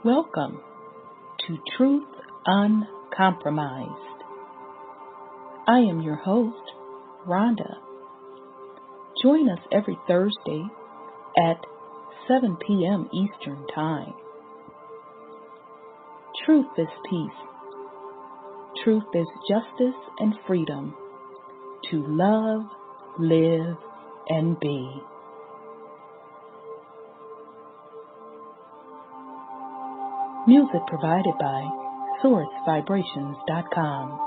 Welcome to Truth UnCompromised. I am your host, Rhonda. Join us every Thursday at 7 p.m. Eastern Time. Truth is peace. Truth is justice and freedom to love, live, and be. Music provided by SourceVibrations.com.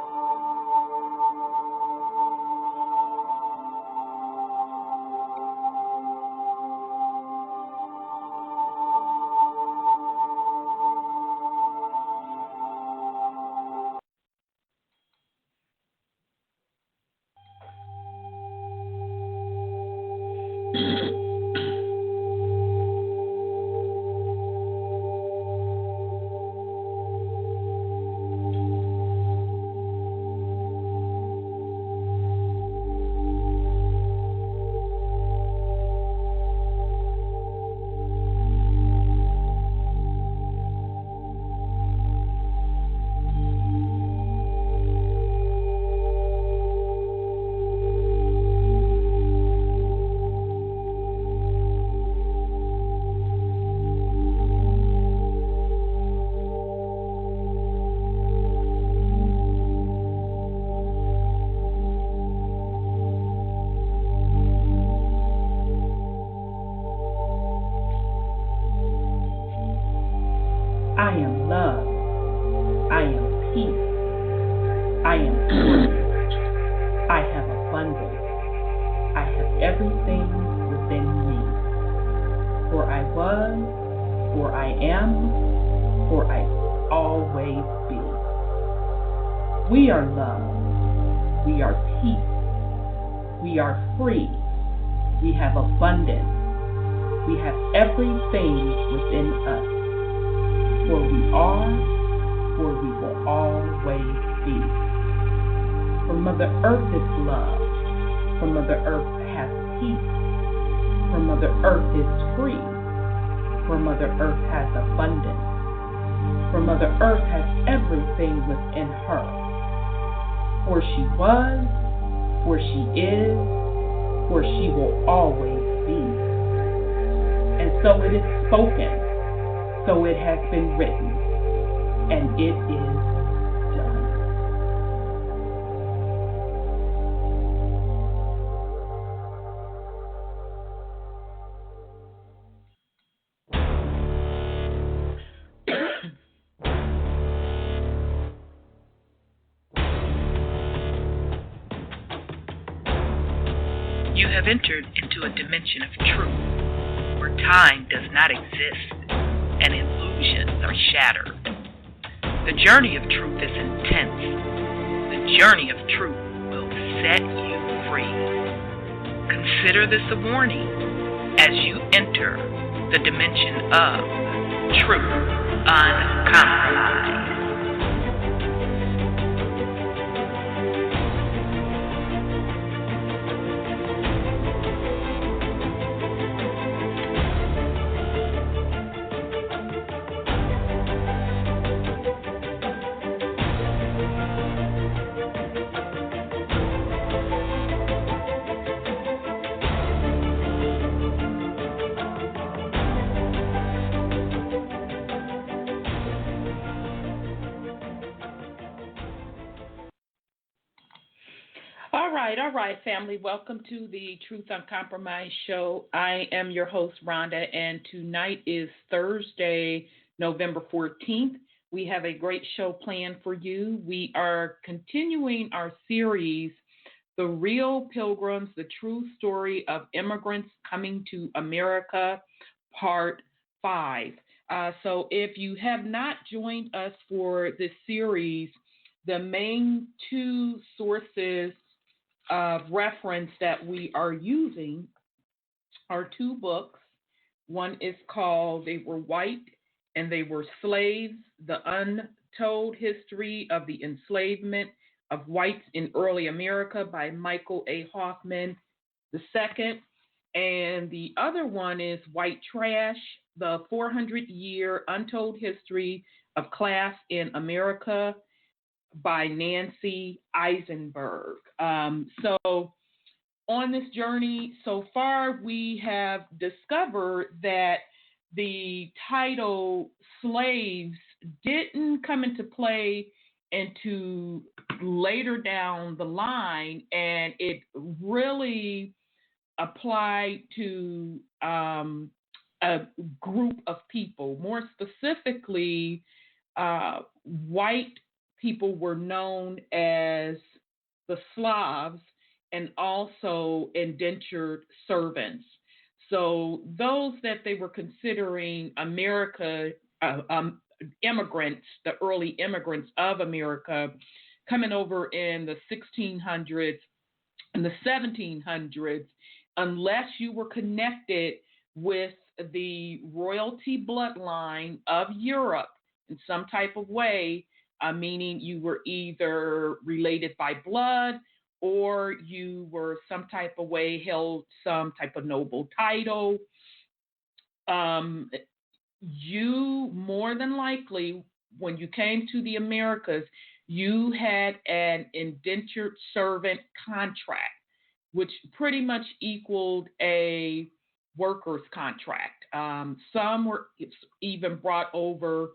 I am love. I am peace. I am free. I have abundance. I have everything within me. For I was, for I am, for I always be. We are love. We are peace. We are free. We have abundance. We have everything within us. For we are, for we will always be. For Mother Earth is love. For Mother Earth has peace. For Mother Earth is free. For Mother Earth has abundance. For Mother Earth has everything within her. For she was, for she is, for she will always be. And so it is spoken. So it has been written, and it is done. You have entered into a dimension of truth, where time does not exist and illusions are shattered. The journey of truth is intense. The journey of truth will set you free. Consider this a warning as you enter the dimension of truth uncompromised. All right, family. Welcome to the Truth Uncompromised show. I am your host, Rhonda, and tonight is Thursday, November 14th. We have a great show planned for you. We are continuing our series, The Real Pilgrims, The True Story of Immigrants Coming to America, Part 5. So if you have not joined us for this series, the main two sources of reference that we are using are two books. One is called They Were White and They Were Slaves, The Untold History of the Enslavement of Whites in Early America by Michael A. Hoffman. The second And the other one is White Trash, the 400-Year Untold History of Class in America by Nancy Eisenberg. So on this journey so far, we have discovered that the title slaves didn't come into play into later down the line, and it really applied to a group of people. More specifically, white people were known as the Slavs and also indentured servants. So those that they were considering America, immigrants, the early immigrants of America, coming over in the 1600s and the 1700s, unless you were connected with the royalty bloodline of Europe in some type of way, meaning you were either related by blood or you were some type of way held some type of noble title, you more than likely, when you came to the Americas, you had an indentured servant contract, which pretty much equaled a worker's contract. Some were even brought over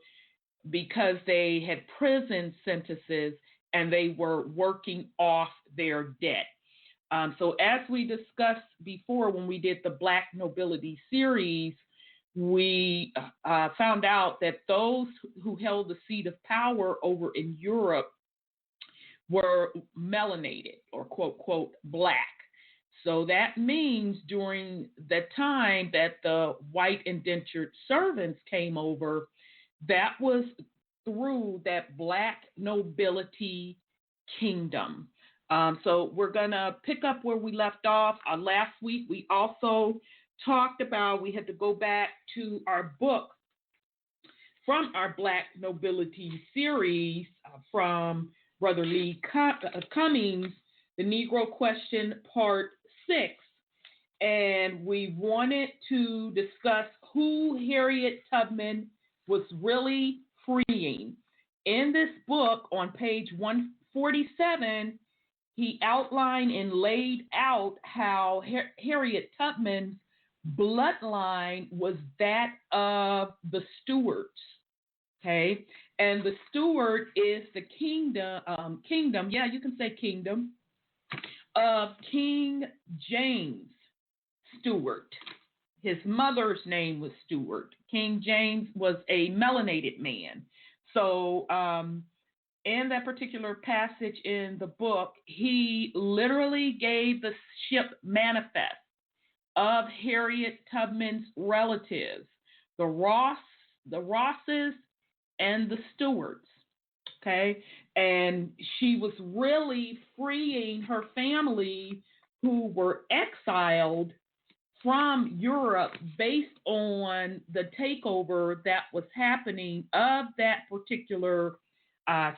because they had prison sentences and they were working off their debt. So as we discussed before when we did the Black Nobility series, we found out that those who held the seat of power over in Europe were melanated, or quote, quote, black. So that means during the time that the white indentured servants came over, that was through that black nobility kingdom. So we're going to pick up where we left off. Last week, we also talked about, we had to go back to our book from our Black Nobility series from Brother Lee Cummings, The Negro Question, Part 6. And we wanted to discuss who Harriet Tubman was really freeing. In this book, on page 147, he outlined and laid out how Harriet Tubman's bloodline was that of the Stuarts. Okay, and the Stuart is the kingdom, yeah, you can say kingdom, of King James Stuart. His mother's name was Stuart. King James was a melanated man. So in that particular passage in the book, he literally gave the ship manifest of Harriet Tubman's relatives, the Rosses, and the Stuarts. Okay, and she was really freeing her family who were exiled from Europe based on the takeover that was happening of that particular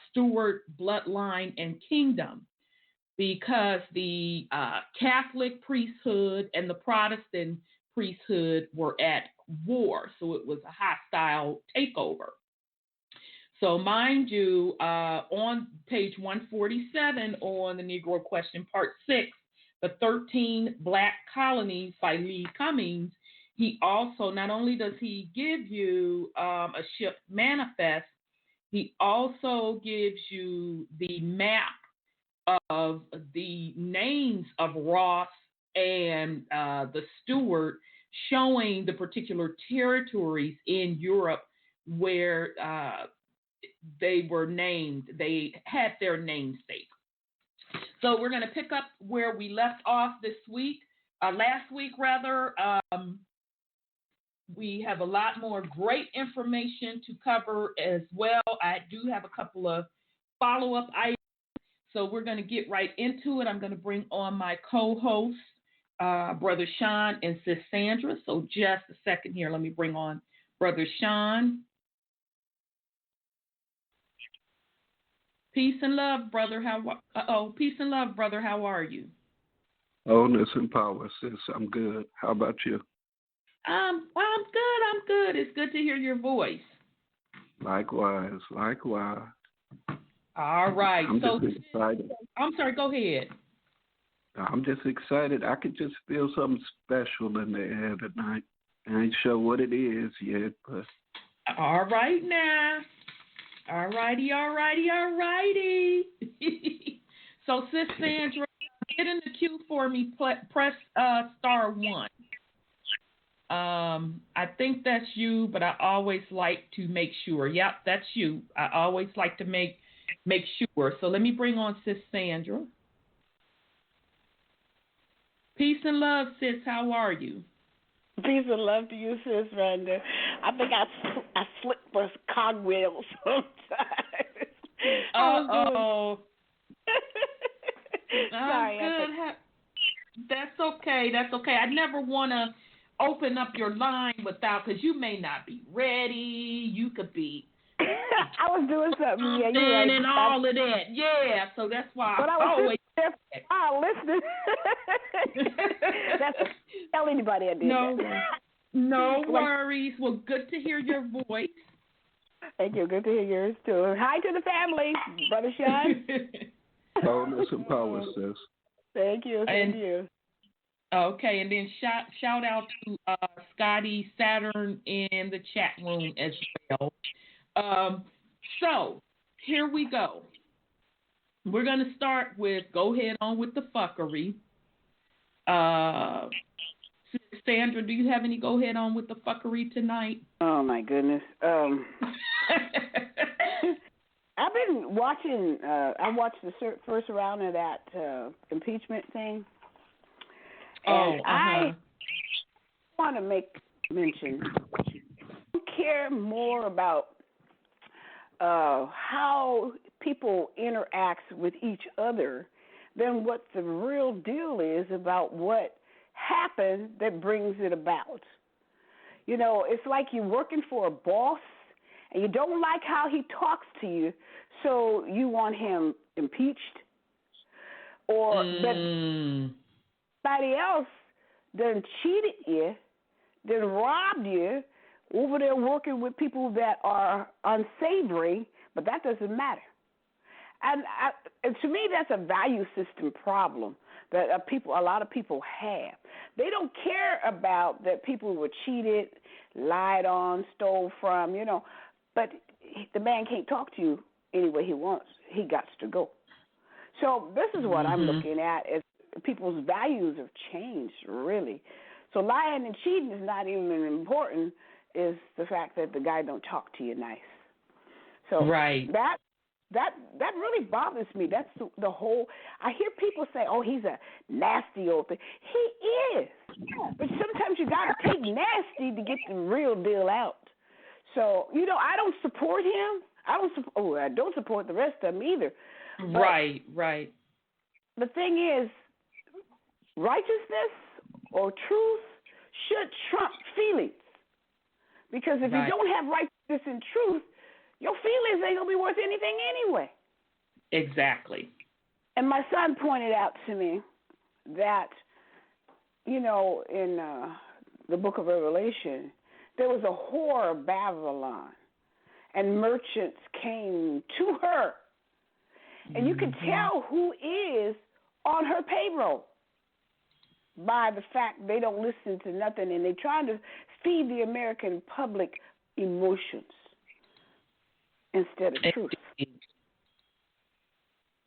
Stuart bloodline and kingdom, because the Catholic priesthood and the Protestant priesthood were at war, so it was a hostile takeover. So mind you, on page 147 on the Negro Question, Part 6, the 13 Black Colonies by Lee Cummings, he also, not only does he give you a ship manifest, he also gives you the map of the names of Ross and the Stuart, showing the particular territories in Europe where they were named, they had their namesake. So we're going to pick up where we left off last week. We have a lot more great information to cover as well. I do have a couple of follow-up items, so we're going to get right into it. I'm going to bring on my co-hosts, Brother Sean and Sis Sandra. So just a second here. Let me bring on Brother Sean. Peace and love, brother. Peace and love, brother. How are you? Wholeness and power, sis. I'm good. How about you? I'm good. I'm good. It's good to hear your voice. Likewise. All right. I'm just excited. I'm sorry. Go ahead. I'm just excited. I could just feel something special in the air tonight. I ain't sure what it is yet, but. All right now. All righty. So, Sis Sandra, get in the queue for me. Press *1. I think that's you, but I always like to make sure. Yep, that's you. I always like to make sure. So let me bring on Sis Sandra. Peace and love, sis. How are you? Peace and love to you, Sis Rhonda. I think I slipped for cogwheels sometimes. Uh-oh. Sorry. Good. That's okay. I never want to open up your line without, because you may not be ready. You could be. I was doing something. Yeah, you're right. And all of that. Yeah, so that's why but I was always listening. Tell anybody I did that. No worries. Well, good to hear your voice. Thank you. Good to hear yours, too. Hi to the family, Brother Sean. Wholeness and power, sis. Thank you. Thank you. Okay, and then shout out to Scotty Saturn in the chat room as well. So here we go. We're going to start with, go ahead on with the fuckery. Sandra, do you have any go ahead on with the fuckery tonight? Oh, my goodness. I've been watching, I watched the first round of that impeachment thing. And I want to make mention, I care more about how people interact with each other than what the real deal is about what happened that brings it about. You know, it's like you're working for a boss and you don't like how he talks to you, so you want him impeached. Or that somebody else done cheated you, done robbed you, over there working with people that are unsavory, but that doesn't matter. And to me, that's a value system problem that a lot of people have. They don't care about that people were cheated, lied on, stole from, you know, but the man can't talk to you any way he wants. He got to go. So this is what I'm looking at, is people's values have changed, really. So lying and cheating is not even important, is the fact that the guy don't talk to you nice. So right. That really bothers me. That's the whole. I hear people say, "Oh, he's a nasty old thing." He is, but sometimes you got to take nasty to get the real deal out. So I don't support him. I don't support the rest of them either. But right. The thing is, righteousness or truth should trump feelings, because if you don't have righteousness and truth, your feelings ain't going to be worth anything anyway. Exactly. And my son pointed out to me that, in the book of Revelation, there was a whore of Babylon, and merchants came to her. And you can tell who is on her payroll by the fact they don't listen to nothing, and they're trying to feed the American public emotions instead of truth.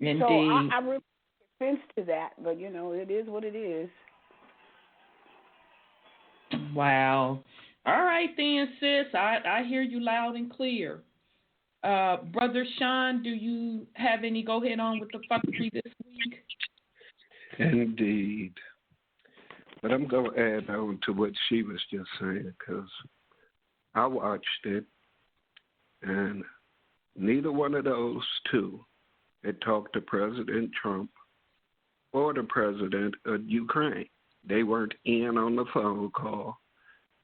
Indeed. So I really take offense to that, but it is what it is. Wow. All right then, sis. I hear you loud and clear. Brother Sean, do you have any go ahead on with the fuckery this week? Indeed. But I'm going to add on to what she was just saying, because I watched it, and neither one of those two had talked to President Trump or the president of Ukraine. They weren't in on the phone call.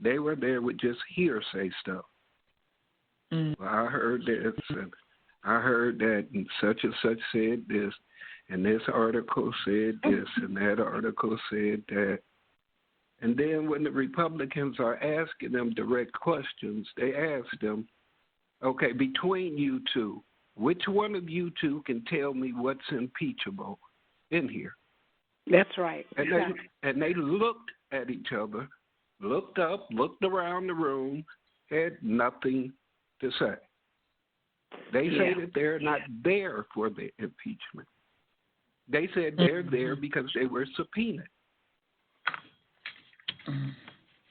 They were there with just hearsay stuff. Well, I heard this, and I heard that, and such said this. And this article said this, and that article said that. And then when the Republicans are asking them direct questions, they ask them, okay, between you two, which one of you two can tell me what's impeachable in here? That's right. And they looked at each other, looked up, looked around the room, had nothing to say. They say that they're not there for the impeachment. They said they're there because they were subpoenaed.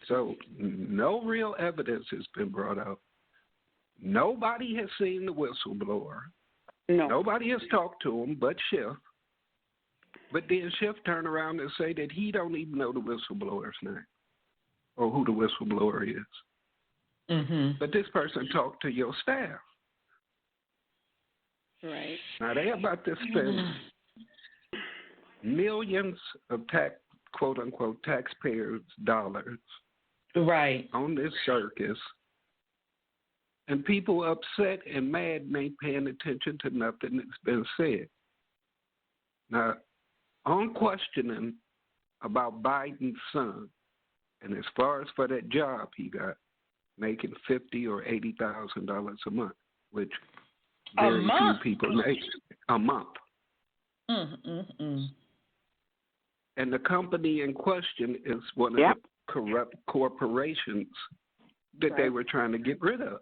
So no real evidence has been brought out. Nobody has seen the whistleblower. No. Nobody has talked to him but Schiff. But then Schiff turned around and say that he don't even know the whistleblower's name or who the whistleblower is. Mm-hmm. But this person talked to your staff. Right. Now they're about to spend millions of quote unquote taxpayers' dollars Right. on this circus, and people upset and mad and ain't paying attention to nothing that's been said. Now, on questioning about Biden's son, and as far as for that job he got, making $50,000 or $80,000 a month, which very few people make a month. And the company in question is one of the corrupt corporations that they were trying to get rid of.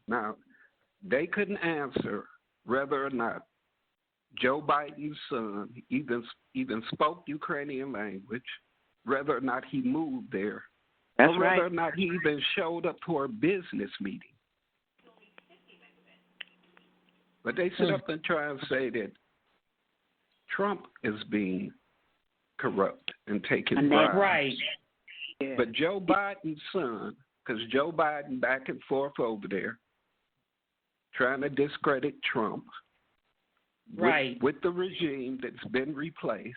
Now, they couldn't answer whether or not Joe Biden's son even spoke Ukrainian language, whether or not he moved there, or whether or not he even showed up for a business meeting. But they sit up and try and say that Trump is being corrupt and taking bribes. Right. But Joe Biden's son, because Joe Biden back and forth over there, trying to discredit Trump with the regime that's been replaced.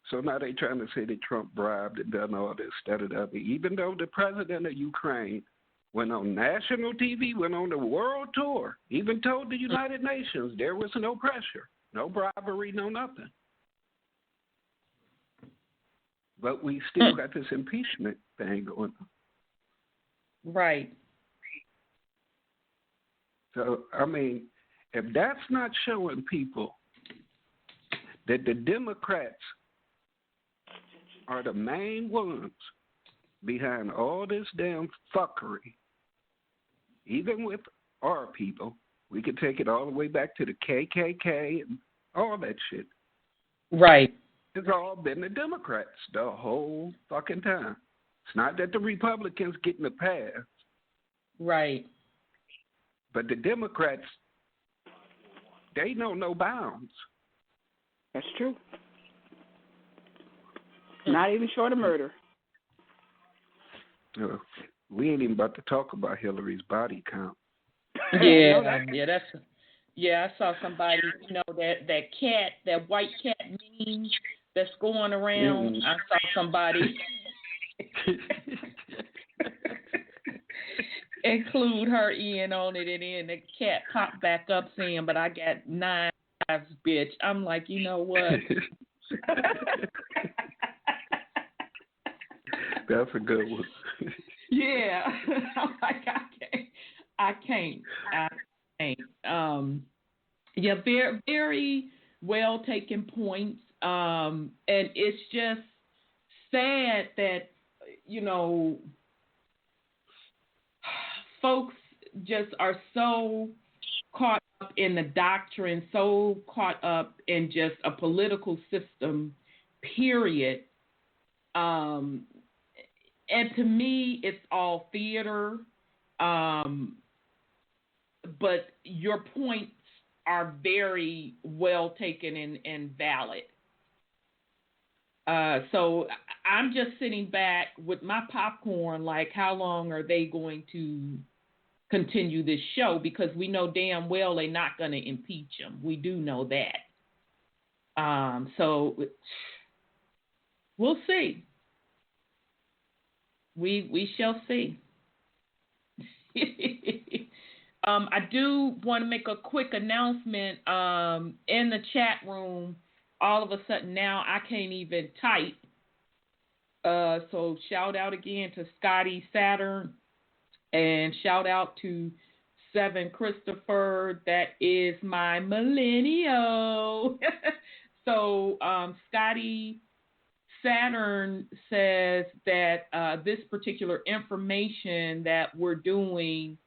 So now they're trying to say that Trump bribed and done all this, that, and other, even though the president of Ukraine went on national TV, went on the world tour, even told the United Nations there was no pressure, no bribery, no nothing. But we still got this impeachment thing going on. Right. So, I mean, if that's not showing people that the Democrats are the main ones behind all this damn fuckery, even with our people, we could take it all the way back to the KKK and all that shit. Right. It's all been the Democrats the whole fucking time. It's not that the Republicans getting the pass. Right. But the Democrats, they know no bounds. That's true. Not even short of murder. We ain't even about to talk about Hillary's body count. Yeah, I saw somebody, that cat, that white cat meme that's going around. I saw somebody include her in on it, and then the cat popped back up saying, "But I got 9 lives, bitch." I'm like, you know what? That's a good one. Yeah. I'm like, I can't. Yeah, very, very well taken points. And it's just sad that, folks just are so caught up in the doctrine, so caught up in just a political system, period. And to me, it's all theater. But your points are very well taken and valid. So I'm just sitting back with my popcorn, like, how long are they going to continue this show? Because we know damn well they're not going to impeach him. We do know that. So we'll see. We shall see. I do want to make a quick announcement. In the chat room, all of a sudden now I can't even type. So shout out again to Scotty Saturn, and shout out to 7 Christopher. That is my millennial. So Scotty Saturn says that this particular information that we're doing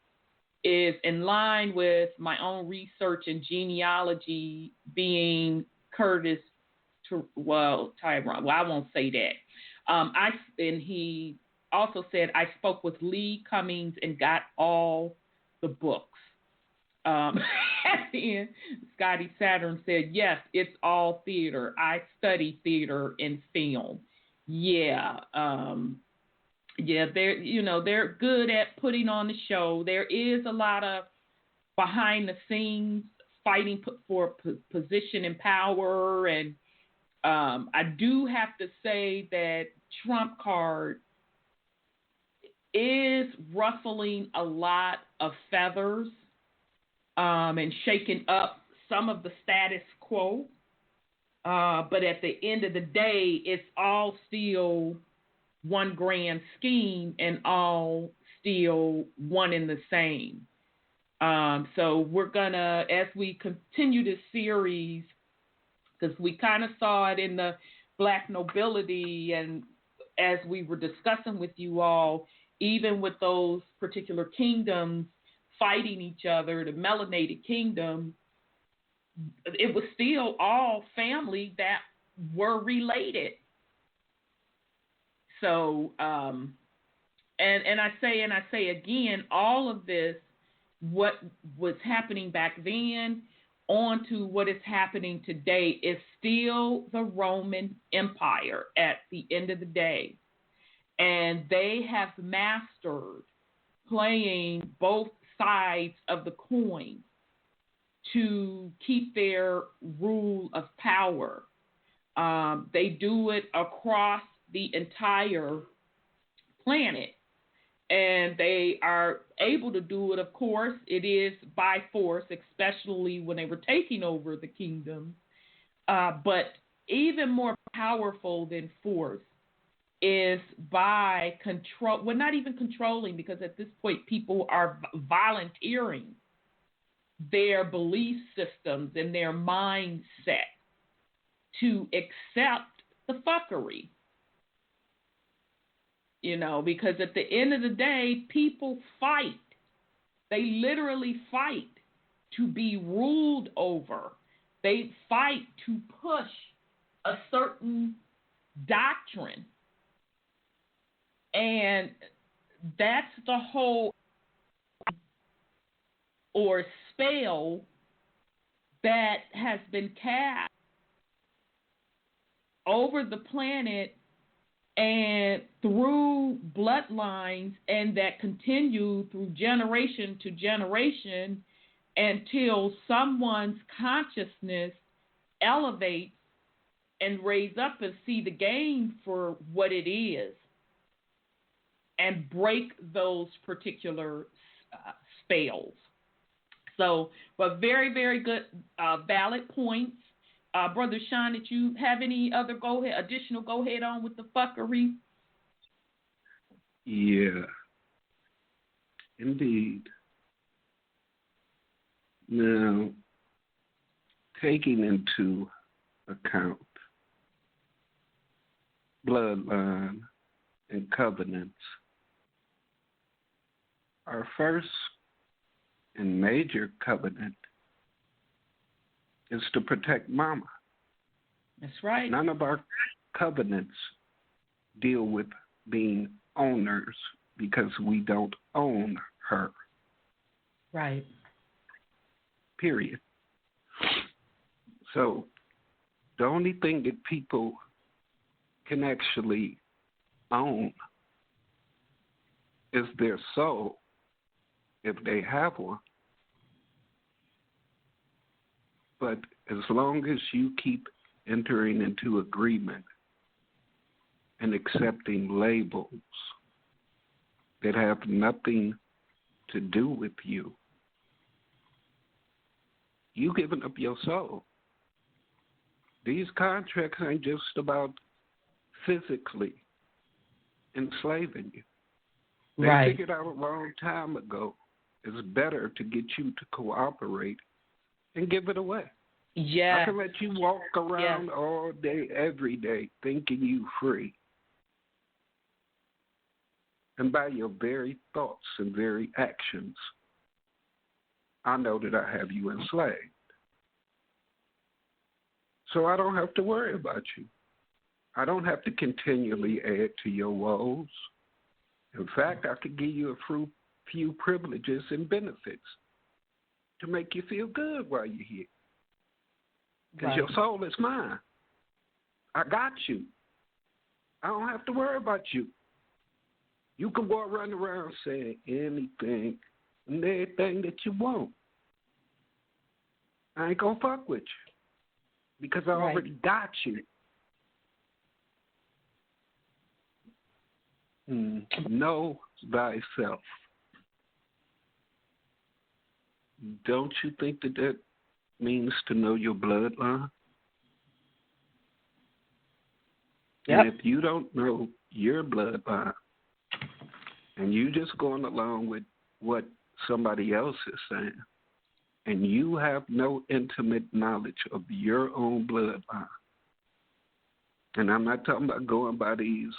is in line with my own research and genealogy, being Tyrone. Well, I won't say that. And he also said, I spoke with Lee Cummings and got all the books. At the end, Scotty Saturn said, yes, it's all theater. I study theater and film. Yeah. Yeah, they're good at putting on the show. There is a lot of behind the scenes fighting for position and power. And I do have to say that Trump card is ruffling a lot of feathers and shaking up some of the status quo. But at the end of the day, it's all still one grand scheme and all still one and the same. So we're going to, as we continue this series, because we kind of saw it in the Black nobility, and as we were discussing with you all, even with those particular kingdoms fighting each other, the melanated kingdom, it was still all family that were related. So, and I say again, all of this, what was happening back then on to what is happening today, is still the Roman Empire at the end of the day. And they have mastered playing both sides of the coin to keep their rule of power. They do it across the entire planet. And they are able to do it, of course. It is by force, especially when they were taking over the kingdom. But even more powerful than force is by control. Well, not even controlling, because at this point people are volunteering their belief systems and their mindset to accept the fuckery. Because at the end of the day, people fight. They literally fight to be ruled over. They fight to push a certain doctrine. And that's the whole or spell that has been cast over the planet and through bloodlines, and that continue through generation to generation until someone's consciousness elevates and raise up and see the game for what it is and break those particular spells. So, but very, very good, valid points. Brother Sean, did you have any other additional go ahead on with the fuckery? Yeah, indeed. Now, taking into account bloodline and covenants, our first and major covenant is to protect Mama. That's right. None of our covenants deal with being owners, because we don't own her. Right. Period. So the only thing that people can actually own is their soul, if they have one. But as long as you keep entering into agreement and accepting labels that have nothing to do with you, you giving up your soul. These contracts ain't just about physically enslaving you. They figured out a long time ago it's better to get you to cooperate and give it away. Yeah. I can let you walk around all day, every day, thinking you free. And by your very thoughts and very actions, I know that I have you enslaved. So I don't have to worry about you. I don't have to continually add to your woes. In fact, I could give you a few privileges and benefits to make you feel good while you're here. Because your soul is mine. I got you. I don't have to worry about you. You can walk running around saying anything and everything that you want. I ain't going to fuck with you because I already got you. Know thyself. Don't you think that means to know your bloodline? Yep. And if you don't know your bloodline and you just going along with what somebody else is saying and you have no intimate knowledge of your own bloodline, and I'm not talking about going by these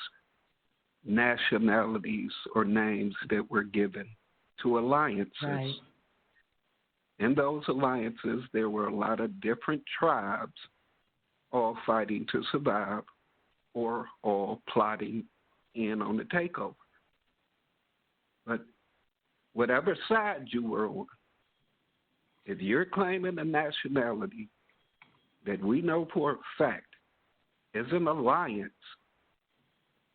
nationalities or names that were given to alliances. Right. In those alliances, there were a lot of different tribes all fighting to survive or all plotting in on the takeover. But whatever side you were on, if you're claiming a nationality that we know for a fact is an alliance,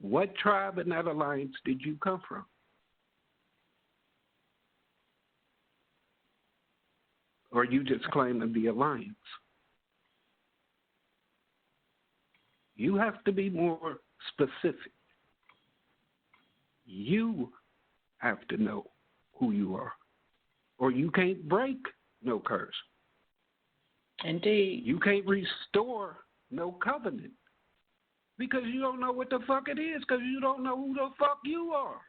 what tribe in that alliance did you come from? Or are you just claiming the alliance? You have to be more specific. You have to know who you are, or you can't break no curse. Indeed. You can't restore no covenant because you don't know what the fuck it is, because you don't know who the fuck you are.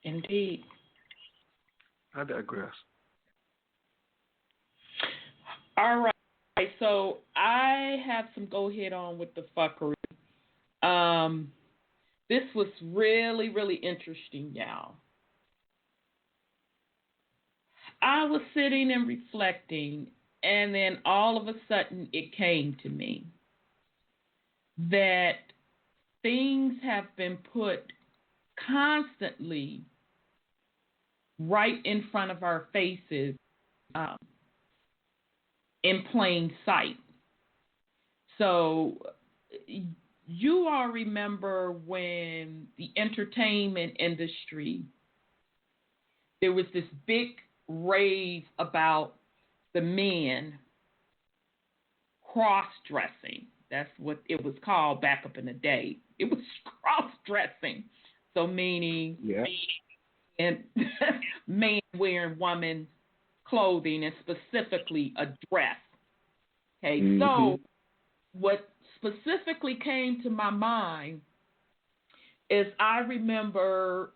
Indeed. I digress. All right, so I have some go ahead on with the fuckery. This was really, really interesting, y'all. I was sitting and reflecting, and then all of a sudden it came to me that things have been put constantly right in front of our faces in plain sight. So you all remember when the entertainment industry, there was this big rave about the men cross-dressing. That's what it was called back up in the day. It was cross-dressing. So meaning and man wearing woman clothing and specifically a dress. Okay, so what specifically came to my mind is I remember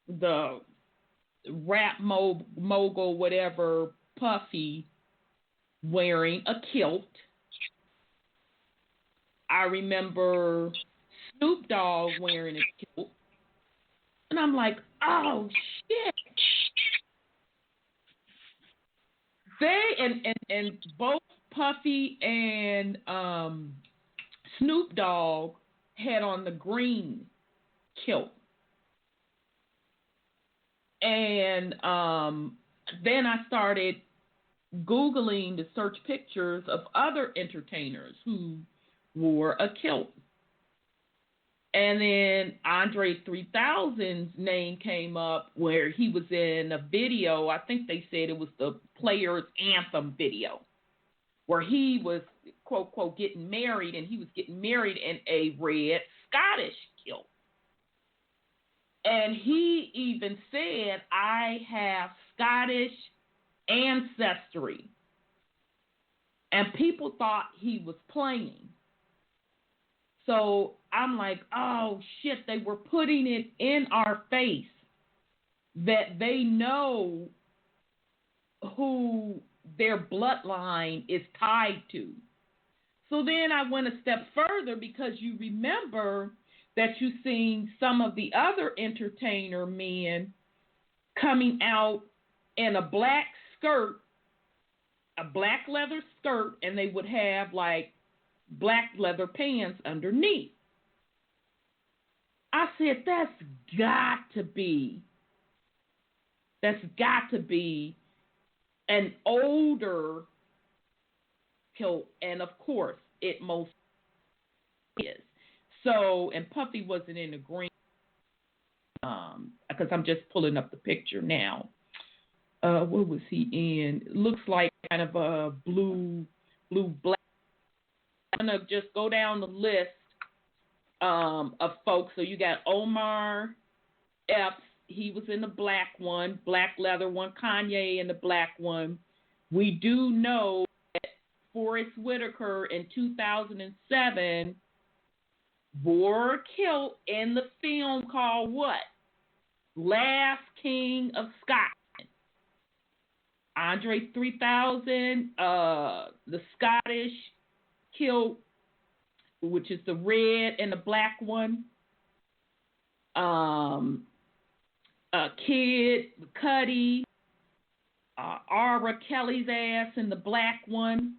the rap mogul, whatever, Puffy, wearing a kilt. I remember Snoop Dogg wearing a kilt. And I'm like, oh, shit. They, and both Puffy and Snoop Dogg had on the green kilt. And then I started Googling to search pictures of other entertainers who wore a kilt. And then Andre 3000's name came up where he was in a video. I think they said it was the Players Anthem video where he was, quote, quote, getting married, and he was getting married in a red Scottish kilt. And he even said, I have Scottish ancestry. And people thought he was playing. So I'm like, oh, shit, they were putting it in our face that they know who their bloodline is tied to. So then I went a step further, because you remember that you've seen some of the other entertainer men coming out in a black skirt, a black leather skirt, and they would have like black leather pants underneath. I said, that's got to be an older kilt, and of course, it most is. So, and Puffy wasn't in agreement, because I'm just pulling up the picture now. What was he in? It looks like kind of a blue, black. I'm going to just go down the list of folks. So you got Omar Epps. He was in the black one, black leather one. Kanye in the black one. We do know that Forrest Whitaker in 2007 wore a kilt in the film called what? Last King of Scotland. Andre 3000, the Scottish kilt, which is the red and the black one. Kid Cudi, Ara Kelly's ass in the black one.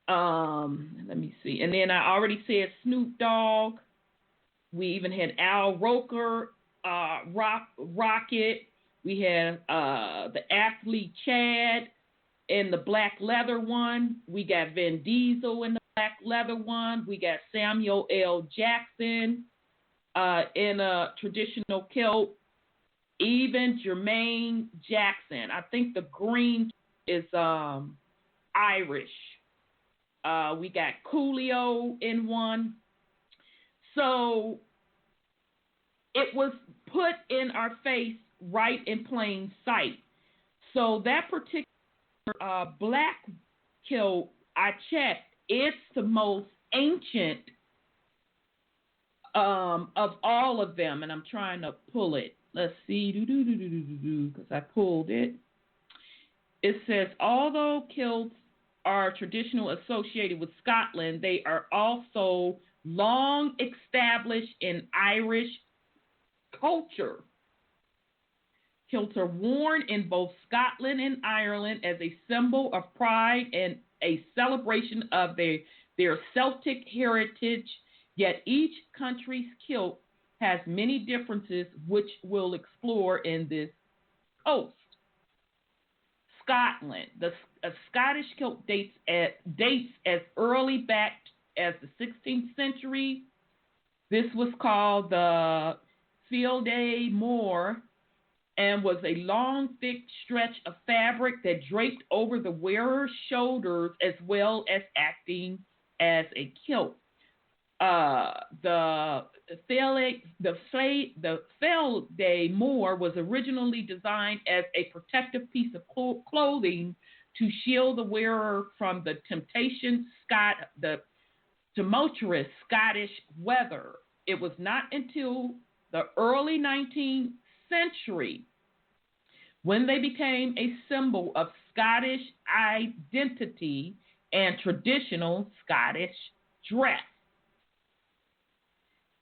Let me see. And then I already said Snoop Dogg. We even had Al Roker, Rocket. We had the athlete Chad in the black leather one. We got Vin Diesel in the black leather one. We got Samuel L. Jackson in a traditional kilt. Even Jermaine Jackson. I think the green is Irish. We got Coolio in one. So it was put in our face right in plain sight. So that particular black kilt, I checked, it's the most ancient of all of them, and I'm trying to pull it. Let's see, because I pulled it. It says, although kilts are traditionally associated with Scotland, they are also long established in Irish culture. Kilts are worn in both Scotland and Ireland as a symbol of pride and a celebration of their Celtic heritage, yet each country's kilt has many differences, which we'll explore in this post. Scotland. The Scottish kilt dates as early back as the 16th century. This was called the Fielde Moor and was a long, thick stretch of fabric that draped over the wearer's shoulders as well as acting as a kilt. The Fielde Moor was originally designed as a protective piece of clothing to shield the wearer from the tumultuous Scottish weather. It was not until the early 19th century when they became a symbol of Scottish identity and traditional Scottish dress.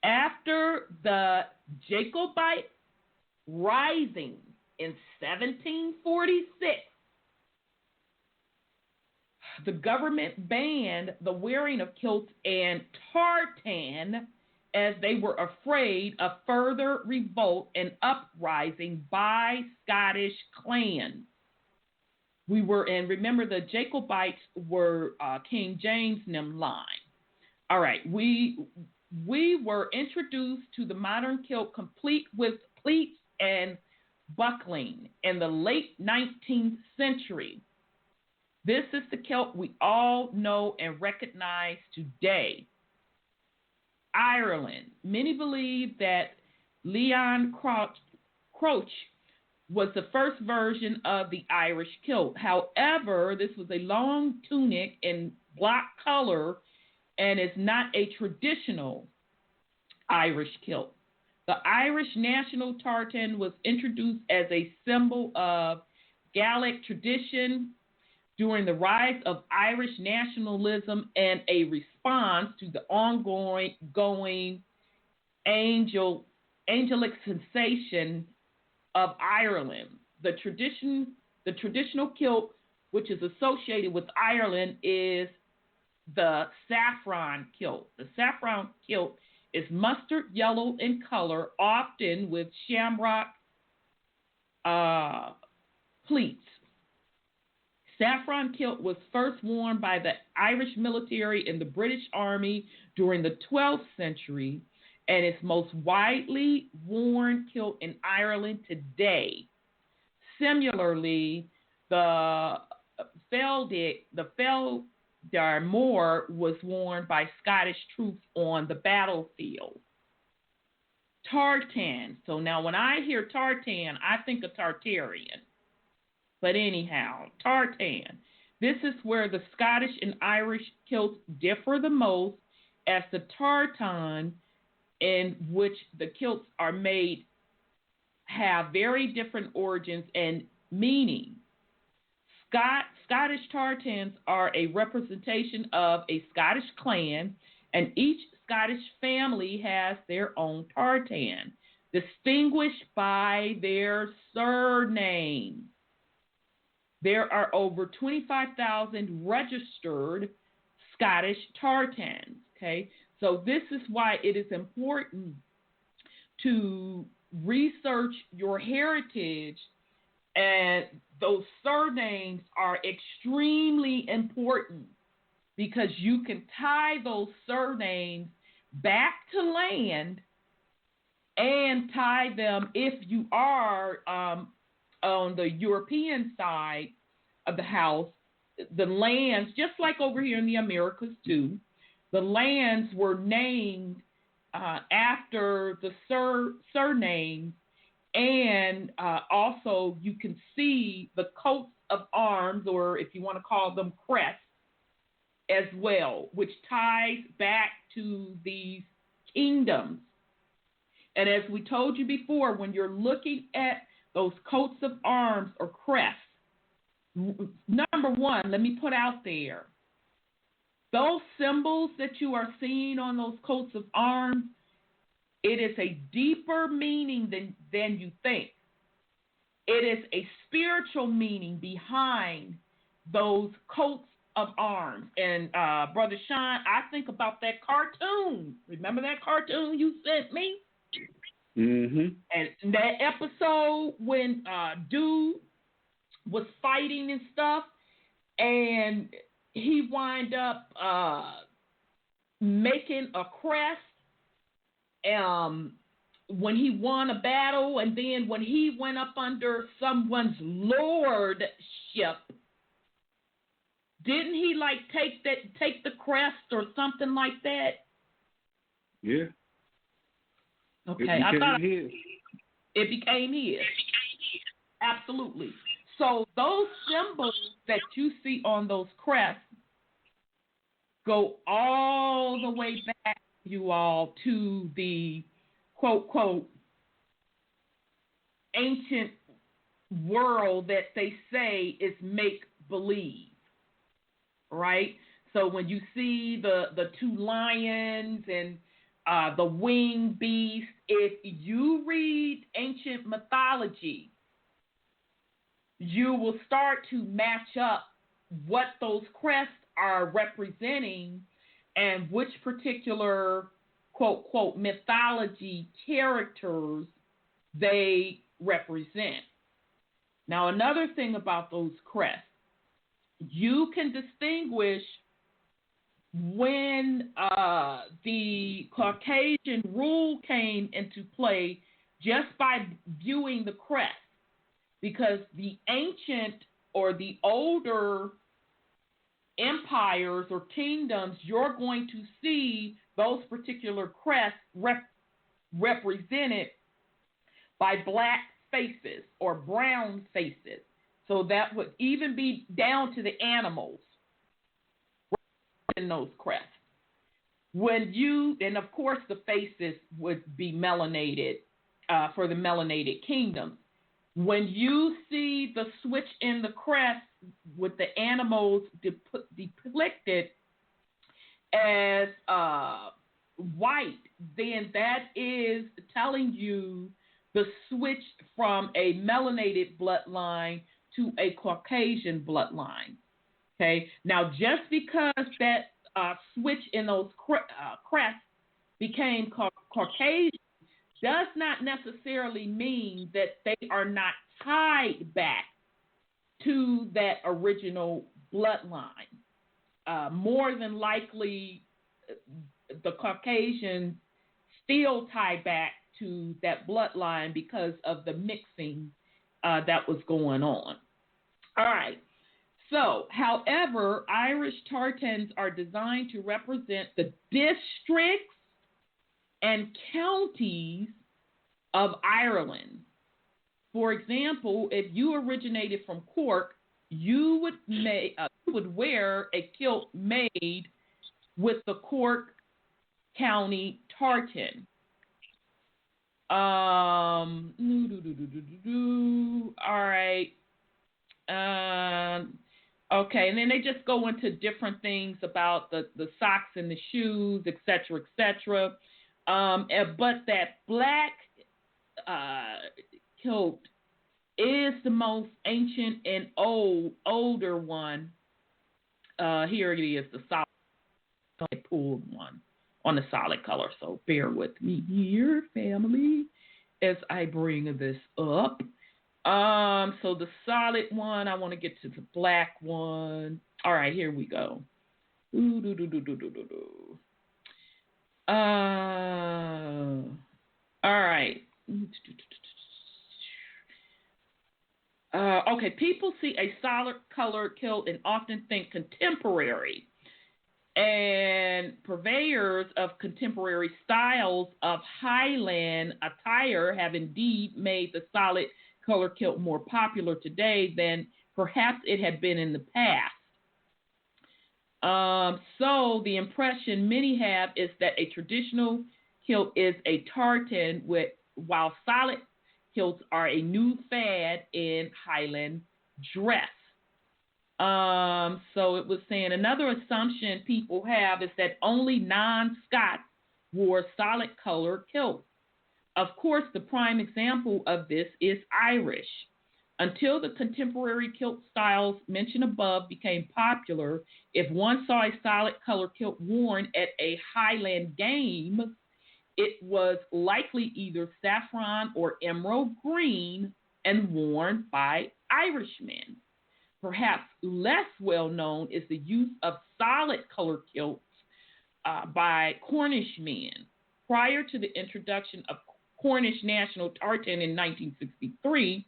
After the Jacobite Rising in 1746, the government banned the wearing of kilts and tartan as they were afraid of further revolt and uprising by Scottish clans. Remember the Jacobites were King James and them line. All right, we were introduced to the modern kilt complete with pleats and buckling in the late 19th century. This is the kilt we all know and recognize today. Ireland. Many believe that Leon Crouch was the first version of the Irish kilt. However, this was a long tunic in black color and is not a traditional Irish kilt. The Irish national tartan was introduced as a symbol of Galactic tradition during the rise of Irish nationalism and a response to the ongoing angelic sensation of Ireland. The traditional kilt, which is associated with Ireland, is the saffron kilt. The saffron kilt is mustard yellow in color, often with shamrock pleats. Saffron kilt was first worn by the Irish military in the British Army during the 12th century, and is most widely worn kilt in Ireland today. Similarly, the Feldar Moor was worn by Scottish troops on the battlefield. Tartan. So now when I hear tartan, I think of Tartarian. But anyhow, tartan. This is where the Scottish and Irish kilts differ the most, as the tartan in which the kilts are made have very different origins and meaning. Scottish tartans are a representation of a Scottish clan, and each Scottish family has their own tartan, distinguished by their surname. There are over 25,000 registered Scottish tartans, okay? So this is why it is important to research your heritage, and those surnames are extremely important because you can tie those surnames back to land and tie them, if you are on the European side of the house, the lands, just like over here in the Americas too, the lands were named after the surname, and also you can see the coats of arms, or if you want to call them crests, as well, which ties back to these kingdoms. And as we told you before, when you're looking at those coats of arms or crests, number one, let me put out there, those symbols that you are seeing on those coats of arms, it is a deeper meaning than you think. It is a spiritual meaning behind those coats of arms. And Brother Sean, I think about that cartoon. Remember that cartoon you sent me? Mm-hmm. And that episode when dude was fighting and stuff, and he wind up making a crest when he won a battle, and then when he went up under someone's lordship, didn't he like take the crest or something like that? Yeah. Okay, I thought it became his. Absolutely. So those symbols that you see on those crests go all the way back, you all, to the quote, quote, ancient world that they say is make-believe, right? So when you see the two lions and the winged beast, if you read ancient mythology, you will start to match up what those crests are representing and which particular, quote, quote, mythology characters they represent. Now, another thing about those crests, you can distinguish when the Caucasian rule came into play just by viewing the crest, because the ancient or the older empires or kingdoms, you're going to see those particular crests represented by black faces or brown faces. So that would even be down to the animals in those crests. And of course the faces would be melanated for the melanated kingdom. When you see the switch in the crest with the animals depicted as white, then that is telling you the switch from a melanated bloodline to a Caucasian bloodline. Okay, now just because that switch in those crests became Caucasian does not necessarily mean that they are not tied back to that original bloodline. More than likely, the Caucasians still tie back to that bloodline because of the mixing that was going on. All right. So, however, Irish tartans are designed to represent the districts and counties of Ireland. For example, if you originated from Cork, you would wear a kilt made with the Cork County tartan. All right. Okay, and then they just go into different things about the socks and the shoes, et cetera, but that black kilt is the most ancient and older one. Here it is, the solid. I pulled one on the solid color, so bear with me here, family, as I bring this up. So the solid one, I want to get to the black one. All right, here we go. All right. Okay, people see a solid color kilt and often think contemporary. And purveyors of contemporary styles of Highland attire have indeed made the solid color kilt more popular today than perhaps it had been in the past. So the impression many have is that a traditional kilt is a tartan, while solid kilts are a new fad in Highland dress. So it was saying another assumption people have is that only non-Scots wore solid color kilts. Of course, the prime example of this is Irish. Until the contemporary kilt styles mentioned above became popular, if one saw a solid color kilt worn at a Highland game, it was likely either saffron or emerald green and worn by Irishmen. Perhaps less well known is the use of solid color kilts by Cornish men. Prior to the introduction of Cornish national tartan in 1963,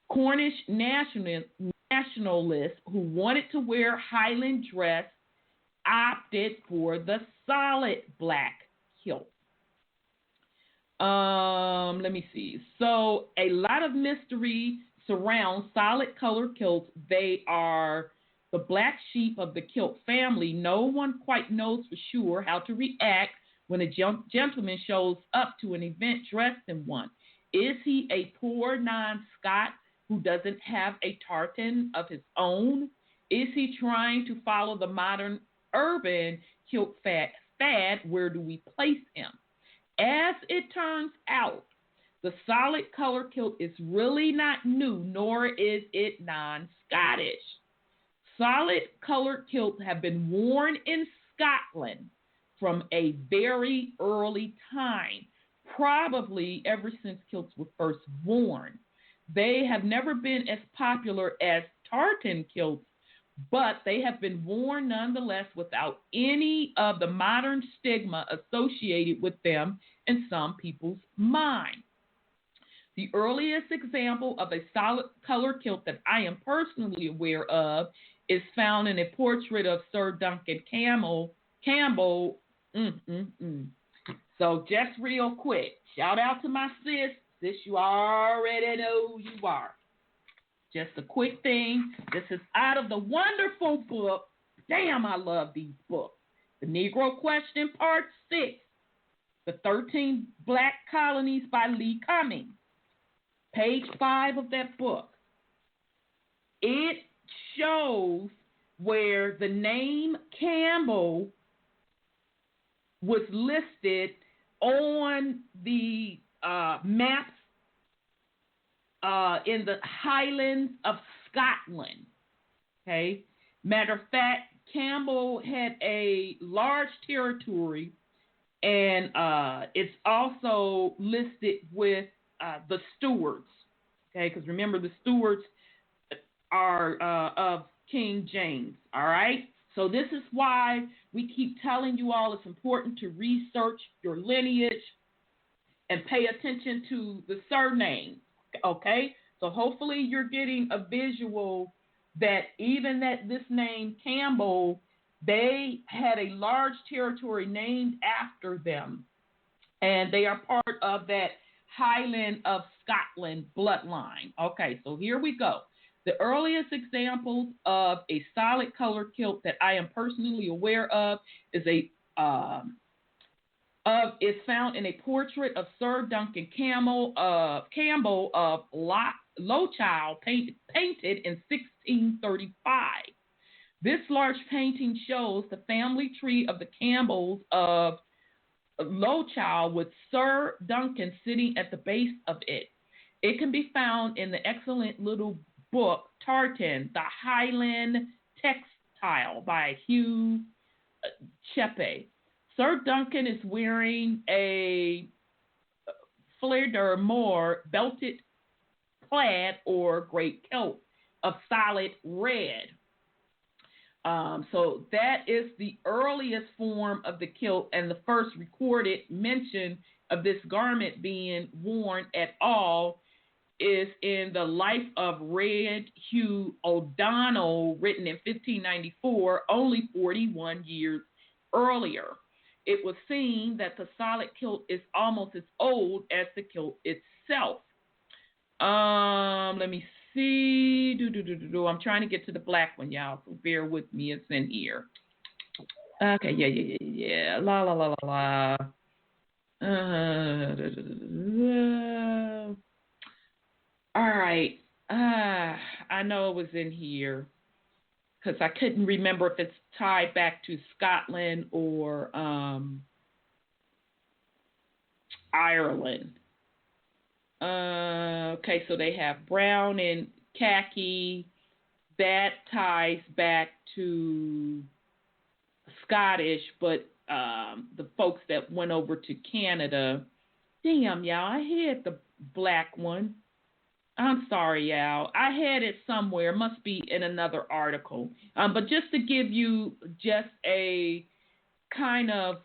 Cornish nationalists who wanted to wear Highland dress opted for the solid black kilt. Let me see. So a lot of mystery surrounds solid color kilts. They are the black sheep of the kilt family. No one quite knows for sure how to react when a gentleman shows up to an event dressed in one. Is he a poor non-Scot who doesn't have a tartan of his own? Is he trying to follow the modern urban kilt fad? Where do we place him? As it turns out, the solid color kilt is really not new, nor is it non-Scottish. Solid colored kilts have been worn in Scotland from a very early time, probably ever since kilts were first worn. They have never been as popular as tartan kilts, but they have been worn nonetheless without any of the modern stigma associated with them in some people's mind. The earliest example of a solid color kilt that I am personally aware of is found in a portrait of Sir Duncan Campbell. So just real quick, shout out to my sis, This you already know who you are. Just a quick thing. This is out of the wonderful book. Damn, I love these books. The Negro Question, Part 6. The 13 Black Colonies by Lee Cummings. Page 5 of that book. It shows where the name Campbell was listed on the maps in the Highlands of Scotland. Okay. Matter of fact, Campbell had a large territory, and it's also listed with the Stuarts. Okay, because remember the Stuarts are of King James. All right. So this is why we keep telling you all it's important to research your lineage and pay attention to the surname. Okay, so hopefully you're getting a visual that even that this name Campbell, they had a large territory named after them, and they are part of that Highland of Scotland bloodline. Okay, so here we go. The earliest examples of a solid color kilt that I am personally aware of is is found in a portrait of Sir Duncan Campbell of Lowchild, painted in 1635. This large painting shows the family tree of the Campbells of Lowchild with Sir Duncan sitting at the base of it. It can be found in the excellent little book Tartan, the Highland Textile by Hugh Chepe. Sir Duncan is wearing a fleur de moor belted plaid or great kilt of solid red. So that is the earliest form of the kilt, and the first recorded mention of this garment being worn at all is in the Life of Red Hugh O'Donnell, written in 1594, only 41 years earlier. It was seen that the solid kilt is almost as old as the kilt itself. Let me see. I'm trying to get to the black one, y'all, so bear with me. It's in here. Okay, yeah. La. All right. I know it was in here because I couldn't remember if it's tied back to Scotland or Ireland. Okay, so they have brown and khaki. That ties back to Scottish, but the folks that went over to Canada. Damn, y'all, I had the black one. I'm sorry, y'all. I had it somewhere. It must be in another article. But just to give you just a kind of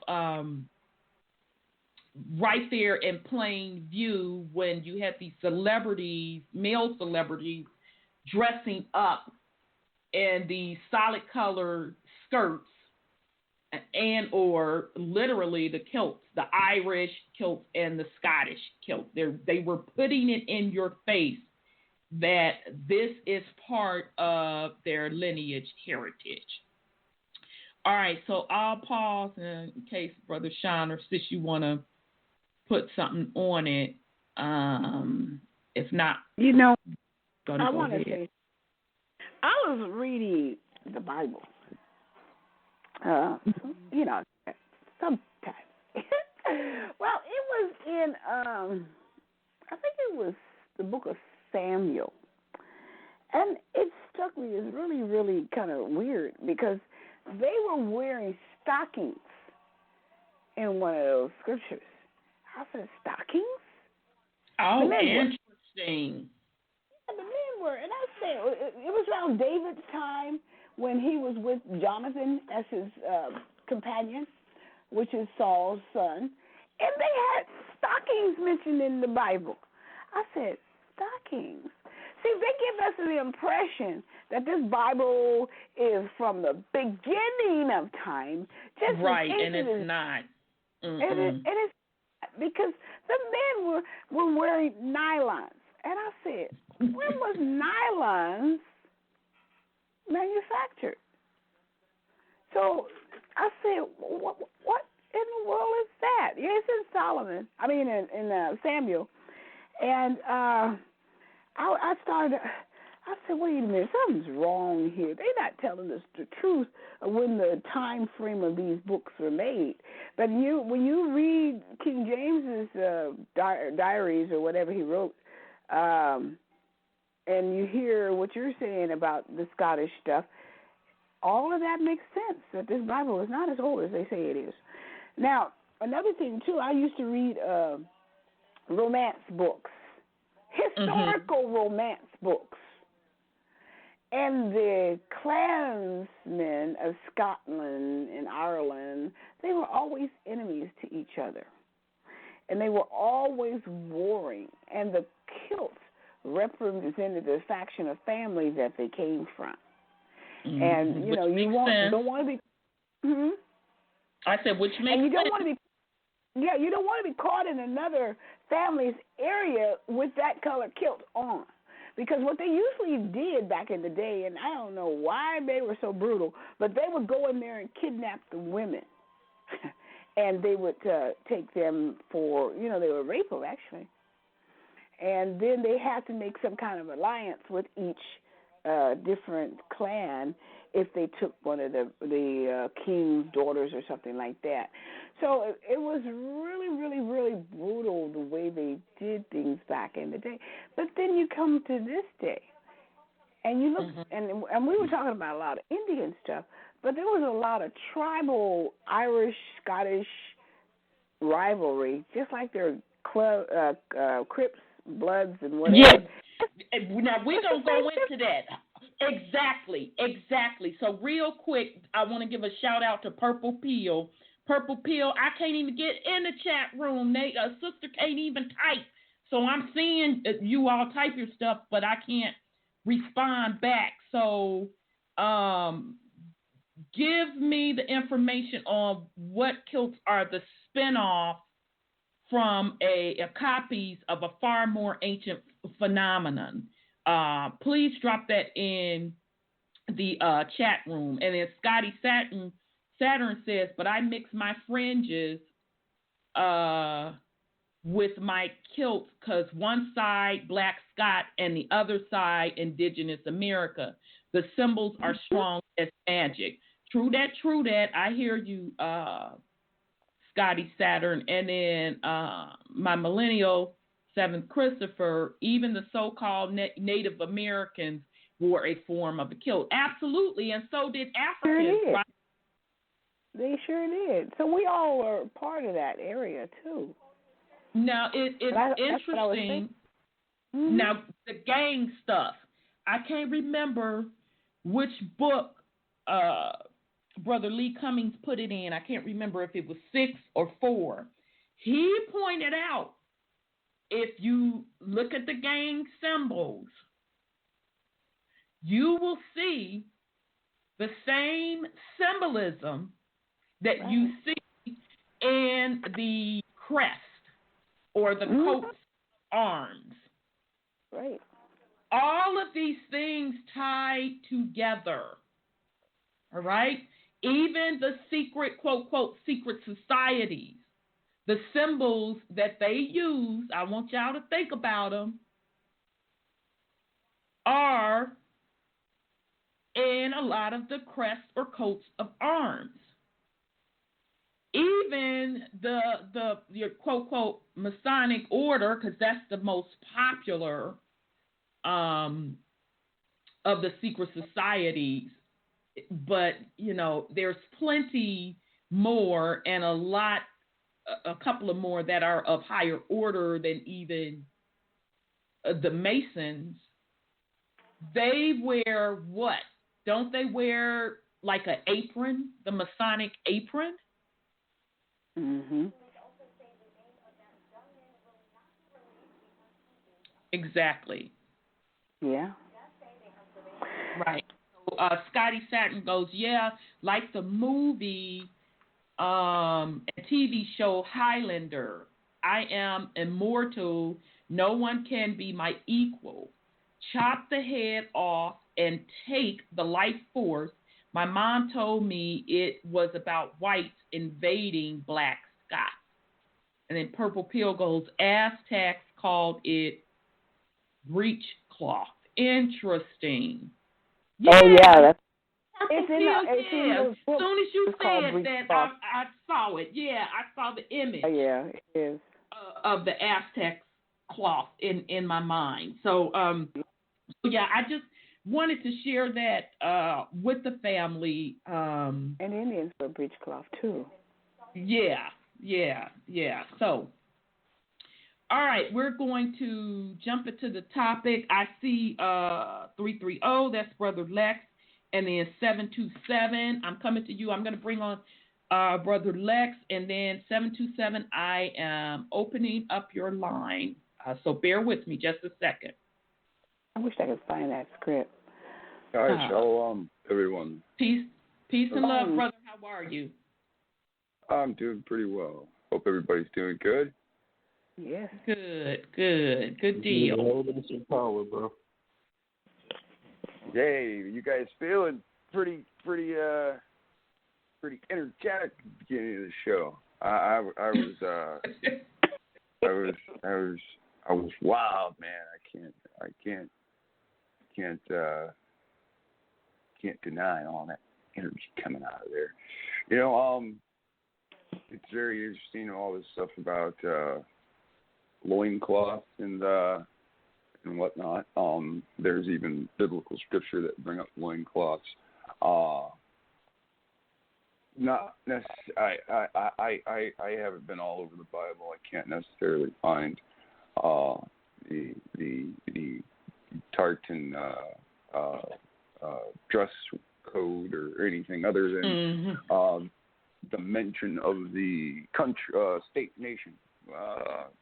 right there in plain view, when you have these celebrities, male celebrities, dressing up in these solid color skirts and or literally the kilts, the Irish kilts and the Scottish kilts. They were putting it in your face that this is part of their lineage heritage. All right, so I'll pause in case Brother Sean or Sis you want to put something on it. If not, I want to say, I was reading the Bible. Sometimes. Well, it was in, I think it was the book of Samuel. And it struck me as really, really kind of weird because they were wearing stockings in one of those scriptures. I said, stockings? Oh, interesting. Yeah, the men were, and I said, it was around David's time when he was with Jonathan as his companion, which is Saul's son, and they had stockings mentioned in the Bible. I said, stockings? See, they give us the impression that this Bible is from the beginning of time. Just right, and it's not. And it's because the men were wearing nylons. And I said, when was nylons manufactured? So I said, what in the world is that? Yeah, it's in Solomon. I mean, in Samuel. And I said, wait a minute, something's wrong here. They're not telling us the truth of when the time frame of these books were made. But when you read King James's diaries or whatever he wrote, and you hear what you're saying about the Scottish stuff, all of that makes sense, that this Bible is not as old as they say it is. Now, another thing, too, I used to read romance books, historical romance books. And the clansmen of Scotland and Ireland, they were always enemies to each other. And they were always warring. And the kilts represented the faction of family that they came from. Mm-hmm. And, you know, don't want to be... Mm-hmm. I said, which makes sense. You don't want to be... Yeah, you don't want to be caught in another family's area with that color kilt on. Because what they usually did back in the day, and I don't know why they were so brutal, but they would go in there and kidnap the women. And they would take them for, you know, they would rape them, actually. And then they had to make some kind of alliance with each different clan if they took one of the king's daughters or something like that. So it was really, really, really brutal the way they did things back in the day. But then you come to this day, and you look, and we were talking about a lot of Indian stuff, but there was a lot of tribal Irish, Scottish rivalry, just like their Crips, Bloods, and whatever. Yes. Now, we're going to go into that. Exactly. So real quick, I want to give a shout-out to Purple Peel. Purple Pill, I can't even get in the chat room. Sister can't even type. So I'm seeing you all type your stuff, but I can't respond back. So give me the information on what kilts are the spinoff from a copies of a far more ancient phenomenon. Please drop that in the chat room. And then Scotty Saturn says, but I mix my fringes with my kilts because one side Black Scot and the other side Indigenous America. The symbols are strong as magic. True that. I hear you, Scotty Saturn. And then my millennial 7th Christopher, even the so-called Native Americans wore a form of a kilt. Absolutely, and so did Africans, right? They sure did. So we all were part of that area, too. Now, it's interesting. Now, the gang stuff. I can't remember which book Brother Lee Cummings put it in. I can't remember if it was 6 or 4. He pointed out, if you look at the gang symbols, you will see the same symbolism that you see in the crest or the coat's arms. Right. All of these things tied together. All right? Even the secret, quote, quote, secret societies, the symbols that they use, I want y'all to think about them, are in a lot of the crests or coats of arms. Even your quote, quote, Masonic order, because that's the most popular of the secret societies. But, you know, there's plenty more and a couple of more that are of higher order than even the Masons. They wear what? Don't they wear like an apron, the Masonic apron? Mm-hmm. Exactly. Yeah. Right. So, Scotty Saturn goes, yeah, like the movie and TV show Highlander. I am immortal. No one can be my equal. Chop the head off and take the life force. My mom told me it was about whites invading black Scots. And then Purple Pill goes, Aztecs called it breechcloth. Interesting. Oh yeah, that's Purple Pill, yeah. As soon as you said that, I saw it. Yeah, I saw the image. Oh, yeah, it is. Of the Aztec cloth in my mind. So, yeah, I just wanted to share that with the family. And Indians wear breechcloth too. Yeah. So, all right, we're going to jump into the topic. I see 330, that's Brother Lex, and then 727. I'm coming to you. I'm going to bring on Brother Lex, and then 727, I am opening up your line. So bear with me just a second. I wish I could find that script. Hi, shalom, everyone. Peace and love, brother. How are you? I'm doing pretty well. Hope everybody's doing good. Yes. Good deal. Power, bro. Yay, you guys feeling pretty energetic at the beginning of the show. I was wild, man. I can't deny all that energy coming out of there. You know, it's very interesting, all this stuff about loincloth and whatnot. There's even biblical scripture that bring up loincloths. Not necessarily. I haven't been all over the Bible. I can't necessarily find the Tartan dress code or anything other than the mention of the country, state, nation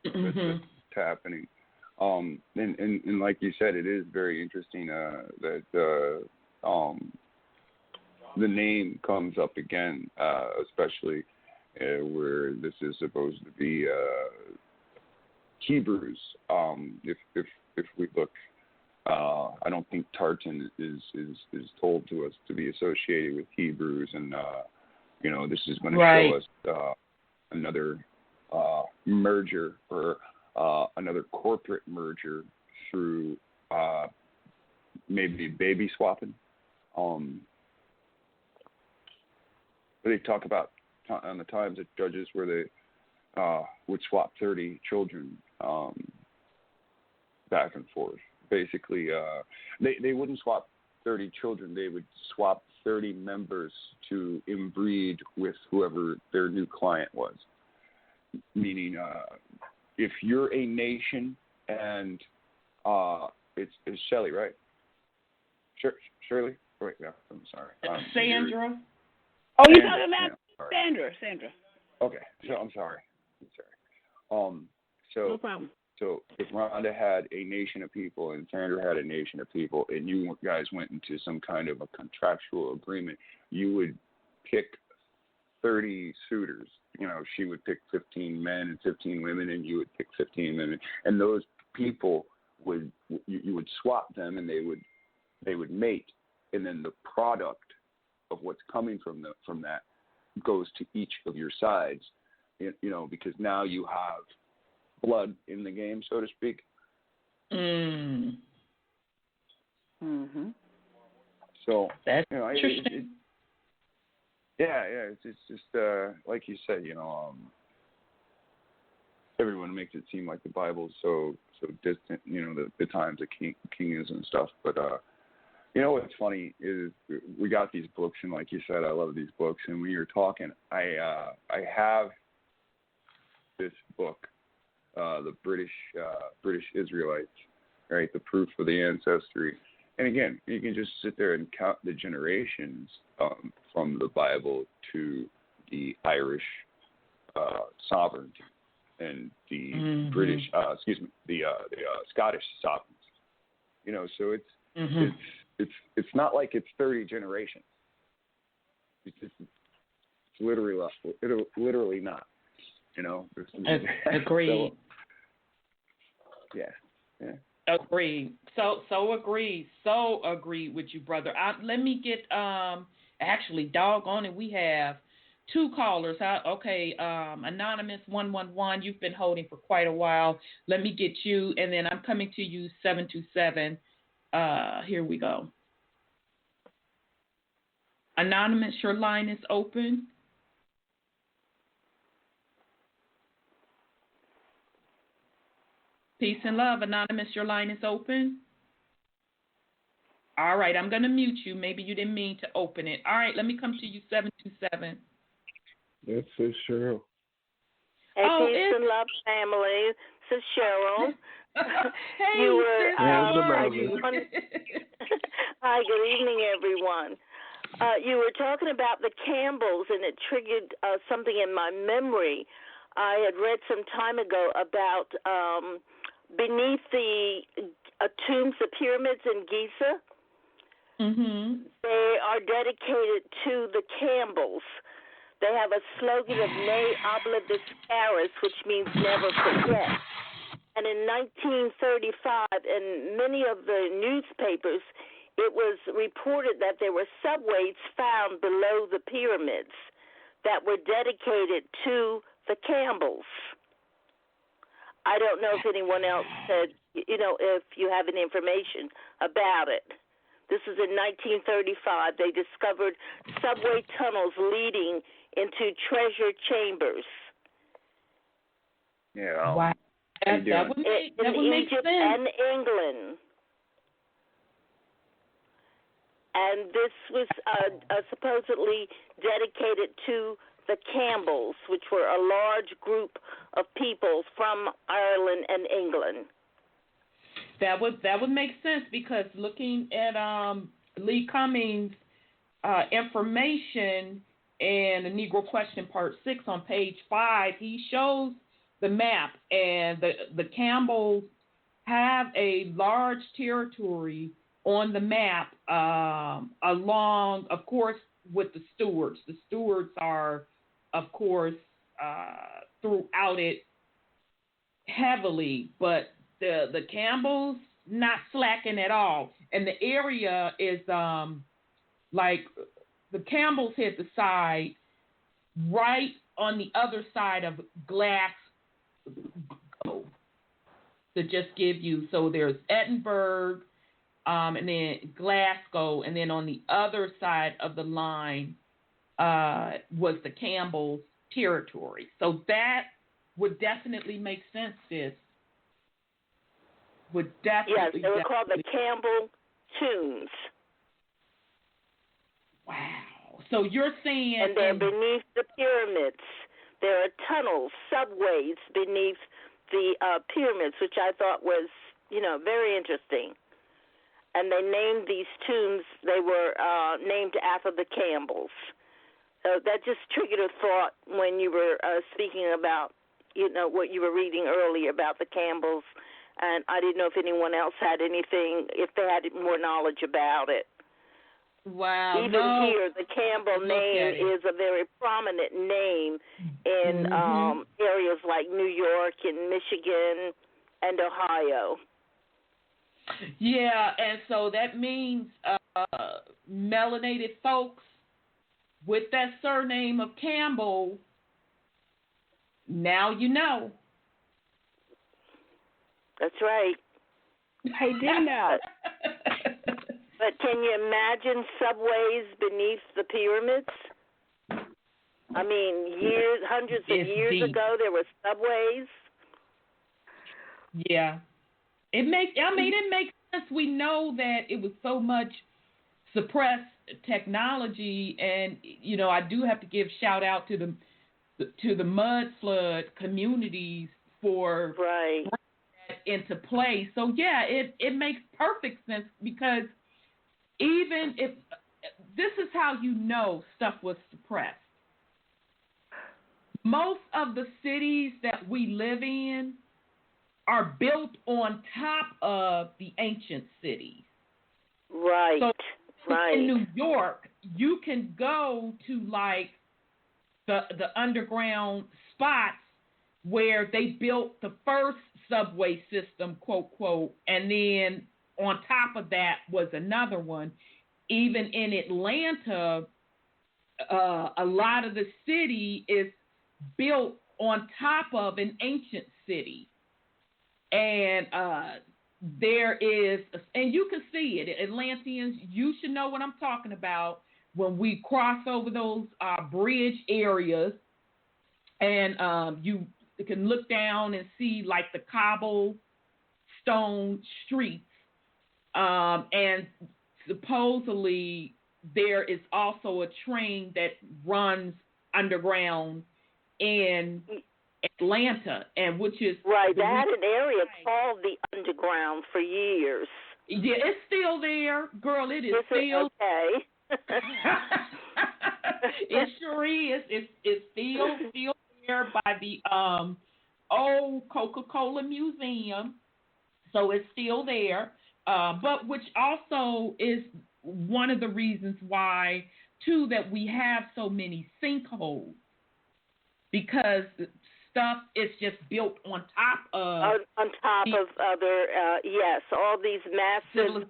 that's happening. And like you said, it is very interesting that the name comes up again, especially where this is supposed to be Hebrews. If we look, I don't think Tartan is told to us to be associated with Hebrews, and this is going to show us another merger or another corporate merger through maybe baby swapping. They talk about on the times of Judges where they would swap 30 children back and forth. Basically, they wouldn't swap 30 children. They would swap 30 members to inbreed with whoever their new client was. Meaning, if you're a nation and it's Shelley, right? Shirley? Wait, no, I'm sorry. Sandra? Oh, you're talking about Sandra. Okay, so I'm sorry. So no problem. So if Rhonda had a nation of people and Sandra had a nation of people, and you guys went into some kind of a contractual agreement, you would pick 30 suitors. She would pick 15 men and 15 women, and you would pick 15 women. And those people you would swap them, and they would mate, and then the product of what's coming from that goes to each of your sides. Because now you have blood in the game, so to speak. So that's interesting. It's just like you said, everyone makes it seem like the Bible's so distant, the times of kings and stuff. But what's funny is we got these books, and like you said, I love these books. And when you're talking, I have this book. The British Israelites, right? The proof of the ancestry. And again, you can just sit there and count the generations from the Bible to the Irish sovereignty and the British, the Scottish sovereigns. So it's not like it's 30 generations. It's literally not. You know. Agreed. So, yeah. Agreed. So agreed. So agreed with you, brother. Let me get actually, doggone it, we have 2 callers. Okay, Anonymous 111. You've been holding for quite a while. Let me get you, and then I'm coming to you 727. Here we go. Anonymous, your line is open. Peace and love. Anonymous, your line is open. All right, I'm going to mute you. Maybe you didn't mean to open it. All right, let me come to you, 727. That's it, Cheryl. Hey, peace and love, family. This is Cheryl. Hey, you were, Hi, good evening, everyone. You were talking about the Campbells, and it triggered something in my memory. I had read some time ago about beneath the tombs, the pyramids in Giza. Mm-hmm. They are dedicated to the Campbells. They have a slogan of Ne Oblivis Caris, which means never forget. And in 1935, in many of the newspapers, it was reported that there were subways found below the pyramids that were dedicated to the Campbells. I don't know if anyone else said, if you have any information about it. This is in 1935. They discovered subway tunnels leading into treasure chambers. Yeah. Wow. That would make Egypt sense. and England. And this was supposedly dedicated to the Campbells, which were a large group of people from Ireland and England. That would make sense, because looking at Lee Cummings' information in the Negro Question Part 6 on page 5, he shows the map, and the Campbells have a large territory on the map, along, of course, with the Stewards. The Stewards are, of course, throughout it heavily, but the Campbells not slacking at all. And the area is like the Campbells hit the side right on the other side of Glasgow, to just give you. So there's Edinburgh, and then Glasgow, and then on the other side of the line was the Campbells' territory. So that would definitely make sense, sis. Would definitely. Yes, they were called the Campbell Tombs. Wow. So you're saying... And they're beneath the pyramids. There are tunnels, subways beneath the pyramids, which I thought was, very interesting. And they named these tombs, they were named after the Campbells. So that just triggered a thought when you were speaking about, what you were reading earlier about the Campbells. And I didn't know if anyone else had anything, if they had more knowledge about it. Wow. Even here, the Campbell name is a very prominent name in areas like New York and Michigan and Ohio. Yeah, and so that means melanated folks with that surname of Campbell, now you know. That's right. I did not. But can you imagine subways beneath the pyramids? I mean, hundreds of years ago, there were subways. Yeah. It makes sense. We know that it was so much suppressed technology, and I do have to give shout out to the mud flood communities for bringing that into play. So yeah, it makes perfect sense, because even if this is how stuff was suppressed. Most of the cities that we live in are built on top of the ancient cities. Right. So in New York, you can go to like the underground spots where they built the first subway system, quote, quote, and then on top of that was another one. Even in Atlanta, a lot of the city is built on top of an ancient city. And there is, and you can see it, Atlanteans, you should know what I'm talking about when we cross over those bridge areas, and you can look down and see like the cobblestone streets, and supposedly there is also a train that runs underground in Atlanta, and which is right. They had an area called the Underground for years. Yeah, it's still there, girl. It is still okay. It sure is. It's still there by the old Coca-Cola Museum, so it's still there. But which also is one of the reasons why, too, that we have so many sinkholes, because stuff is just built on top of other yes, all these massive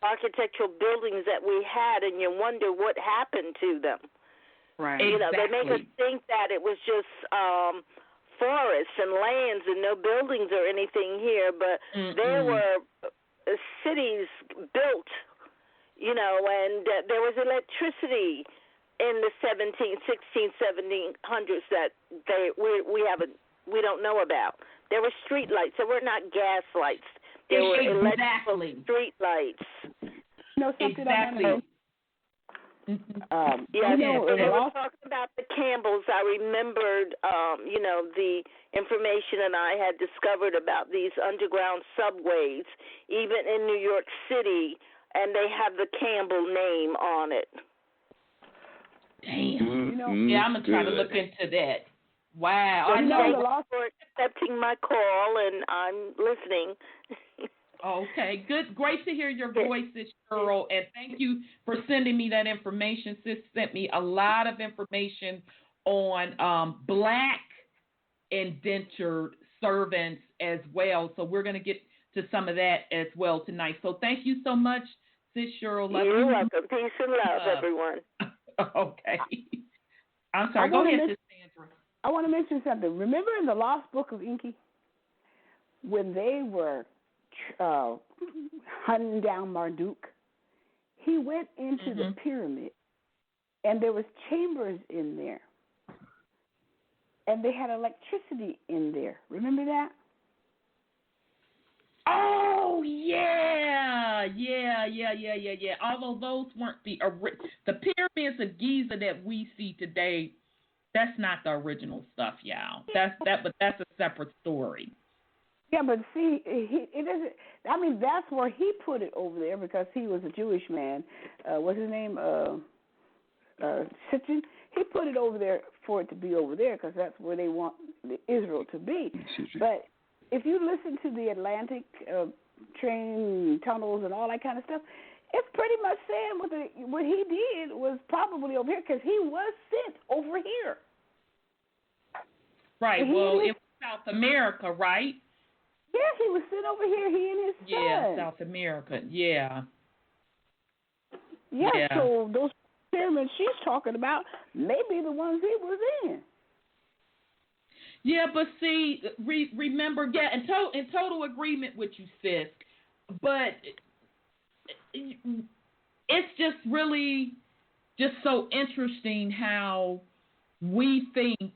architectural buildings that we had, and you wonder what happened to them. Right. You know, they make us think that it was just forests and lands and no buildings or anything here, but there were cities built, you know, and there was electricity in the 1700s, 1600s, 1700s that we don't know about. There were street lights. There were not gas lights. There were electrical street lights. No, something exactly. Yeah, when they were talking about the Campbells, I remembered, you know, the information that I had discovered about these underground subways, even in New York City, and they have the Campbell name on it. Damn. You know, yeah, I'm going to try to look into that. Wow. I know. Thank you for accepting my call, and I'm listening. Okay, good. Great to hear your voice, Sis Cheryl, and thank you for sending me that information. Sis sent me a lot of information on black indentured servants as well, so we're going to get to some of that as well tonight. So thank you so much, Sis Cheryl. You're welcome. Peace and love, everyone. Okay. I'm sorry. Go ahead, Sis Sandra. I want to mention something. Remember in the Lost Book of Inky, when they were hunting down Marduk, he went into the pyramid, and there was chambers in there, and they had electricity in there. Remember that? Oh yeah. Although those weren't the pyramids of Giza that we see today, that's not the original stuff, y'all. But that's a separate story. Yeah, but see, it doesn't. I mean, that's where he put it over there because he was a Jewish man. What's his name? Sitchin. He put it over there for it to be over there because that's where they want Israel to be. But if you listen to the Atlantic train tunnels and all that kind of stuff, it's pretty much saying what he did was probably over here because he was sent over here. Right. Well, it was South America, right? Yeah, he was sent over here, he and his son. Yeah, South America, yeah. Yeah, so those pyramids she's talking about may be the ones he was in. Yeah, but see, remember, in total agreement with you, sis, but it's just really just so interesting how we think,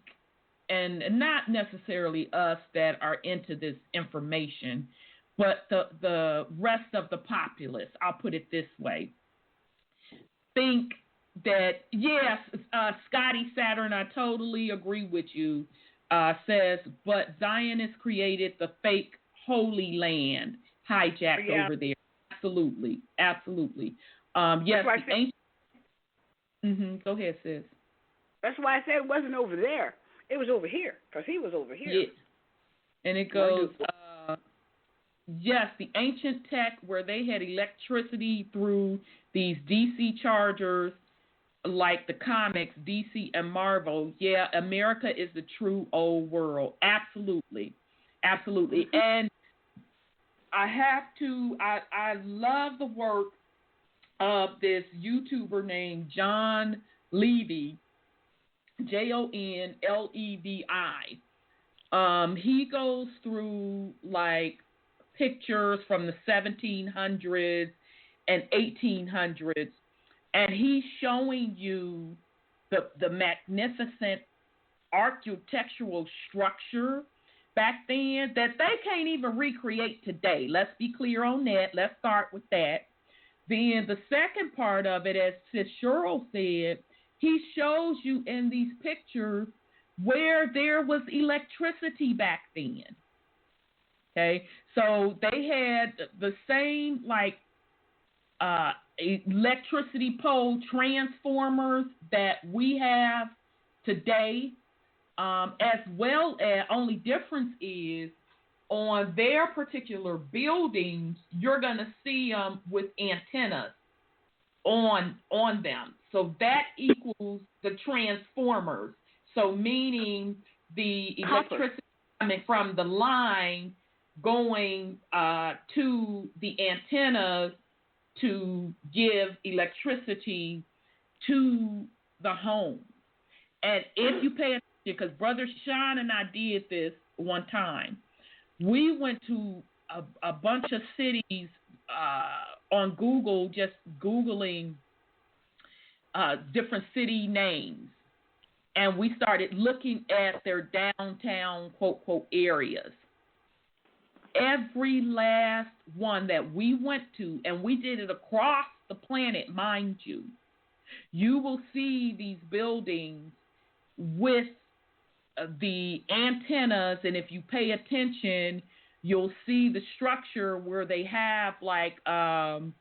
and not necessarily us that are into this information, but the rest of the populace, I'll put it this way, think that, yes, Scotty Saturn, I totally agree with you, says, but Zionists created the fake Holy Land hijacked over there. Absolutely. Yes, the ancient... Go ahead, sis. That's why I said it wasn't over there. It was over here, because he was over here. Yeah. And it goes, yes, the ancient tech where they had electricity through these DC chargers, like the comics, DC and Marvel, yeah, America is the true old world. Absolutely. Absolutely. And I love the work of this YouTuber named John Levy, Jonlevi. He goes through like pictures from the 1700s and 1800s, and he's showing you the magnificent architectural structure back then that they can't even recreate today. Let's be clear on that. Let's start with that. Then the second part of it, as Sis Cheryl said, he shows you in these pictures where there was electricity back then. Okay, so they had the same like electricity pole transformers that we have today, as well as only difference is on their particular buildings, you're going to see them with antennas on them. So that equals the transformers. So meaning the electricity coming from the line going to the antennas to give electricity to the home. And if you pay attention, because Brother Sean and I did this one time, we went to a bunch of cities on Google, just Googling different city names. And we started looking at their downtown, quote, quote, areas. Every last one that we went to, and we did it across the planet, mind you, you will see these buildings with the antennas, and if you pay attention, you'll see the structure where they have like the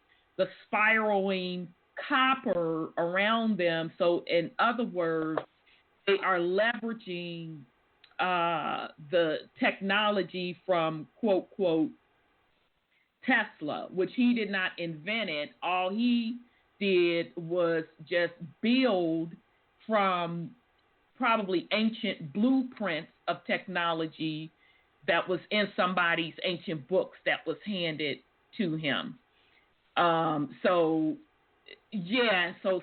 spiraling copper around them. So in other words, they are leveraging the technology from, quote, quote, Tesla, which he did not invent it. All he did was just build from probably ancient blueprints of technology that was in somebody's ancient books that was handed to him. So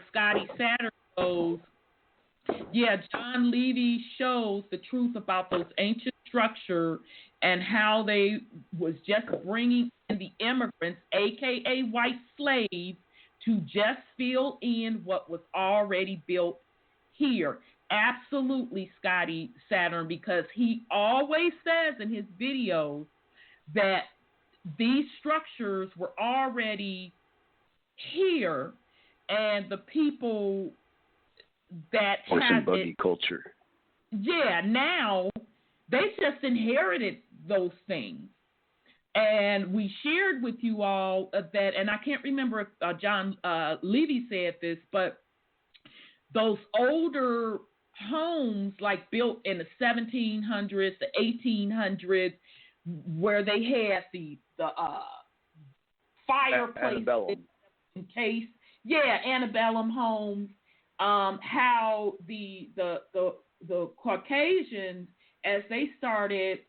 Scotty Saturn goes, John Levy shows the truth about those ancient structure and how they was just bringing in the immigrants, a.k.a. white slaves, to just fill in what was already built here. Absolutely, Scotty Saturn, because he always says in his videos that these structures were already here, and the people that horse had and buggy culture. Yeah, now they just inherited those things. And we shared with you all that, and I can't remember if John Levy said this, but those older homes like built in the 1700s, the 1800s, where they had the fireplace in case, antebellum homes. How the Caucasians, as they started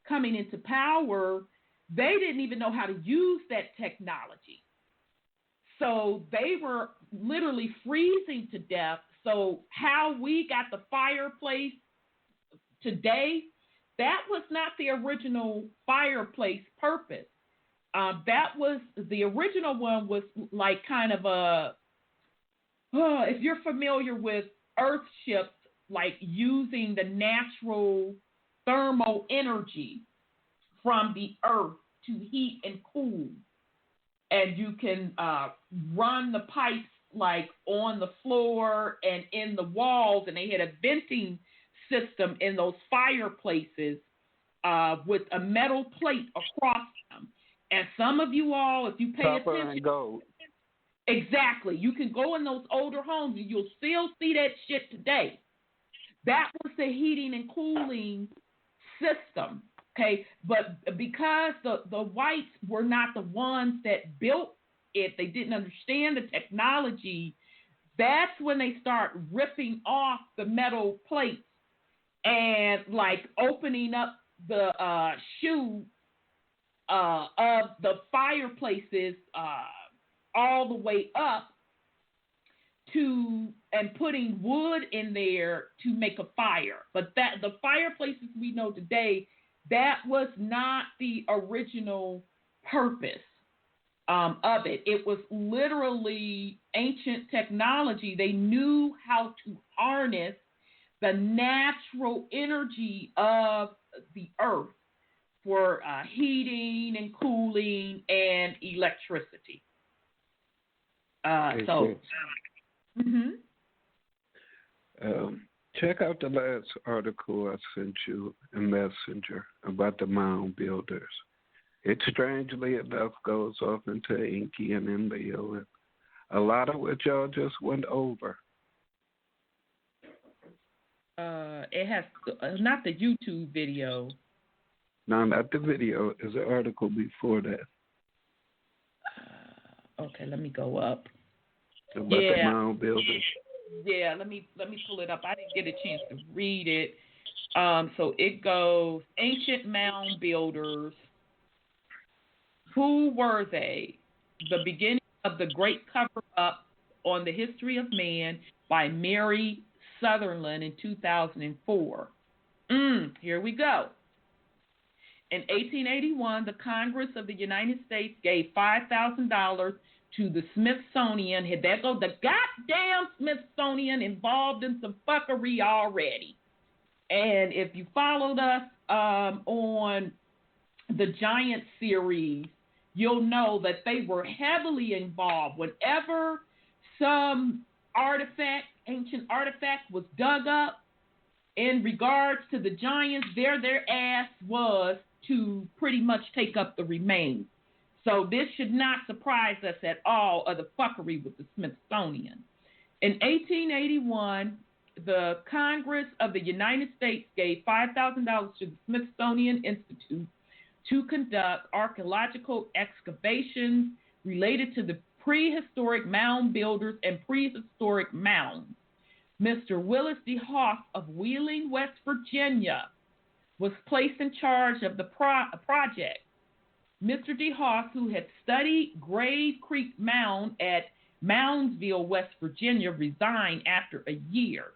coming into power, they didn't even know how to use that technology. So they were literally freezing to death. So how we got the fireplace today, that was not the original fireplace purpose. That was the original one was like kind of a, if you're familiar with earth ships, like using the natural thermal energy from the earth to heat and cool. And you can run the pipes like on the floor and in the walls, and they had a venting system in those fireplaces with a metal plate across them. And some of you all, if you pay Copper attention, and gold. Exactly. You can go in those older homes and you'll still see that shit today. That was the heating and cooling system. Okay, but because the whites were not the ones that built it, they didn't understand the technology, That's when they start ripping off the metal plates and like opening up the shoe of the fireplaces all the way up and putting wood in there to make a fire. But that the fireplaces we know today, that was not the original purpose of it. It was literally ancient technology. They knew how to harness the natural energy of the earth for heating and cooling and electricity. Check out the last article I sent you in Messenger about the mound builders. It strangely enough goes off into Inky and Leo, and a lot of what y'all just went over. It has not the YouTube video. No, not the video. There's an article before that. Okay, let me go up. About the mound builders. Yeah, let me pull it up. I didn't get a chance to read it. So it goes, ancient mound builders. Who were they? The beginning of the great cover-up on the history of man by Mary Sutherland in 2004. Here we go. In 1881, the Congress of the United States gave $5,000 to the Smithsonian. There go the goddamn Smithsonian involved in some fuckery already. And if you followed us on the Giant series, you'll know that they were heavily involved. Whenever some ancient artifact was dug up in regards to the giants, their ass was to pretty much take up the remains. So this should not surprise us at all of the fuckery with the Smithsonian. In 1881, the Congress of the United States gave $5,000 to the Smithsonian Institute to conduct archaeological excavations related to the prehistoric mound builders and prehistoric mounds. Mr. Willis D. Hoff of Wheeling, West Virginia, was placed in charge of the project. Mr. D. Hoff, who had studied Grave Creek Mound at Moundsville, West Virginia, resigned after a year.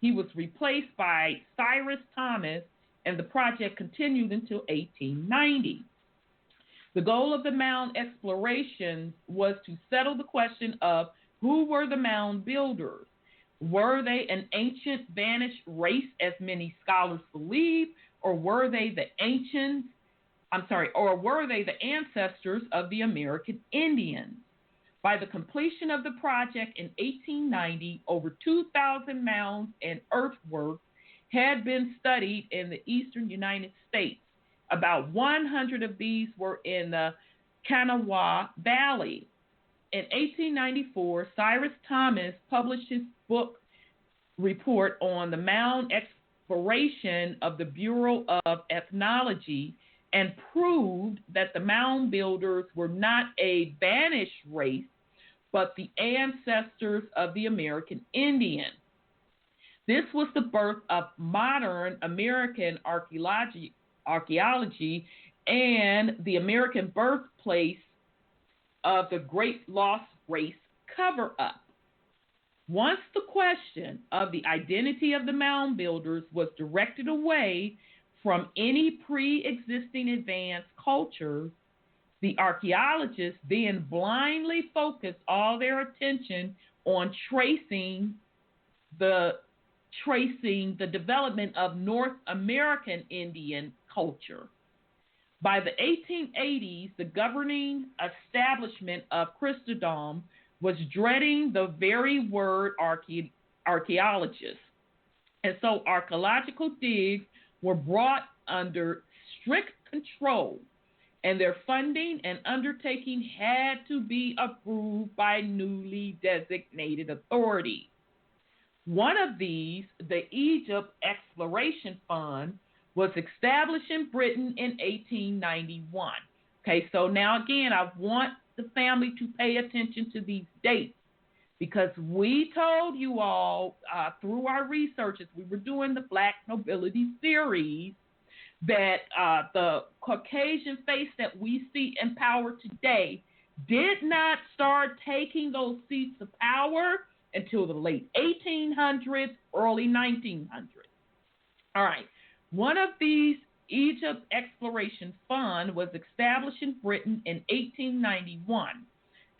He was replaced by Cyrus Thomas, and the project continued until 1890. The goal of the mound exploration was to settle the question of who were the mound builders. Were they an ancient vanished race, as many scholars believe, or were they the ancestors of the American Indians? By the completion of the project in 1890, over 2,000 mounds and earthworks had been studied in the eastern United States. About 100 of these were in the Kanawha Valley. In 1894, Cyrus Thomas published his book report on the mound exploration of the Bureau of Ethnology and proved that the mound builders were not a vanished race, but the ancestors of the American Indian. This was the birth of modern American archaeology and the American birthplace of the Great Lost Race cover-up. Once the question of the identity of the mound builders was directed away from any pre-existing advanced culture, the archaeologists then blindly focused all their attention on tracing the development of North American Indian culture. By the 1880s, the governing establishment of Christendom was dreading the very word archaeologist. And so archaeological digs were brought under strict control, and their funding and undertaking had to be approved by newly designated authorities. One of these, the Egypt Exploration Fund, was established in Britain in 1891. Okay, so now again, I want the family to pay attention to these dates. because we told you all through our researches, we were doing the Black Nobility series, that the Caucasian face that we see in power today did not start taking those seats of power until the late 1800s, early 1900s. All right. One of these Egypt Exploration Fund was established in Britain in 1891.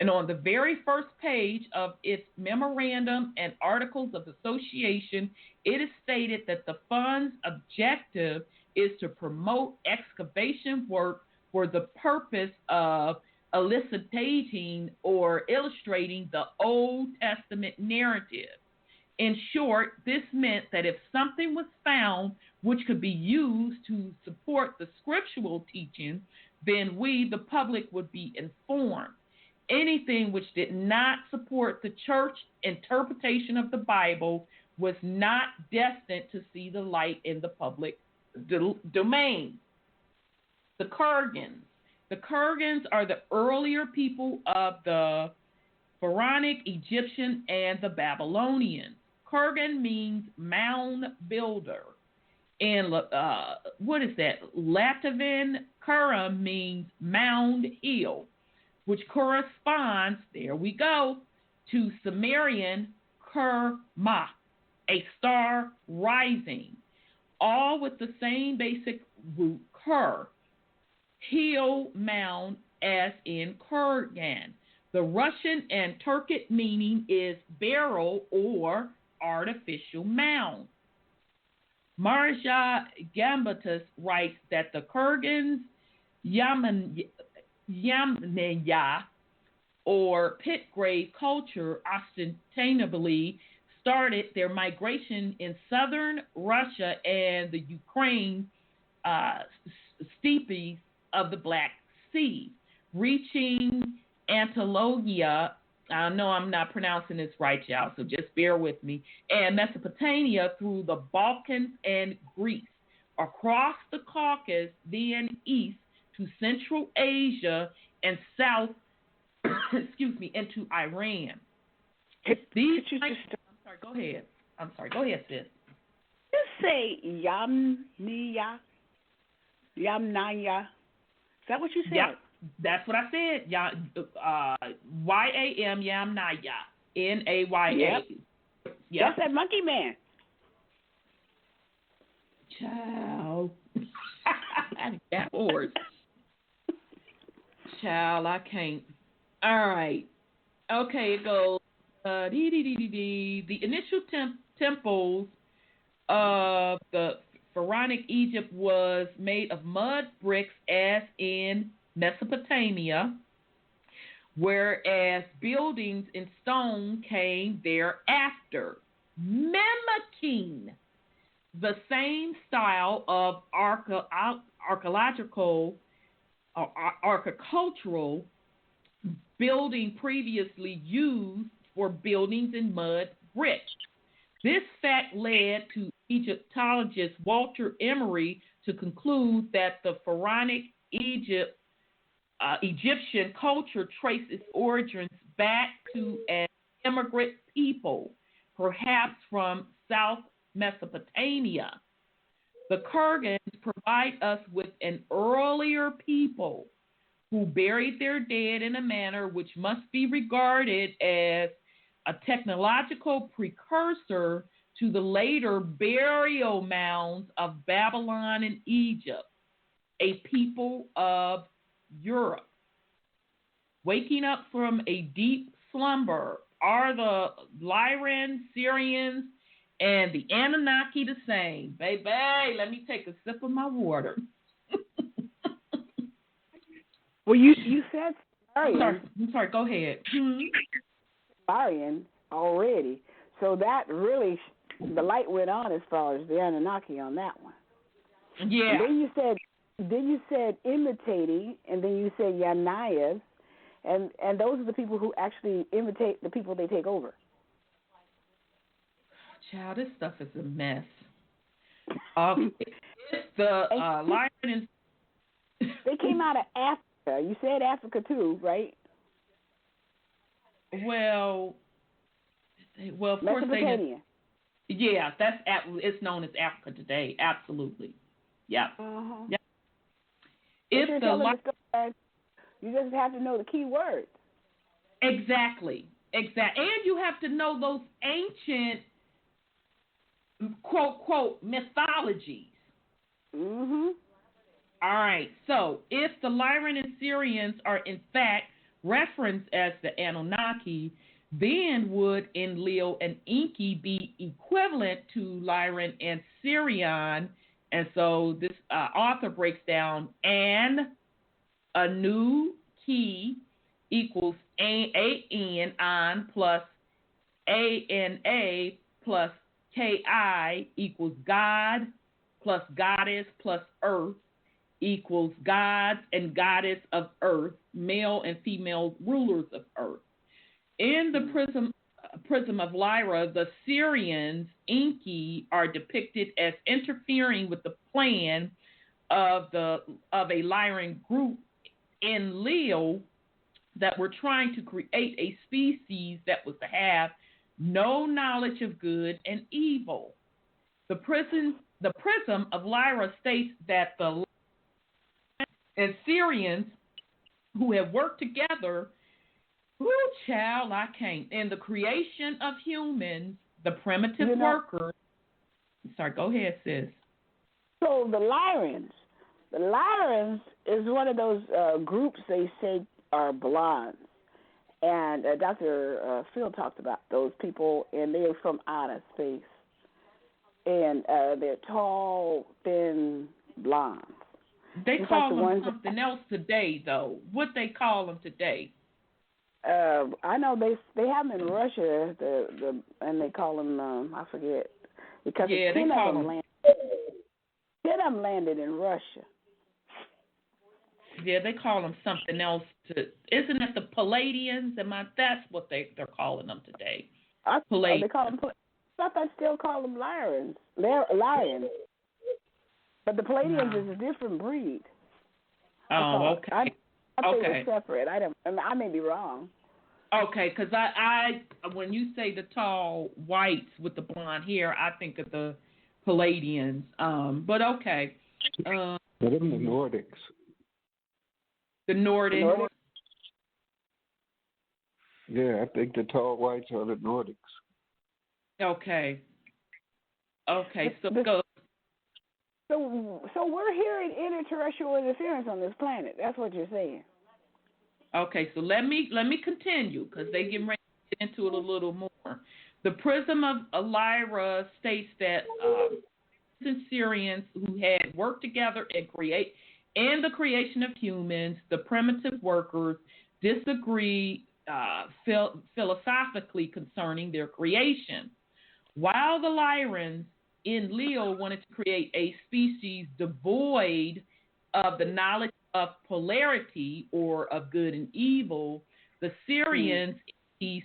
And on the very first page of its memorandum and articles of association, it is stated that the fund's objective is to promote excavation work for the purpose of elucidating or illustrating the Old Testament narrative. In short, this meant that if something was found which could be used to support the scriptural teaching, then we, the public, would be informed. Anything which did not support the church interpretation of the Bible was not destined to see the light in the public domain. The Kurgans. The Kurgans are the earlier people of the Pharaonic, Egyptian, and the Babylonian. Kurgan means mound builder. And what is that? Latvian Kura means mound hill, which corresponds, there we go, to Sumerian Kerma, a star rising, all with the same basic root Ker, hill, mound, as in Kurgan. The Russian and Turkic meaning is barrel or artificial mound. Marja Gambatus writes that the Kurgans Yamnaya, or pit grave culture, ostensibly started their migration in southern Russia and the Ukraine steppes of the Black Sea, reaching Anatolia. I know I'm not pronouncing this right, y'all, so just bear with me. And Mesopotamia through the Balkans and Greece, across the Caucasus, then east to Central Asia and south, into Iran. I'm sorry, go ahead. Go ahead, sis. You say Yamnaya? Yamnaya? Is that what you said? Yep, that's what I said. Y-A-M, Yamnaya. N-A-Y-A. Yep. Yep. That's that monkey man. Child. That horse. Child, I can't. All right. Okay, it goes. The initial temples of the Pharaonic Egypt was made of mud bricks, as in Mesopotamia, whereas buildings in stone came thereafter, mimicking the same style of archaeological or architectural building previously used for buildings in mud bricks. This fact led to Egyptologist Walter Emery to conclude that the Pharaonic Egyptian culture traced its origins back to an immigrant people, perhaps from South Mesopotamia. The Kurgans provide us with an earlier people who buried their dead in a manner which must be regarded as a technological precursor to the later burial mounds of Babylon and Egypt, a people of Europe. Waking up from a deep slumber, are the Lyrians, Syrians, and the Anunnaki the same? Baby, let me take a sip of my water. Well, you said Sumerian. I'm sorry, go ahead. Sumerian already. So that really, the light went on as far as the Anunnaki on that one. Yeah. And then you said imitating, and then you said Yanayas, and those are the people who actually imitate the people they take over. Child, this stuff is a mess. It's the Lyrians. They came out of Africa. You said Africa too, right? Well, Well, of course they did. Mesopotamia. Yeah, it's known as Africa today. Absolutely. Yeah. Yeah. If You just have to know the key words. Exactly. And you have to know those ancient quote mythologies. Mhm. All right. So, if the Lyran and Syrians are in fact referenced as the Anunnaki, then would Enlil and Enki be equivalent to Lyran and Syrian? And so this author breaks down Anunnaki equals An plus Ana plus Ki equals God plus goddess plus earth equals gods and goddess of earth, male and female rulers of earth. In the prism of Lyra, the Syrians, Enki, are depicted as interfering with the plan of a Lyran group in Leo that were trying to create a species that was to have no knowledge of good and evil. The prism of Lyra states that the and Syrians who have worked together, I can't. In the creation of humans, the primitive workers. Sorry, go ahead, sis. So the Lyrans is one of those groups they say are blondes. And Dr. Phil talked about those people, and they're from outer space. And they're tall, thin, blondes. They call them something else today, though. What they call them today? I know they have them in Russia, and they call them I forget because 10 of them landed in Russia. Yeah, they call them something else. Isn't it the Palladians? That's what they're calling them today. They call them. I thought they still call them Lyrians. Lions. But the Palladians is a different breed. Oh, okay. I think they're separate. I may be wrong. Okay, because I when you say the tall whites with the blonde hair, I think of the Palladians. But okay. But them the Nordics. The Nordics. Yeah, I think the tall whites are the Nordics. Okay. So go. So we're hearing interterrestrial interference on this planet. That's what you're saying. Okay, so let me continue because they get ready to get into it a little more. The prism of Lyra states that Syrians who had worked together in the creation of humans, the primitive workers disagree philosophically concerning their creation. While the Lyrans in Leo wanted to create a species devoid of the knowledge of polarity or of good and evil, the Syrians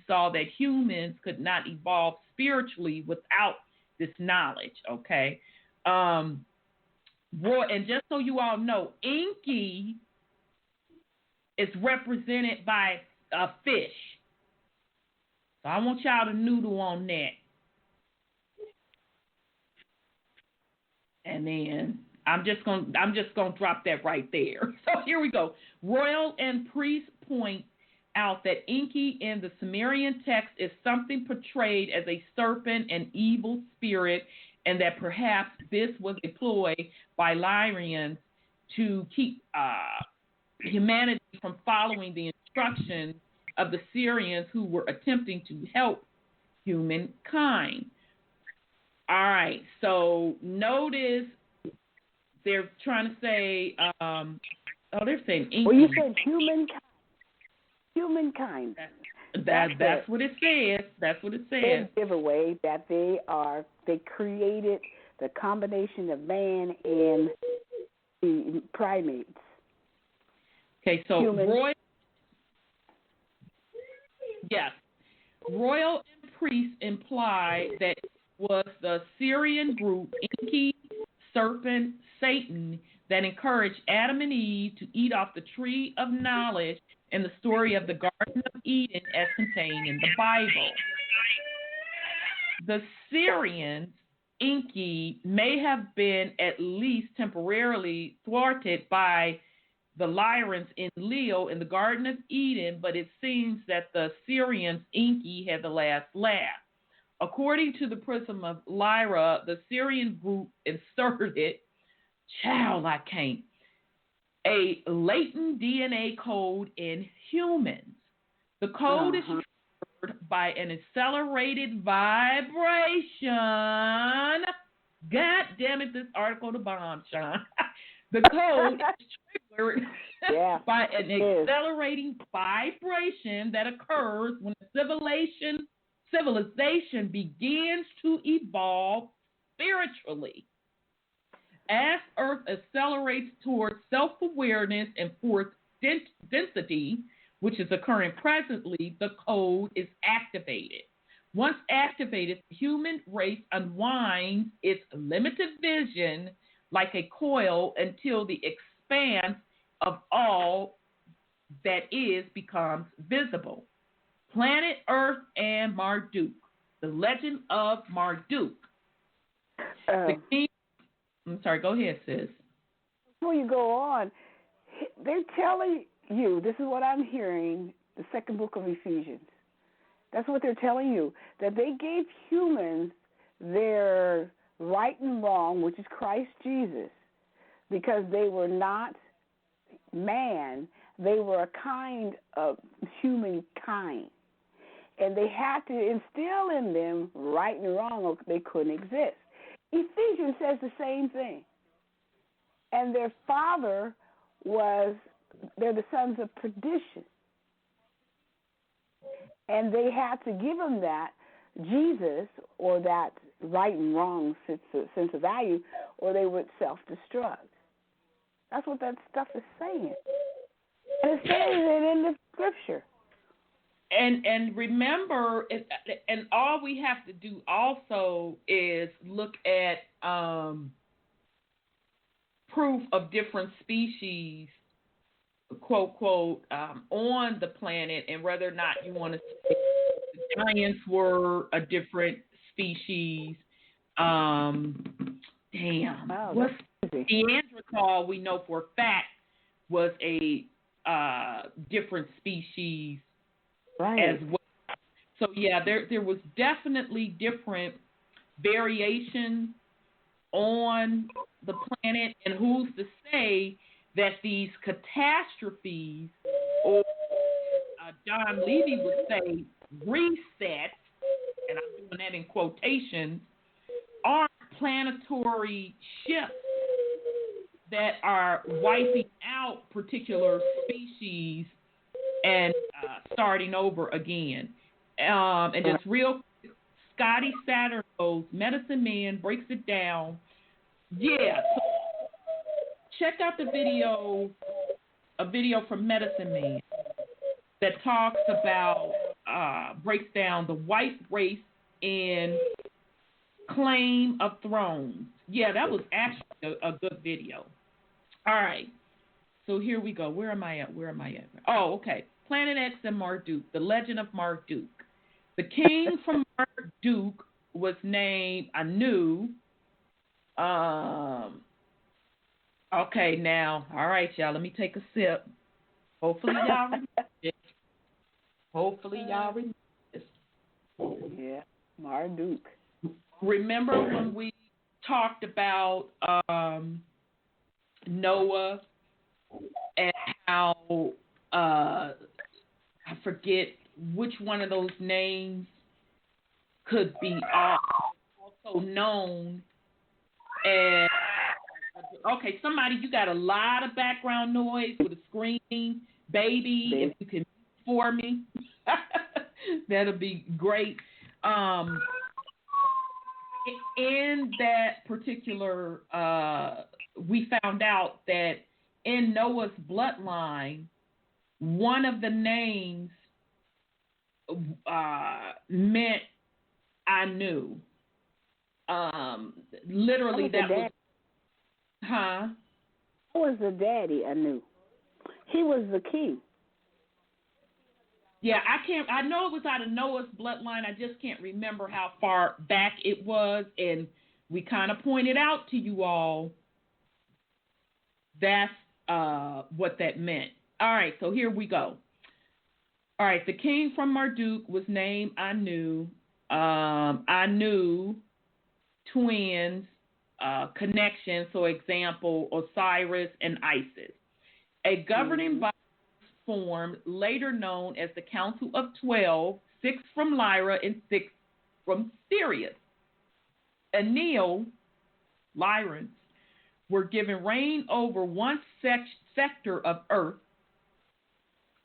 saw that humans could not evolve spiritually without this knowledge, okay? And just so you all know, Enki is represented by a fish. So I want y'all to noodle on that. And then I'm just gonna drop that right there. So here we go. Royal and priest point out that Enki in the Sumerian text is something portrayed as a serpent and evil spirit, and that perhaps this was a ploy by Lyrians to keep humanity from following the instructions of the Syrians who were attempting to help humankind. All right, so notice they're trying to say, they're saying Enki. Well, you said humankind. That's what it says. That's what it says. They give away that they created the combination of man and the primates. Okay, so royal and priest imply that it was the Syrian group Enki, serpent, Satan that encouraged Adam and Eve to eat off the tree of knowledge in the story of the Garden of Eden as contained in the Bible. the Syrians, Enki, may have been at least temporarily thwarted by the Lyrans in Leo in the Garden of Eden, but it seems that the Syrians, Enki, had the last laugh. According to the Prism of Lyra, the Syrian group inserted, a latent DNA code in humans. The code is triggered by an accelerated vibration. God damn it, this article the bomb, Sean. The code is triggered by an accelerating vibration that occurs when the civilization begins to evolve spiritually. As Earth accelerates towards self-awareness and fourth density, which is occurring presently, the code is activated. Once activated, the human race unwinds its limited vision like a coil until the expanse of all that is becomes visible. Planet Earth and Marduk. The legend of Marduk. The king. I'm sorry, go ahead, sis. Before you go on, they're telling you, this is what I'm hearing, the second book of Ephesians. That's what they're telling you, that they gave humans their right and wrong, which is Christ Jesus, because they were not man, they were a kind of humankind. And they had to instill in them right and wrong, or they couldn't exist. Ephesians says the same thing. And their father they're the sons of perdition. And they had to give them that Jesus, or that right and wrong sense of value, or they would self-destruct. That's what that stuff is saying. And it's saying it in the scripture. And remember, and all we have to do also is look at proof of different species, quote, quote, on the planet, and whether or not you want to say the giants were a different species. What's Neanderthal, we know for a fact, was a different species. Right. As well. So yeah, there was definitely different variations on the planet, and who's to say that these catastrophes, or John Levy would say reset, and I'm doing that in quotations, aren't planetary shifts that are wiping out particular species and starting over again. And just real quick, Scotty Satterthwaite's Medicine Man breaks it down. Yeah. So check out a video from Medicine Man that talks about, breaks down the white race in Claim of Thrones. Yeah, that was actually a good video. All right. So here we go. Where am I at? Oh, okay. Planet X and Marduk, the legend of Marduk. The king from Marduk was named Anu. Okay, now, all right, y'all, let me take a sip. Hopefully y'all remember this. Yeah, Marduk. Remember when we talked about Noah and how I forget which one of those names could be also known as, okay, somebody, you got a lot of background noise with a screaming baby. If you can for me, that'll be great. In that particular, we found out that in Noah's bloodline, one of the names meant Anu. Literally, that was. Huh? Who was the daddy? Anu. He was the king. Yeah, I know it was out of Noah's bloodline. I just can't remember how far back it was. And we kind of pointed out to you all that's what that meant. All right, so here we go. All right, the king from Marduk was named Anu. Anu, twins, connection. So example, Osiris and Isis. A governing body formed, later known as the Council of 12, 6 from Lyra and 6 from Sirius. Enlil, Lyrans, were given reign over one sector of Earth,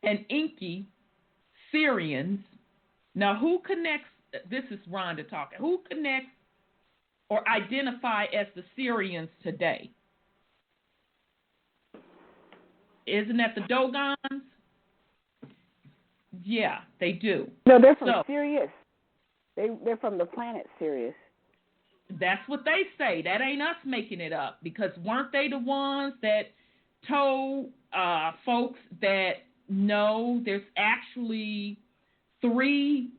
and Enki, Syrians. Now, who connects, this is Rhonda talking, who connects or identify as the Syrians today? Isn't that the Dogons? Yeah, they do. No, they're from Sirius. They're from the planet Sirius. That's what they say. That ain't us making it up, because weren't they the ones that told folks that no, there's actually 3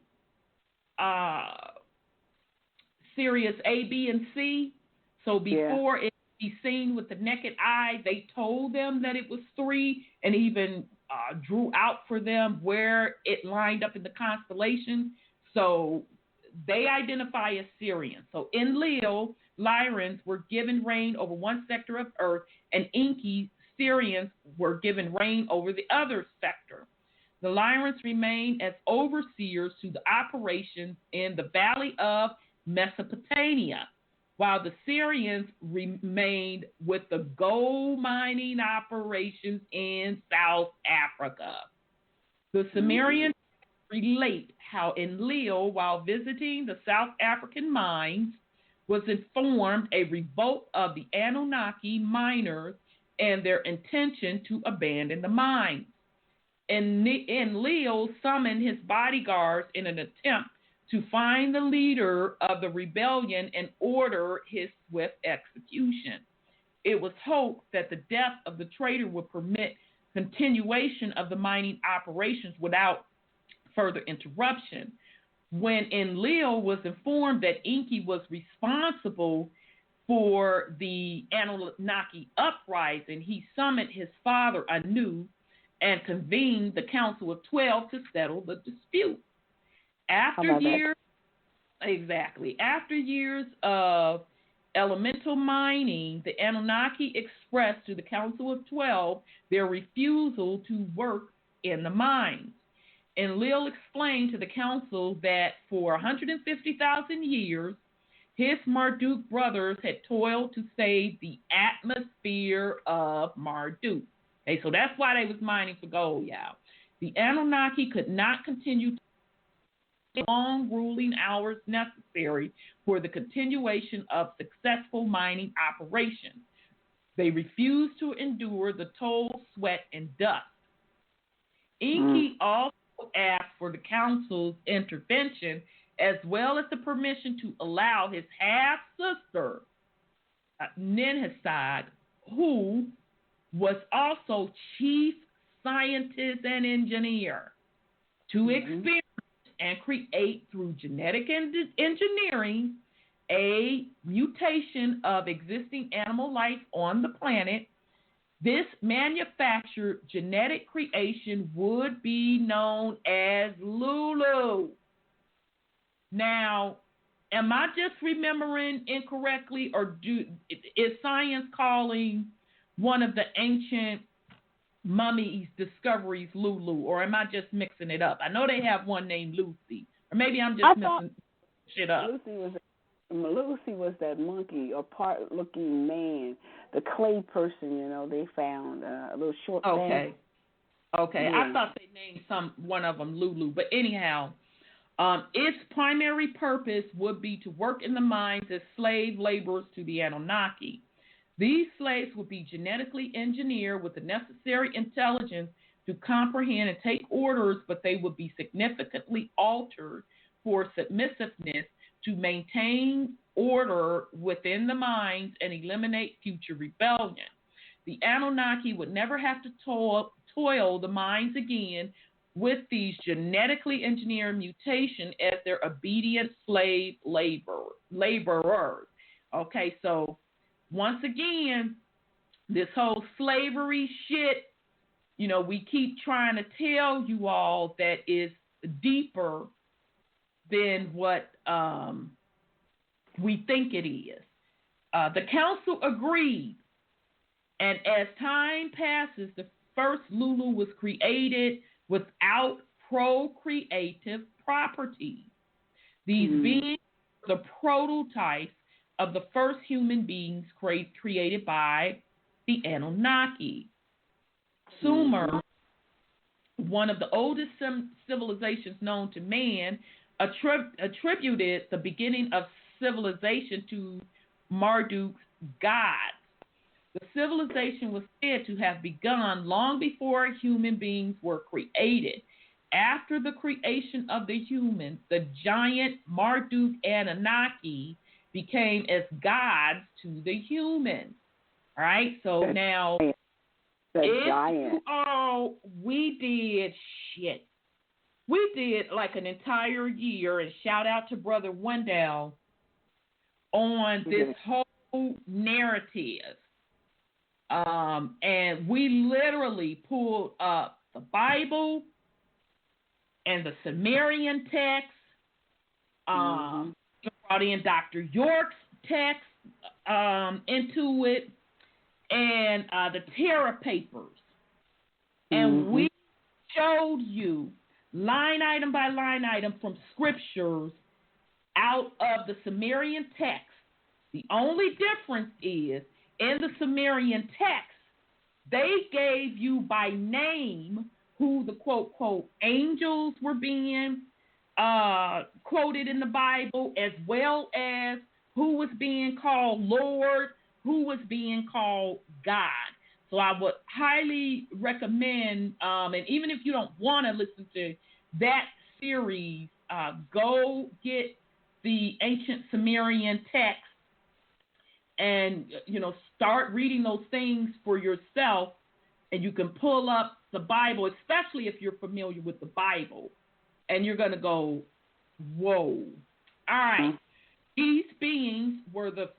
Sirius A, B, and C. So before it be seen with the naked eye, they told them that it was 3, and even drew out for them where it lined up in the constellation. So they identify as Syrians. So Enlil, Lyrans were given reign over one sector of Earth, and Enki, Syrians were given reign over the other sector. The Lyrans remained as overseers to the operations in the valley of Mesopotamia, while the Syrians remained with the gold mining operations in South Africa. The Sumerian relate how Enlil, while visiting the South African mines, was informed a revolt of the Anunnaki miners and their intention to abandon the mines. Enlil summoned his bodyguards in an attempt to find the leader of the rebellion and order his swift execution. It was hoped that the death of the traitor would permit continuation of the mining operations without further interruption. When Enlil was informed that Enki was responsible for the Anunnaki uprising, he summoned his father Anu and convened the Council of 12 to settle the dispute. After years of elemental mining, the Anunnaki expressed to the Council of 12 their refusal to work in the mines. Enlil explained to the council that for 150,000 years, his Marduk brothers had toiled to save the atmosphere of Marduk. Okay, so that's why they was mining for gold, y'all. The Anunnaki could not continue the long ruling hours necessary for the continuation of successful mining operations. They refused to endure the toil, sweat, and dust. Enki also asked for the council's intervention as well as the permission to allow his half-sister, Ninhasad, who was also chief scientist and engineer, to experiment and create through genetic engineering a mutation of existing animal life on the planet. This manufactured genetic creation would be known as Lulu. Now, am I just remembering incorrectly, or is science calling one of the ancient mummies discoveries Lulu, or am I just mixing it up? I know they have one named Lucy, or maybe I'm just mixing shit up. Lucy was that monkey or part-looking man, the clay person, they found a little short thing. Okay. Yeah. I thought they named one of them Lulu, but anyhow, its primary purpose would be to work in the mines as slave laborers to the Anunnaki. These slaves would be genetically engineered with the necessary intelligence to comprehend and take orders, but they would be significantly altered for submissiveness to maintain order within the mines and eliminate future rebellion. The Anunnaki would never have to toil the mines again with these genetically engineered mutations as their obedient slave laborers. Okay, so once again, this whole slavery shit, we keep trying to tell you all that is deeper than what we think it is. The council agreed, and as time passes, the first Lulu was created without procreative properties. These beings are the prototypes of the first human beings created by the Anunnaki. Sumer, one of the oldest civilizations known to man, attributed the beginning of civilization to Marduk's gods. The civilization was said to have begun long before human beings were created. After the creation of the humans, the giant Marduk Anunnaki became as gods to the humans. All right, so now, we did like an entire year, and shout out to Brother Wendell on this whole narrative. And we literally pulled up the Bible and the Sumerian text, brought in Dr. York's text into it, and the Terra Papers. And we showed you line item by line item from scriptures out of the Sumerian text. The only difference is, in the Sumerian text, they gave you by name who the quote, quote, angels were being quoted in the Bible, as well as who was being called Lord, who was being called God. So I would highly recommend, and even if you don't want to listen to that series, go get the ancient Sumerian text and, start reading those things for yourself, and you can pull up the Bible, especially if you're familiar with the Bible, and you're going to go, whoa. All right. These beings were the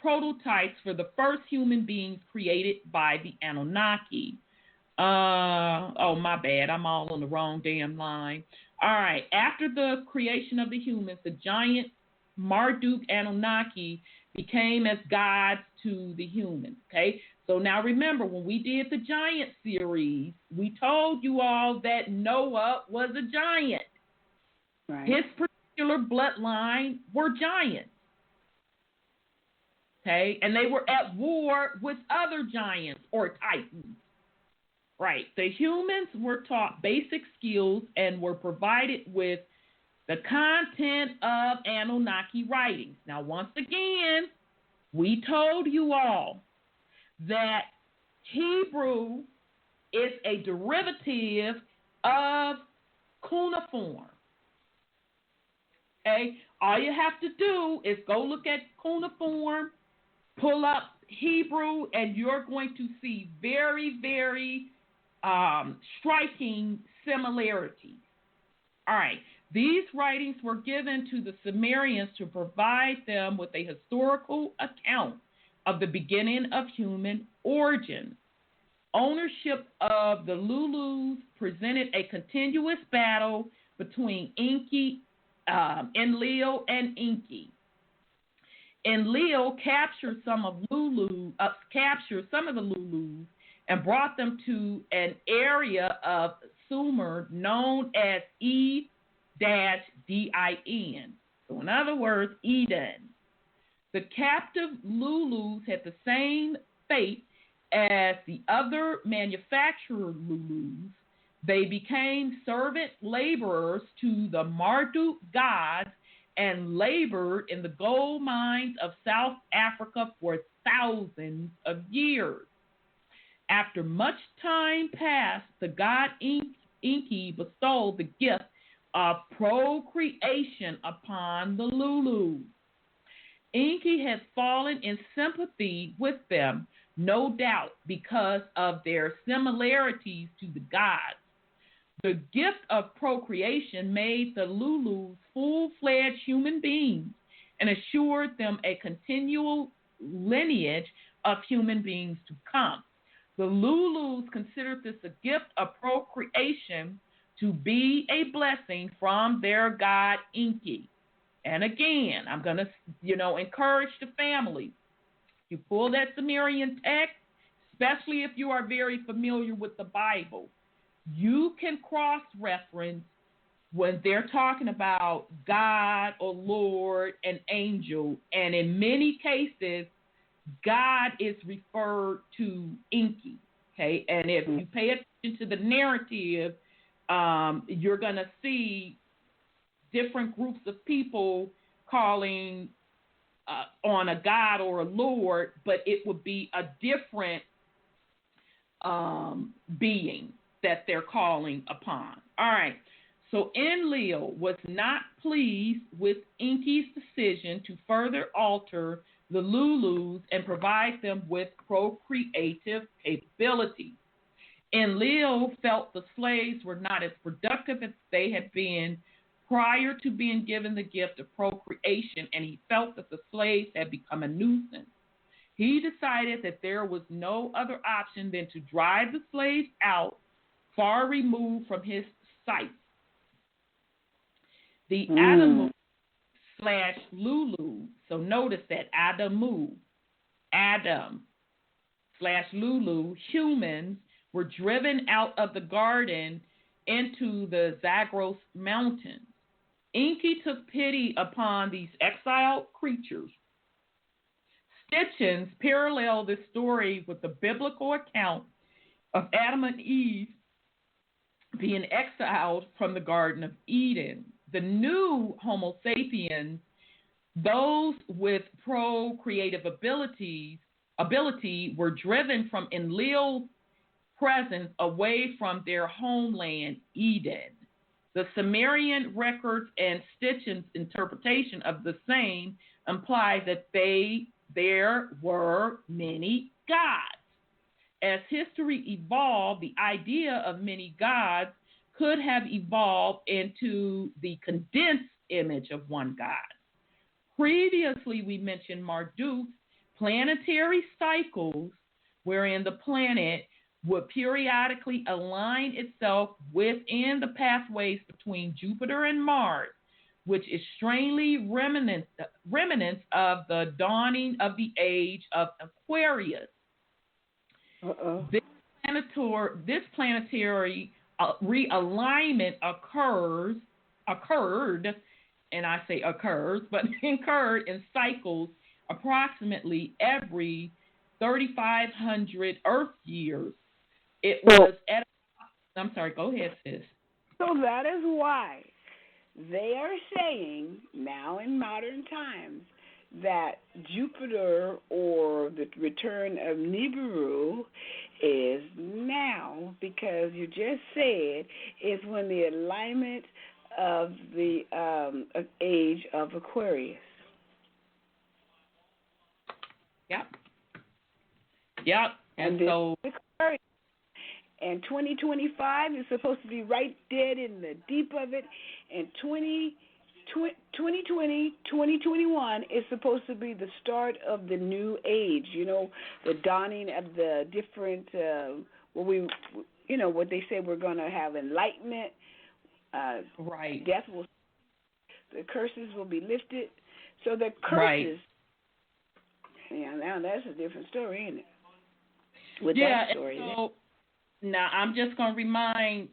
prototypes for the first human beings created by the Anunnaki. My bad. I'm all on the wrong damn line. All right. After the creation of the humans, the giant Marduk Anunnaki became as gods to the humans. Okay. So now remember, when we did the giant series, we told you all that Noah was a giant. Right. His particular bloodline were giants. Okay, and they were at war with other giants or titans. Right. The humans were taught basic skills and were provided with the content of Anunnaki writings. Now, once again, we told you all that Hebrew is a derivative of cuneiform. Okay, all you have to do is go look at cuneiform, pull up Hebrew, and you're going to see very, very striking similarities. All right, these writings were given to the Sumerians to provide them with a historical account of the beginning of human origin. Ownership of the Lulus presented a continuous battle between Enlil and Enki. Enlil captured some of the Lulus and brought them to an area of Sumer known as E-Din. So in other words, Eden. The captive Lulus had the same fate as the other manufacturer Lulus. They became servant laborers to the Marduk gods and labored in the gold mines of South Africa for thousands of years. After much time passed, the god Enki bestowed the gift of procreation upon the Lulus. Enki had fallen in sympathy with them, no doubt because of their similarities to the gods. The gift of procreation made the Lulus full-fledged human beings and assured them a continual lineage of human beings to come. The Lulus considered this a gift of procreation to be a blessing from their god Enki. And again, I'm going to, encourage the family. You pull that Sumerian text, especially if you are very familiar with the Bible, you can cross-reference when they're talking about God or Lord and angel. And in many cases, God is referred to Enki. Okay, and if you pay attention to the narrative, you're going to see different groups of people calling on a god or a lord, but it would be a different being that they're calling upon. All right. So Enlil was not pleased with Enki's decision to further alter the Lulus and provide them with procreative capabilities. Enlil felt the slaves were not as productive as they had been prior to being given the gift of procreation, and he felt that the slaves had become a nuisance. He decided that there was no other option than to drive the slaves out, far removed from his sight. The Adamu / Lulu, so notice that Adam / Lulu, humans were driven out of the garden into the Zagros Mountains. Enki took pity upon these exiled creatures. Stitchins parallel this story with the biblical account of Adam and Eve being exiled from the Garden of Eden. The new Homo sapiens, those with procreative ability, were driven from Enlil's presence away from their homeland, Eden. The Sumerian records and Stitchin's interpretation of the same imply that there were many gods. As history evolved, the idea of many gods could have evolved into the condensed image of one god. Previously, we mentioned Marduk's planetary cycles, wherein the planet would periodically align itself within the pathways between Jupiter and Mars, which is strangely remnants of the dawning of the age of Aquarius. This planetary realignment occurred, and I say occurs, but occurred in cycles approximately every 3,500 Earth years. It was at, I'm sorry, go ahead, sis. So that is why they are saying now in modern times that Jupiter or the return of Nibiru is now, because you just said is when the alignment of the age of Aquarius. Yep. And so, and 2025 is supposed to be right dead in the deep of it, and 2020, 2021 is supposed to be the start of the new age, the dawning of the different, what they say we're going to have enlightenment, right. Death will, the curses will be lifted. So the curses, now that's a different story, isn't it? With that story. So now I'm just going to remind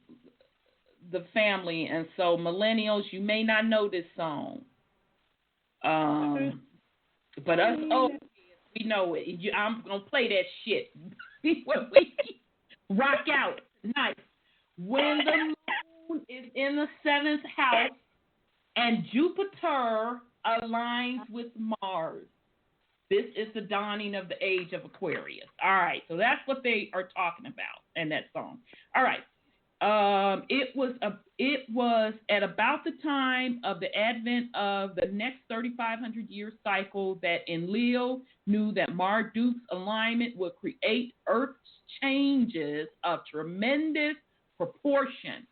the family, and so millennials, you may not know this song, but us old kids, we know it. I'm going to play that shit when we rock out tonight. When the moon is in the 7th house and Jupiter aligns with Mars, this is the dawning of the age of Aquarius. All right, so that's what they are talking about in that song. All right. It was at about the time of the advent of the next 3,500 year cycle that Enlil knew that Marduk's alignment would create Earth's changes of tremendous proportion.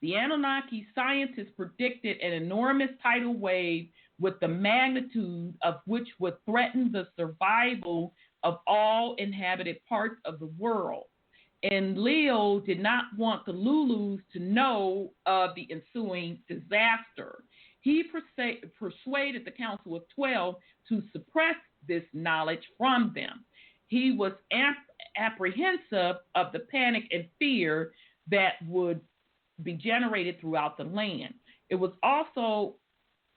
The Anunnaki scientists predicted an enormous tidal wave with the magnitude of which would threaten the survival of all inhabited parts of the world. And Leo did not want the Lulus to know of the ensuing disaster. He persuaded the Council of 12 to suppress this knowledge from them. He was apprehensive of the panic and fear that would be generated throughout the land. It was also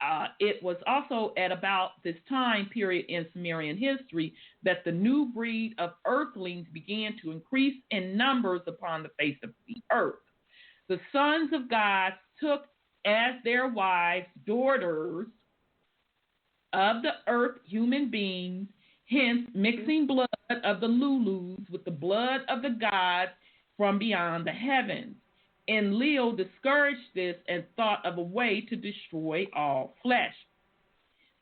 at about this time period in Sumerian history that the new breed of earthlings began to increase in numbers upon the face of the earth. The sons of God took as their wives daughters of the earth human beings, hence mixing blood of the Lulus with the blood of the gods from beyond the heavens. And Leo discouraged this and thought of a way to destroy all flesh.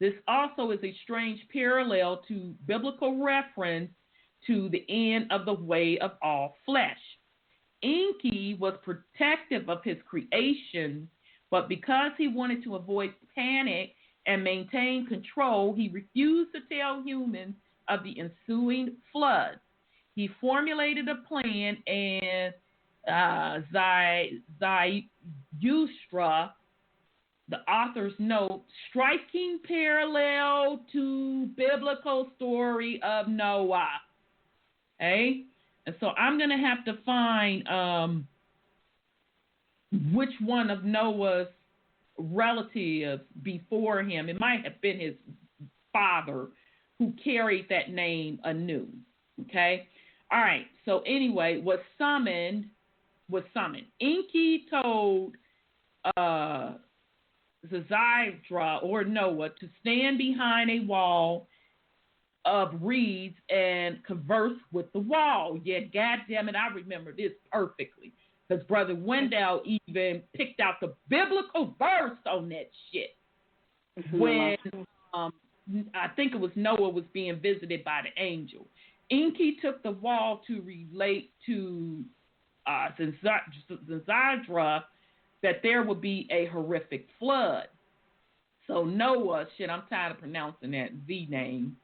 This also is a strange parallel to biblical reference to the end of the way of all flesh. Enki was protective of his creation, but because he wanted to avoid panic and maintain control, he refused to tell humans of the ensuing flood. He formulated a plan, and Zarathustra, the author's note, striking parallel to biblical story of Noah. Okay? And so I'm going to have to find which one of Noah's relatives before him. It might have been his father who carried that name Anu. Okay? All right. So anyway, was summoned. Enki told Zarathustra or Noah to stand behind a wall of reeds and converse with the wall. Yeah, goddamn it, I remember this perfectly. Because Brother Wendell even picked out the biblical verse on that shit. When I think it was Noah was being visited by the angel. Enki took the wall to relate to Zarathustra that there would be a horrific flood. So Noah, I'm tired of pronouncing that Z name.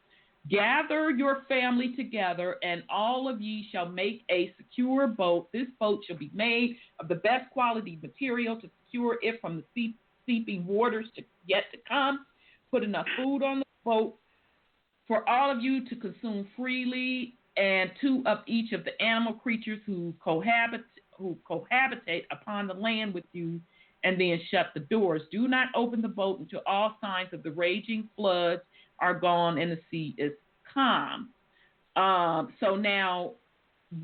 Gather your family together, and all of ye shall make a secure boat. This boat shall be made of the best quality material to secure it from the seeping waters yet to come. Put enough food on the boat for all of you to consume freely, and 2 of each of the animal creatures who cohabitate upon the land with you, and then shut the doors. Do not open the boat until all signs of the raging floods are gone and the sea is calm. So now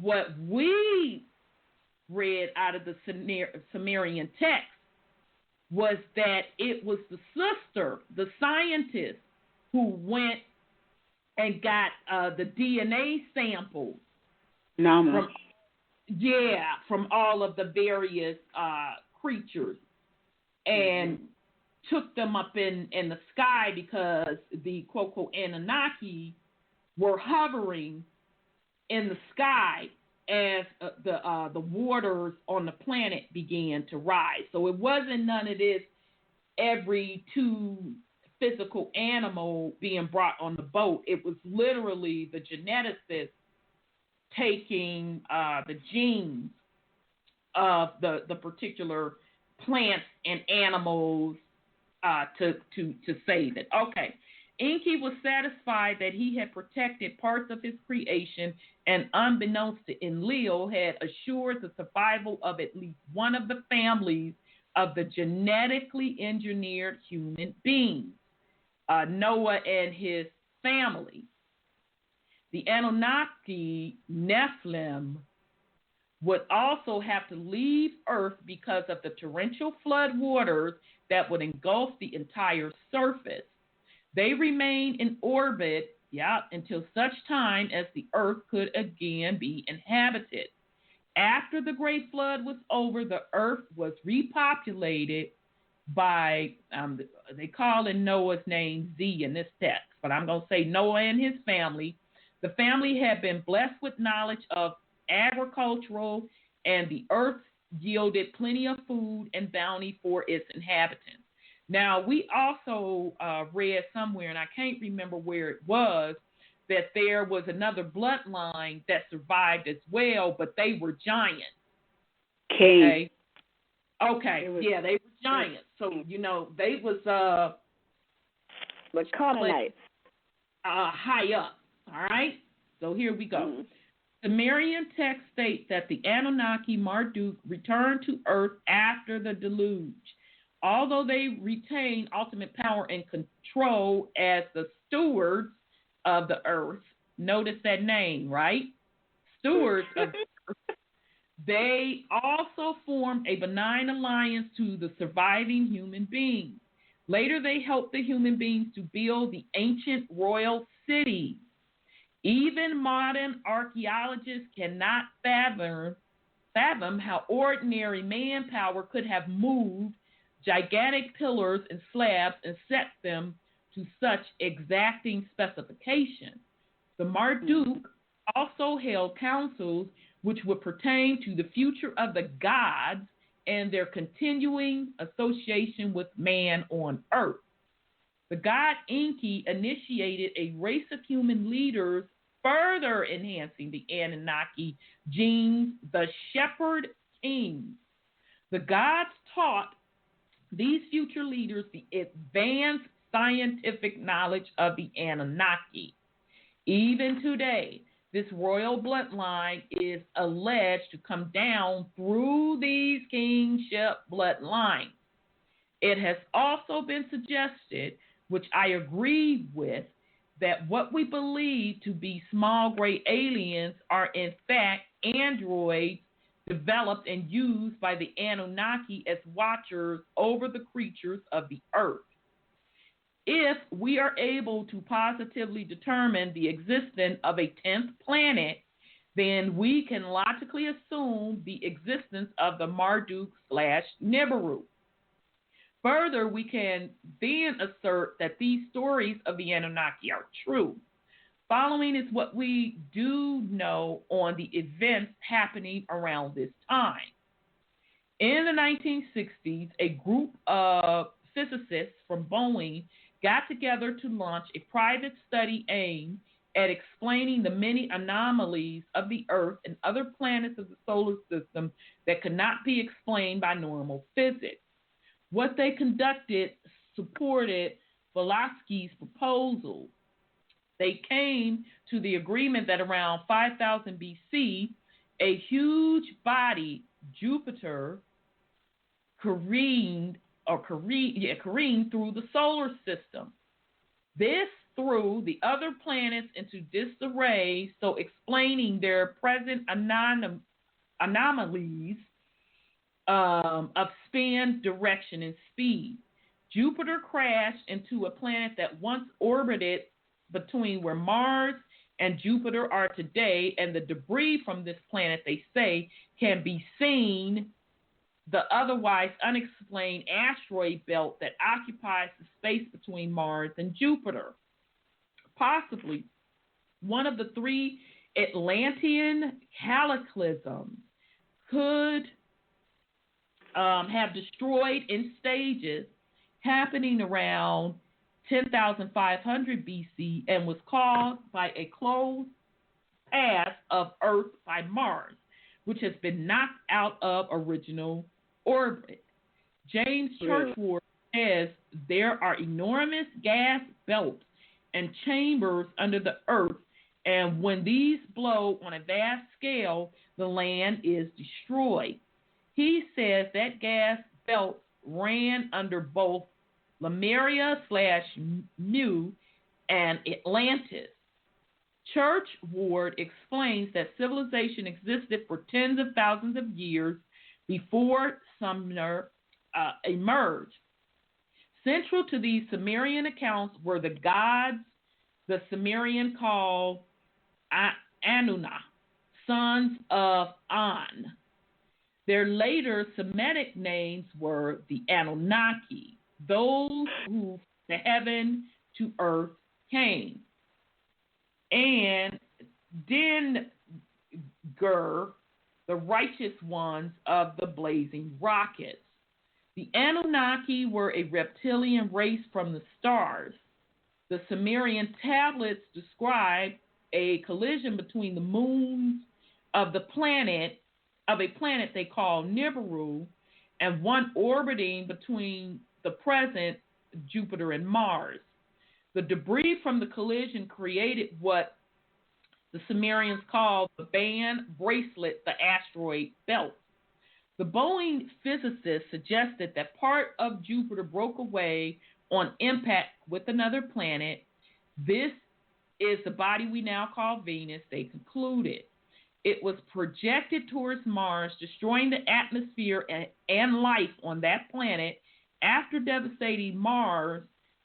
what we read out of the Sumerian text was that it was the sister, the scientist, who went and got the DNA samples from all of the various creatures and took them up in the sky because the quote Anunnaki were hovering in the sky as the waters on the planet began to rise. So it wasn't none of this every 2 physical animal being brought on the boat. It was literally the geneticists taking the genes of the particular plants and animals to save it. Okay. Enki was satisfied that he had protected parts of his creation, and unbeknownst to Enlil, had assured the survival of at least one of the families of the genetically engineered human beings, Noah and his family. The Anunnaki Nephilim would also have to leave Earth because of the torrential flood waters that would engulf the entire surface. They remained in orbit, until such time as the Earth could again be inhabited. After the Great Flood was over, the Earth was repopulated by, they call in Noah's name Z in this text, but I'm going to say Noah and his family. The family had been blessed with knowledge of agricultural and the earth's yielded plenty of food and bounty for its inhabitants. Now, we also read somewhere, and I can't remember where it was, that there was another bloodline that survived as well, but they were giants. Cain. Okay, yeah, they were giants. So, they was the Canaanites. High up. All right? So here we go. Mm-hmm. Sumerian text states that the Anunnaki Marduk returned to Earth after the deluge. Although they retain ultimate power and control as the stewards of the earth, notice that name, right? Stewards of the earth. They also formed a benign alliance to the surviving human beings. Later, they helped the human beings to build the ancient royal cities. Even modern archaeologists cannot fathom how ordinary manpower could have moved gigantic pillars and slabs and set them to such exacting specifications. The Marduk also held councils which would pertain to the future of the gods and their continuing association with man on earth. The god Enki initiated a race of human leaders, further enhancing the Anunnaki genes, the shepherd kings. The gods taught these future leaders the advanced scientific knowledge of the Anunnaki. Even today, this royal bloodline is alleged to come down through these kingship bloodlines. It has also been suggested, which I agree with, that what we believe to be small gray aliens are in fact androids developed and used by the Anunnaki as watchers over the creatures of the earth. If we are able to positively determine the existence of a 10th planet, then we can logically assume the existence of the Marduk/Nibiru. Further, we can then assert that these stories of the Anunnaki are true. Following is what we do know on the events happening around this time. In the 1960s, a group of physicists from Boeing got together to launch a private study aimed at explaining the many anomalies of the Earth and other planets of the solar system that could not be explained by normal physics. What they conducted supported Blavatsky's proposal. They came to the agreement that around 5000 BC, a huge body, Jupiter, careened through the solar system. This threw the other planets into disarray, so explaining their present anomalies of spin, direction, and speed. Jupiter crashed into a planet that once orbited between where Mars and Jupiter are today, and the debris from this planet, they say, can be seen the otherwise unexplained asteroid belt that occupies the space between Mars and Jupiter. Possibly one of the three Atlantean cataclysms could have destroyed in stages happening around 10,500 BC and was caused by a closed path of Earth by Mars, which has been knocked out of original orbit. James Churchward says there are enormous gas belts and chambers under the Earth, and when these blow on a vast scale, the land is destroyed. He says that gas belt ran under both Lemuria/Mu and Atlantis. Churchward explains that civilization existed for tens of thousands of years before Sumer emerged. Central to these Sumerian accounts were the gods the Sumerian called Anunnaki, sons of An. Their later Semitic names were the Anunnaki, those who from heaven to earth came. And Dengur the righteous ones of the blazing rockets. The Anunnaki were a reptilian race from the stars. The Sumerian tablets describe a collision between the moons of a planet they call Nibiru, and one orbiting between the present Jupiter and Mars. The debris from the collision created what the Sumerians called the band bracelet, the asteroid belt. The Boeing physicists suggested that part of Jupiter broke away on impact with another planet. This is the body we now call Venus, they concluded. It was projected towards Mars, destroying the atmosphere and life on that planet. After devastating Mars,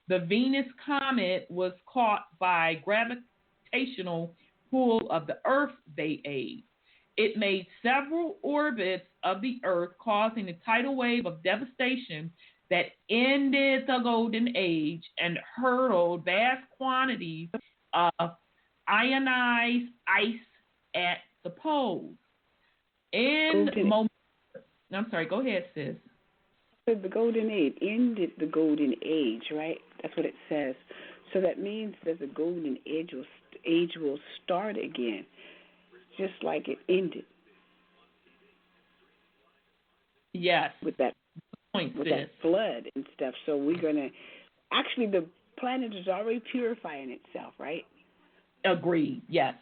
the Venus comet was caught by gravitational pull of the Earth, they aid. It made several orbits of the Earth, causing a tidal wave of devastation that ended the Golden Age and hurled vast quantities of ionized ice at the poles. I'm sorry, go ahead, sis. The Golden Age ended the Golden Age, right? That's what it says. So that means that the Golden Age will start again, just like it ended. Yes. With that point, with that flood and stuff. So we're gonna actually the planet is already purifying itself, right? Agreed. Yes.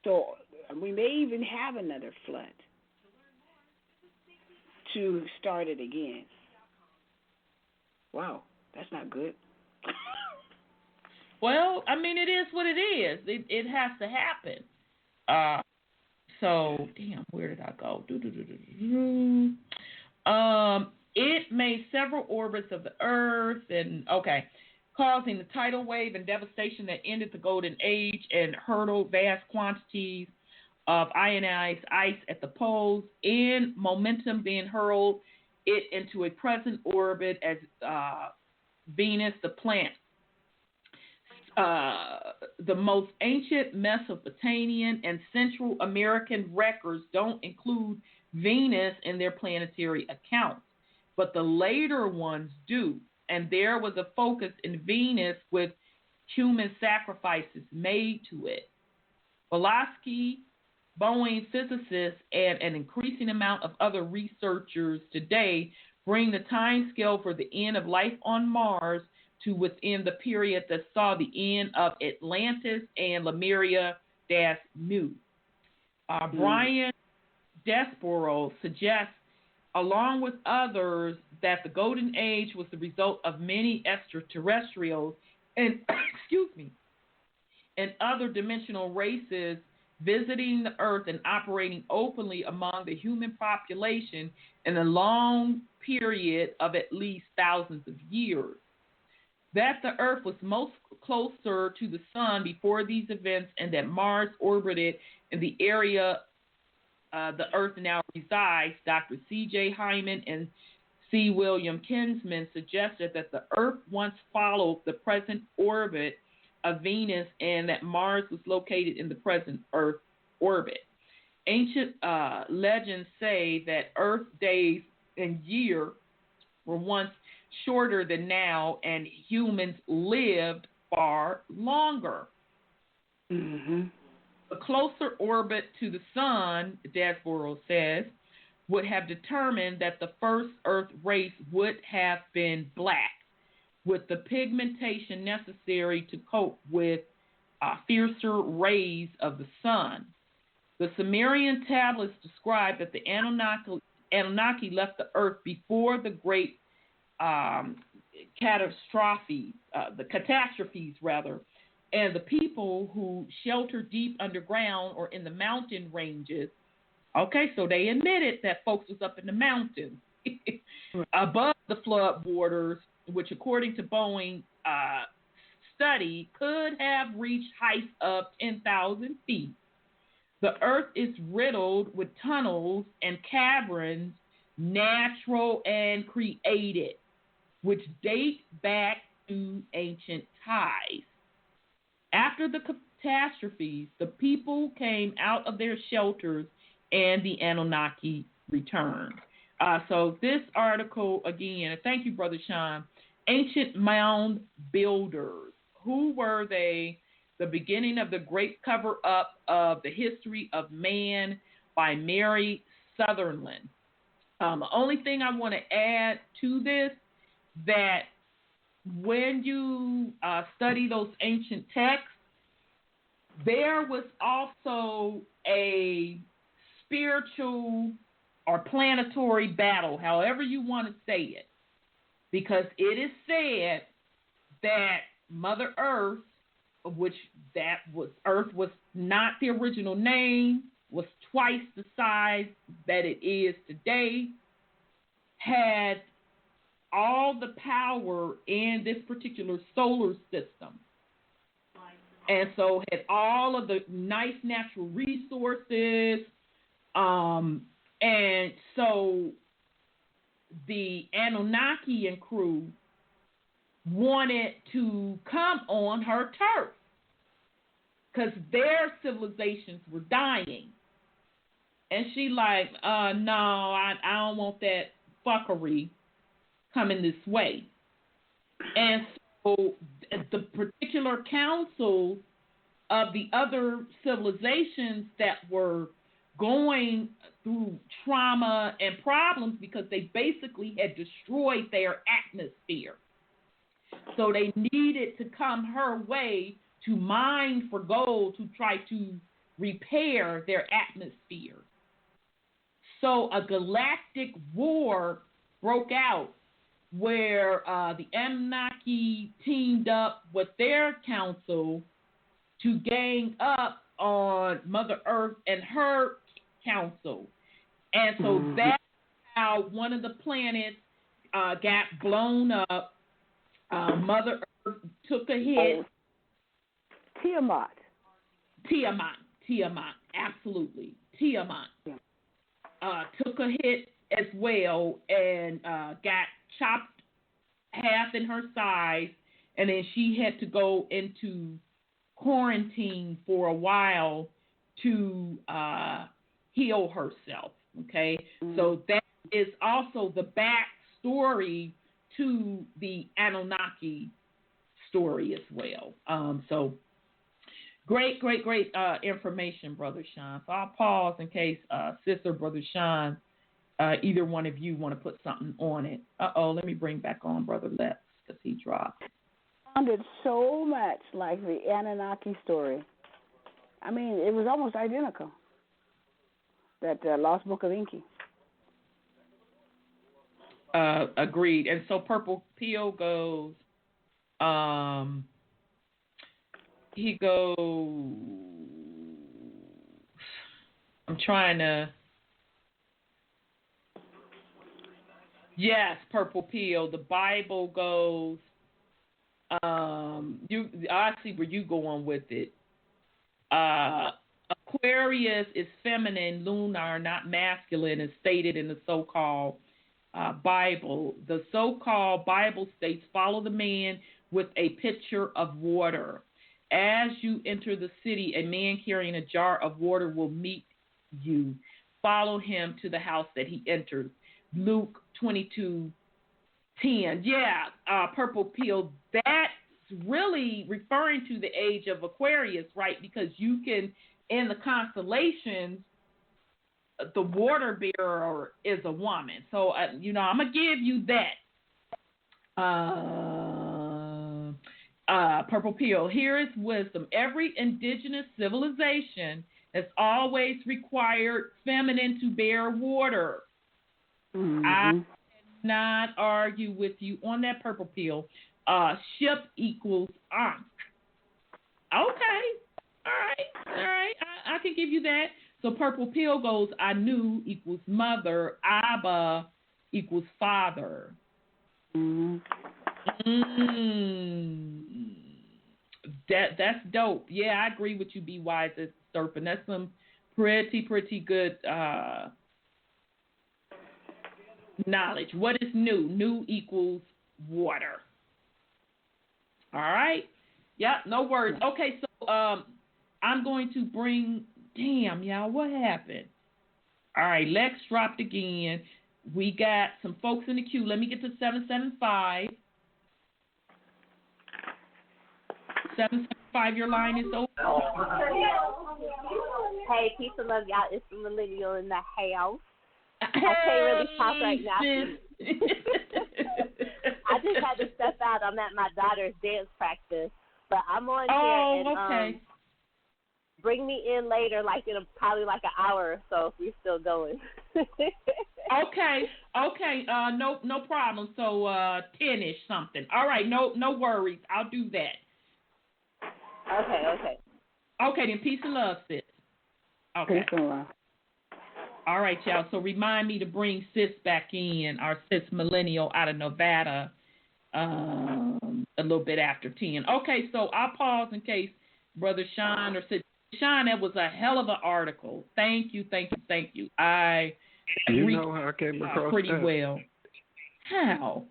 So we may even have another flood to start it again. Wow, that's not good. Well, I mean, it is what it is. It has to happen. So, damn, where did I go? It made several orbits of the Earth, and causing the tidal wave and devastation that ended the Golden Age and hurled vast quantities of ionized ice at the poles. In momentum being hurled it into a present orbit as Venus, the planet. The most ancient Mesopotamian and Central American records don't include Venus in their planetary accounts, but the later ones do. And there was a focus in Venus with human sacrifices made to it. Volotsky, Boeing physicists, and an increasing amount of other researchers today bring the time scale for the end of life on Mars to within the period that saw the end of Atlantis and Lemuria-Mu. Brian Desborough suggests, along with others, that the Golden Age was the result of many extraterrestrials and and other dimensional races visiting the Earth and operating openly among the human population in a long period of at least thousands of years. That the Earth was most closer to the Sun before these events, and that Mars orbited in the area the Earth now resides. Dr. C.J. Hyman and C. William Kinsman suggested that the Earth once followed the present orbit of Venus, and that Mars was located in the present Earth orbit. Ancient legends say that Earth days and year were once shorter than now, and humans lived far longer. Mm-hmm. A closer orbit to the Sun, Desborough says, would have determined that the first Earth race would have been black, with the pigmentation necessary to cope with fiercer rays of the Sun. The Sumerian tablets describe that the Anunnaki left the Earth before the great catastrophes, and the people who sheltered deep underground or in the mountain ranges. Okay, so they admitted that folks was up in the mountains above the flood waters, which according to Boeing study could have reached heights of 10,000 feet. The Earth is riddled with tunnels and caverns, natural and created, which date back to ancient times. After the catastrophes, the people came out of their shelters and the Anunnaki return. So this article, again, and thank you, Brother Sean, ancient mound builders. Who were they? The beginning of the great cover-up of the history of man by Mary Sutherland. The only thing I want to add to this, that when you study those ancient texts, there was also a spiritual or planetary battle, however you want to say it, because it is said that Mother Earth, which Earth was not the original name, was twice the size that it is today, had all the power in this particular solar system. And so had all of the nice natural resources. And so the Anunnaki and crew wanted to come on her turf because their civilizations were dying. And she like, no, I don't want that fuckery coming this way. And so the particular councils of the other civilizations that were going through trauma and problems because they basically had destroyed their atmosphere. So they needed to come her way to mine for gold to try to repair their atmosphere. So a galactic war broke out where the Anunnaki teamed up with their council to gang up on Mother Earth and her council. And so that's how one of the planets got blown up. Mother Earth took a hit. Tiamat, absolutely. Tiamat took a hit as well and got chopped half in her side, and then she had to go into quarantine for a while to heal herself. Okay, so that is also the backstory to the Anunnaki story as well. So great information, Brother Sean. So I'll pause in case Sister Brother Sean, either one of you want to put something on it. Let me bring back on Brother Lex because he dropped. Sounded so much like the Anunnaki story. I mean, it was almost identical. That Lost Book of Enki. Agreed. And so Purple Peel goes, he goes, I'm trying to, yes, Purple Peel, the Bible goes, I see where you going with it. Aquarius is feminine, lunar, not masculine, as stated in the so-called Bible. The so-called Bible states, follow the man with a pitcher of water. As you enter the city, a man carrying a jar of water will meet you. Follow him to the house that he enters. Luke 22:10. Yeah, Purple Peel, that's really referring to the age of Aquarius, right? Because you can, in the constellations, the water bearer is a woman. So, I'm going to give you that. Purple Peel, here is wisdom. Every indigenous civilization has always required feminine to bear water. I cannot argue with you on that, Purple Peel. Ship equals Ankh. Okay. All right. I can give you that. So Purple Peel goes, Anu equals mother, Abba equals father. That's dope. Yeah, I agree with you, Be Wise as Serpent. That's some pretty good knowledge. What is new? New equals water. All right. Yeah, no worries. Okay, so I'm going to bring. Damn, y'all, what happened? All right, Lex dropped again. We got some folks in the queue. Let me get to 775. 775, your line is open. Hey, peace and love, y'all. It's the millennial in the house. Hey, I can't really talk right now. I just had to step out. I'm at my daughter's dance practice, but I'm on here and okay. Bring me in later, like in probably like an hour or so if we're still going. Okay. No problem. So 10ish something. All right, no worries. I'll do that. Okay. Okay, then peace and love, sis. Okay. Peace and love. All right, y'all. So remind me to bring sis back in, our sis millennial out of Nevada, a little bit after 10. Okay, so I'll pause in case Brother Sean or sis Sean, that was a hell of an article. Thank you. I You know how I came across pretty that? well. How?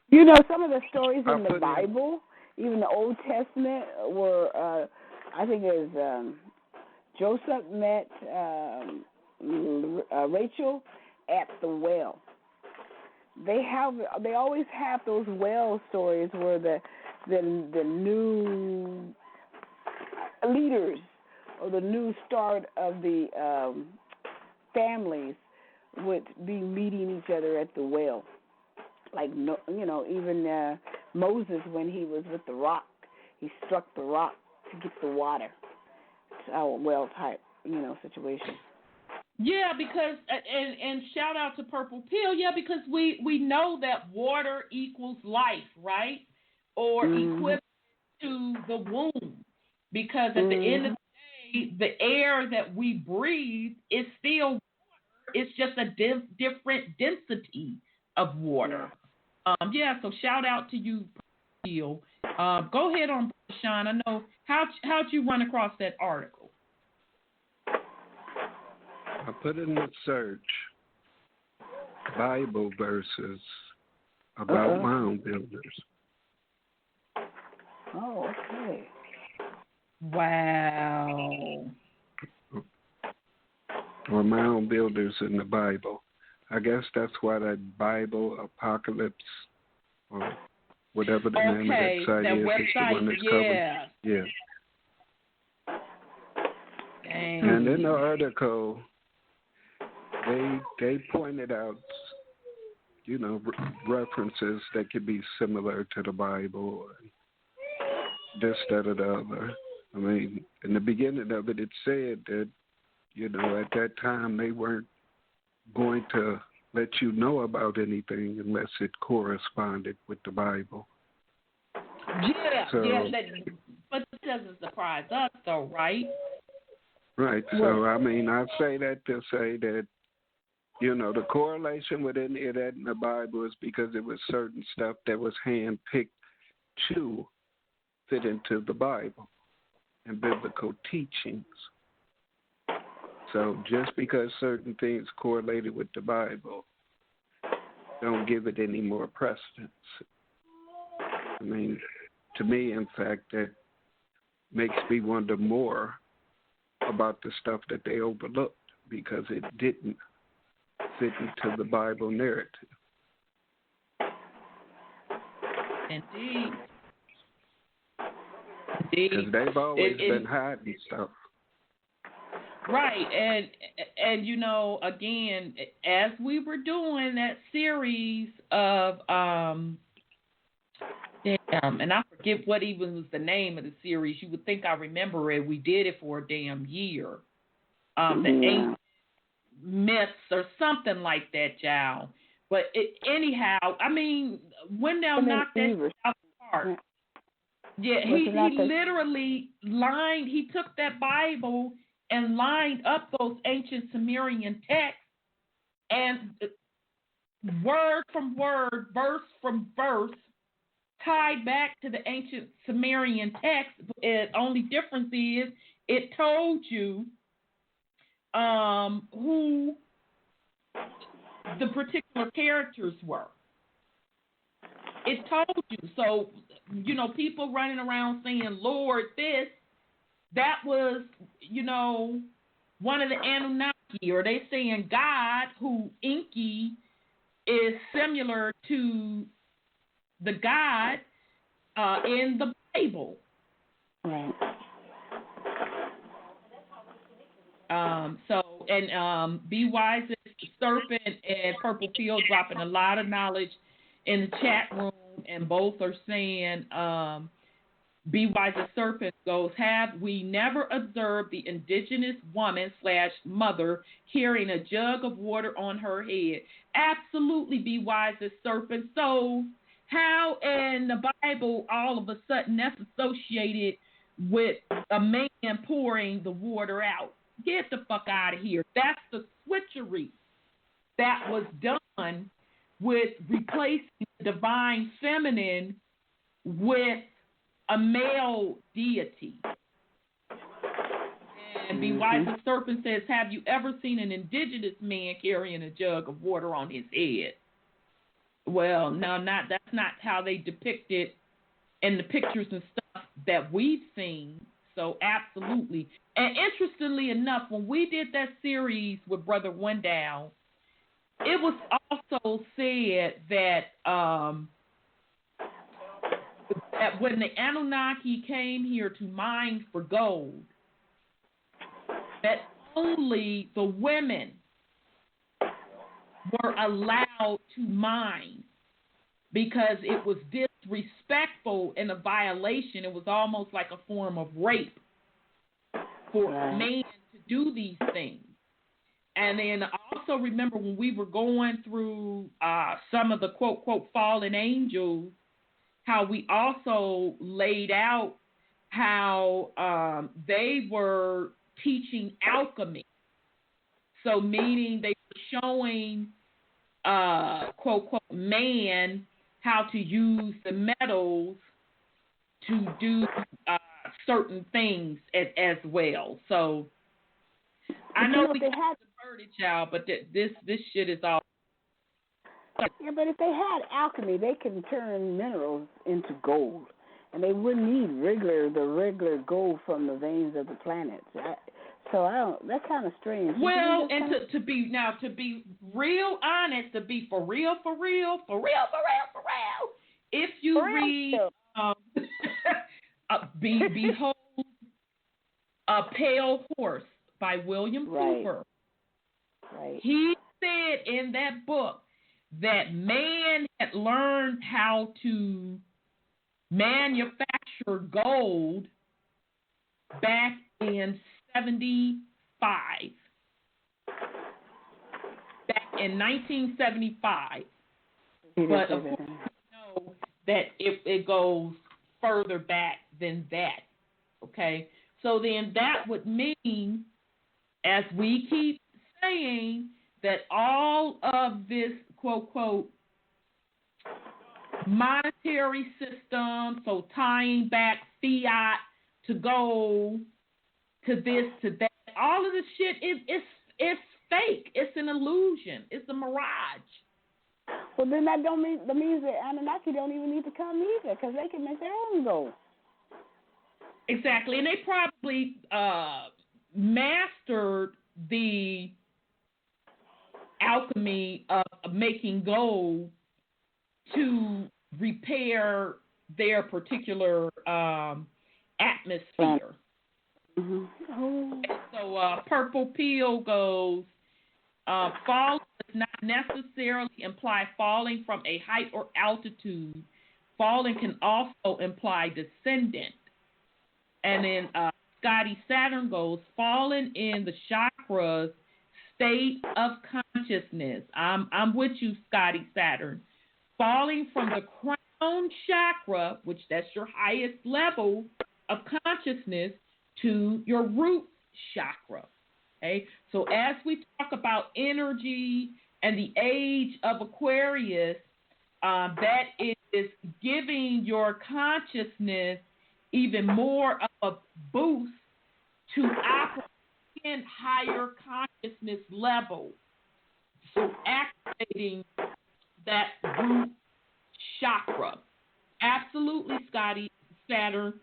You know, some of the stories in the Bible, even the Old Testament, were, I think it was Joseph met Rachel at the well. They always have those well stories where the new leaders or the new start of the families would be meeting each other at the well. Like, even Moses, when he was with the rock, he struck the rock to get the water. It's our well type, situation. Yeah, because, and shout out to Purple Pill, because we know that water equals life, right? Or equivalent to the womb. Because at the end of the day, the air that we breathe is still water. It's just a different density of water. So shout out to you, Peel. Go ahead on, Sean. I know, how'd you run across that article? I put in the search Bible verses about mound builders. Oh, okay. Wow. Or mound builders in the Bible. I guess that's why that Bible Apocalypse or whatever the name of that site that is. website, it's the one that's covered. Yeah. Dang. And in the article, they pointed out, references that could be similar to the Bible, or this, that, or the other. I mean, in the beginning of it, it said that, at that time they weren't going to let you know about anything unless it corresponded with the Bible. But it doesn't surprise us, though, right? Right. So, I mean, I say that to say that, the correlation with any of that in the Bible is because it was certain stuff that was handpicked to fit into the Bible and biblical teachings. So just because certain things correlated with the Bible, don't give it any more precedence. I mean, to me, in fact, that makes me wonder more about the stuff that they overlooked because it didn't fit into the Bible narrative. Indeed. Because they've always been hiding stuff. Right, and again, as we were doing that series of and I forget what even was the name of the series. You would think I remember it. We did it for a damn year. The ancient myths or something like that, y'all. But anyhow, I mean, Wendell knocked that out the park. Yeah, he literally he took that Bible and lined up those ancient Sumerian texts and word from word, verse from verse, tied back to the ancient Sumerian text. The only difference is it told you who the particular characters were. It told you. So, people running around saying, Lord, this, that was, one of the Anunnaki Inky, or they saying God, who Inky is similar to the God in the Bible. Right. Be Wise is Serpent and Purple Pill dropping a lot of knowledge in the chat room, and both are saying, Be Wise as Serpent goes, have we never observed the indigenous woman / mother carrying a jug of water on her head? Absolutely, Be Wise as Serpent. So how in the Bible all of a sudden that's associated with a man pouring the water out? Get the fuck out of here. That's the switchery that was done with replacing the divine feminine with a male deity. And Be Wise as Serpent says, have you ever seen an indigenous man carrying a jug of water on his head? Well, no, that's not how they depict it in the pictures and stuff that we've seen. So absolutely. And interestingly enough, when we did that series with Brother Window, it was also said that that when the Anunnaki came here to mine for gold, that only the women were allowed to mine because it was disrespectful and a violation. It was almost like a form of rape for a man to do these things. And then I also remember when we were going through some of the quote fallen angels, how we also laid out how they were teaching alchemy. So meaning they were showing quote man how to use the metals to do certain things as well. So I know we got the verdict, y'all, but this shit is all. Yeah, but if they had alchemy, they can turn minerals into gold, and they wouldn't need the regular gold from the veins of the planets. That's kind of strange. Well, and to be real honest, to be for real, if you read Behold a Pale Horse by William Cooper, he said in that book that man had learned how to manufacture gold back in 1975. Back in 1975. But of course, we know that it goes further back than that. Okay? So then that would mean, as we keep saying, that all of this, quote, monetary system, so tying back fiat to gold, to this, to that, all of this shit is fake. It's an illusion. It's a mirage. Well, then that means that Anunnaki don't even need to come either, because they can make their own gold. Exactly, and they probably mastered the alchemy of making gold to repair their particular atmosphere. Mm-hmm. Oh. So Purple Pill goes, fall does not necessarily imply falling from a height or altitude. Falling can also imply descendant. And then Scotty Saturn goes, falling in the chakras, state of consciousness. I'm with you, Scotty Saturn. Falling from the crown chakra, which that's your highest level of consciousness, to your root chakra. Okay? So as we talk about energy and the age of Aquarius, that is giving your consciousness even more of a boost to operate in higher consciousness level. So activating that root chakra. Absolutely, Scotty Saturn.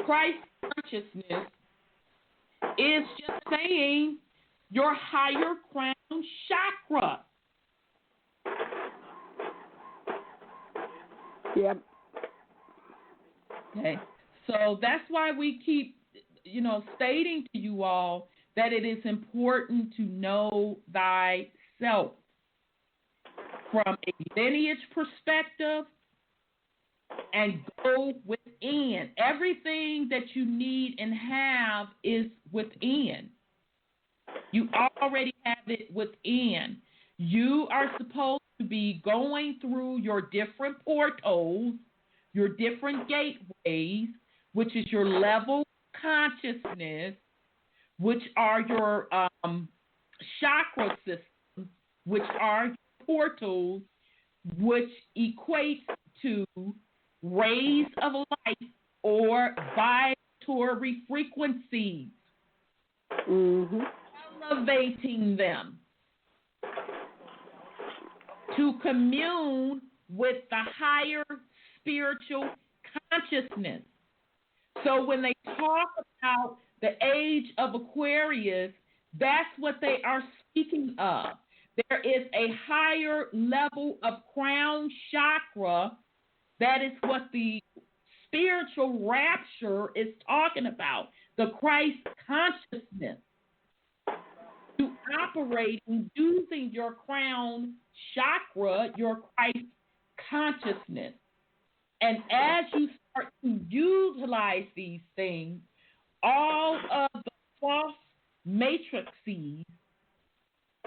Christ consciousness is just saying your higher crown chakra. Yep. Okay. So that's why we keep, stating to you all that it is important to know thyself from a lineage perspective and go within. Everything that you need and have is within. You already have it within. You are supposed to be going through your different portals, your different gateways, which is your level of consciousness, which are your chakra systems, which are your portals, which equates to rays of light or vibratory frequencies, elevating them to commune with the higher spiritual consciousness. So when they talk about the age of Aquarius, that's what they are speaking of. There is a higher level of crown chakra. That is what the spiritual rapture is talking about, the Christ consciousness. To operate using your crown chakra, your Christ consciousness. And as you start to utilize these things, all of the false matrices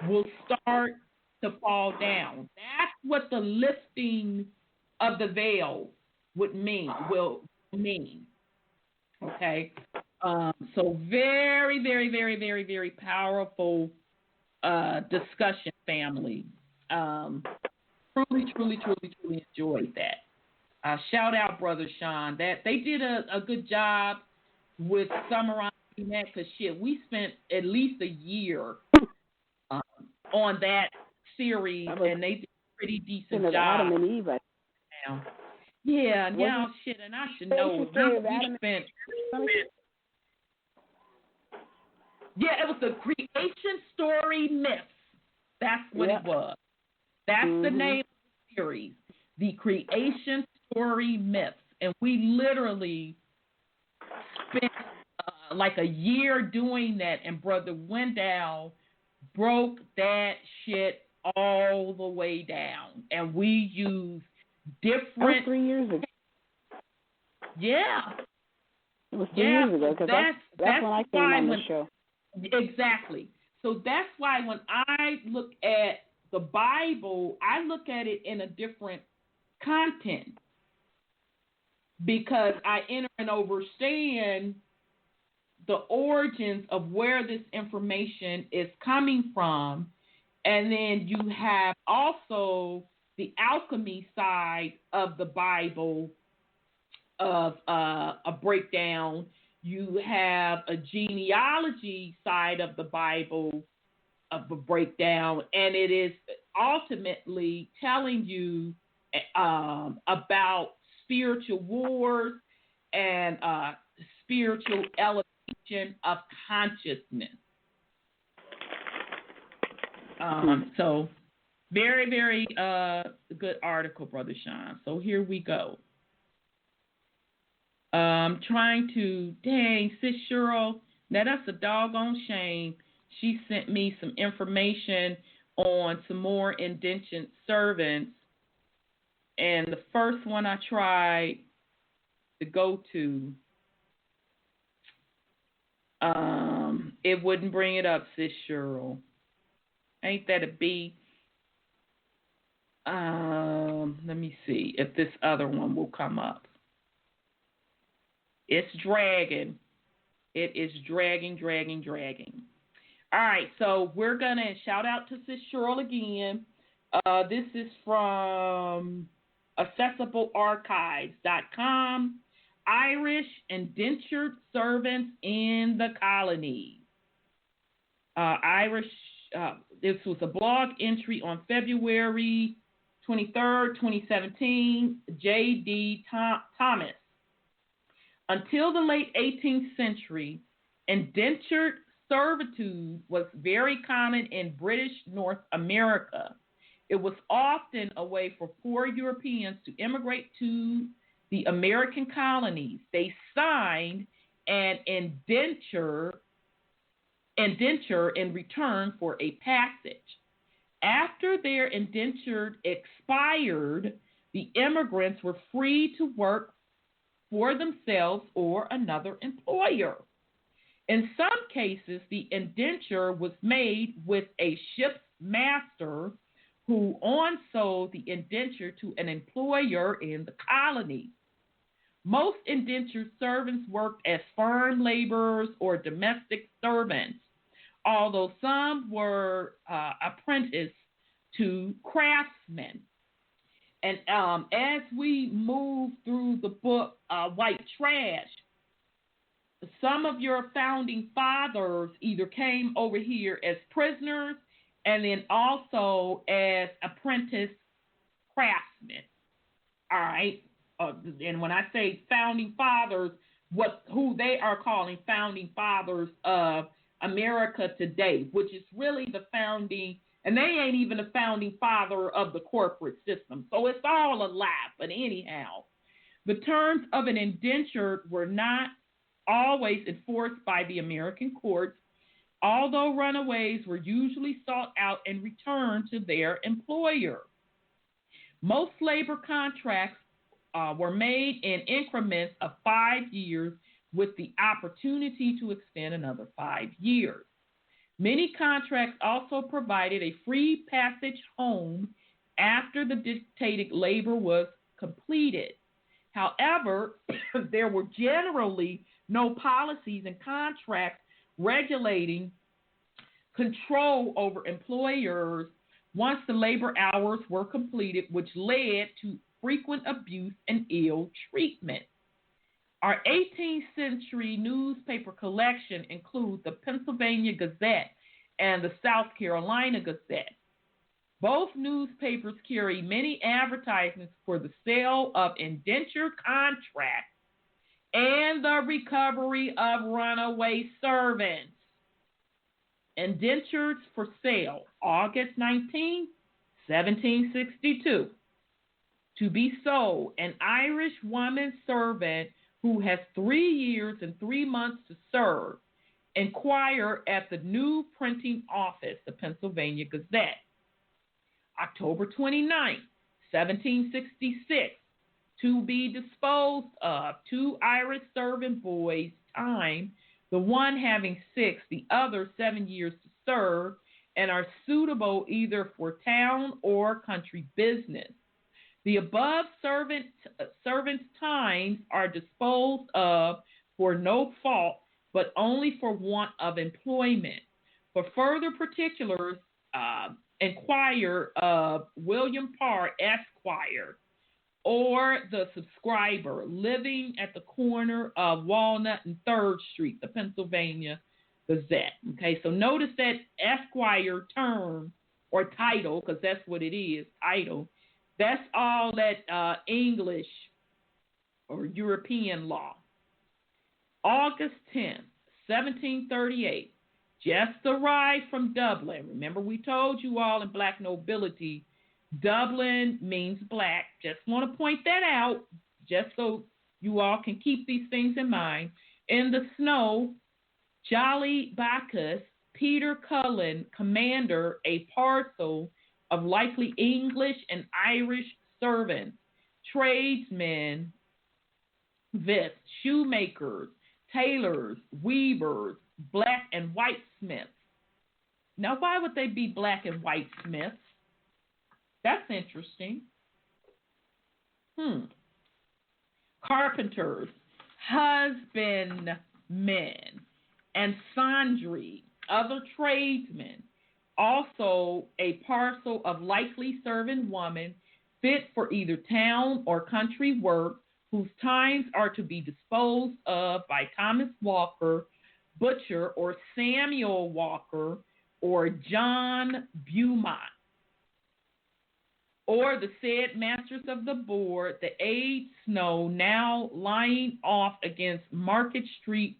will start to fall down. That's what the lifting of the veil will mean. Okay? So very, very, very, very, very powerful discussion, family. Truly, truly, truly, truly enjoyed that. Shout out, Brother Sean. That they did a good job with summarizing that, because we spent at least a year on that series, and they did a pretty decent job. Adam and Eve. Yeah, shit, and I should know. It was the Creation Story Myths. That's what it was. That's the name of the series, the Creation Story Myths. And we literally spent like a year doing that, and Brother Wendell broke that shit all the way down. And we used different... 3 years ago. Yeah. It was 3 years ago, because that's when I came on the show. Exactly. So that's why when I look at the Bible, I look at it in a different content, because I enter and understand the origins of where this information is coming from. And then you have also the alchemy side of the Bible of a breakdown. You have a genealogy side of the Bible of a breakdown, and it is ultimately telling you about spiritual wars and spiritual elevation of consciousness. So very, very good article, Brother Sean. So here we go. Trying to, dang, Sis Cheryl, now that's a doggone shame. She sent me some information on some more indentured servants, and the first one I tried to go to, it wouldn't bring it up, Sis Cheryl. Ain't that a B? Let me see if this other one will come up. It's dragging. It is dragging. All right, so we're going to shout out to Sis Cheryl again. This is from accessiblearchives.com. Irish Indentured Servants in the Colonies. This was a blog entry on February 23rd, 2017, J.D. Thomas. Until the late 18th century, indentured servitude was very common in British North America. It was often a way for poor Europeans to immigrate to the American colonies. They signed an indenture in return for a passage. After their indenture expired, the immigrants were free to work for themselves or another employer. In some cases, the indenture was made with a ship's master who on-sold the indenture to an employer in the colony. Most indentured servants worked as farm laborers or domestic servants, although some were apprenticed to craftsmen. And as we move through the book, White Trash, some of your founding fathers either came over here as prisoners and then also as apprentice craftsmen. All right. And when I say founding fathers, who they are calling founding fathers of America today, which is really the founding, and they ain't even the founding father of the corporate system. So it's all a lie. But anyhow, the terms of an indenture were not always enforced by the American courts, although runaways were usually sought out and returned to their employer. Most labor contracts were made in increments of 5 years with the opportunity to extend another 5 years. Many contracts also provided a free passage home after the dictated labor was completed. However, there were generally no policies and contracts regulating control over employers once the labor hours were completed, which led to frequent abuse and ill treatment. Our 18th century newspaper collection includes the Pennsylvania Gazette and the South Carolina Gazette. Both newspapers carry many advertisements for the sale of indentured contracts and the recovery of runaway servants. Indentures for sale, August 19, 1762. To be sold, an Irish woman servant who has 3 years and 3 months to serve. Inquire at the new printing office, the Pennsylvania Gazette. October 29, 1766. To be disposed of, 2 Irish servant boys, time, the one having 6, the other 7 years to serve, and are suitable either for town or country business. The above servants' times are disposed of for no fault, but only for want of employment. For further particulars, inquire of William Parr, Esquire, or the subscriber, living at the corner of Walnut and 3rd Street, the Pennsylvania Gazette. Okay, so notice that Esquire term or title, because that's what it is, title. That's all that English or European law. August 10th, 1738, just arrived from Dublin. Remember, we told you all in Black Nobility, Dublin means black. Just want to point that out, just so you all can keep these things in mind. In the snow, Jolly Bacchus, Peter Cullen, commander, a parcel of likely English and Irish servants, tradesmen, vets, shoemakers, tailors, weavers, black and white smiths. Now, why would they be black and white smiths? That's interesting. Carpenters, husbandmen, and sundry other tradesmen. Also, a parcel of likely servant woman fit for either town or country work, whose times are to be disposed of by Thomas Walker, Butcher, or Samuel Walker, or John Beaumont, or the said masters of the board, the aged snow now lying off against Market Street,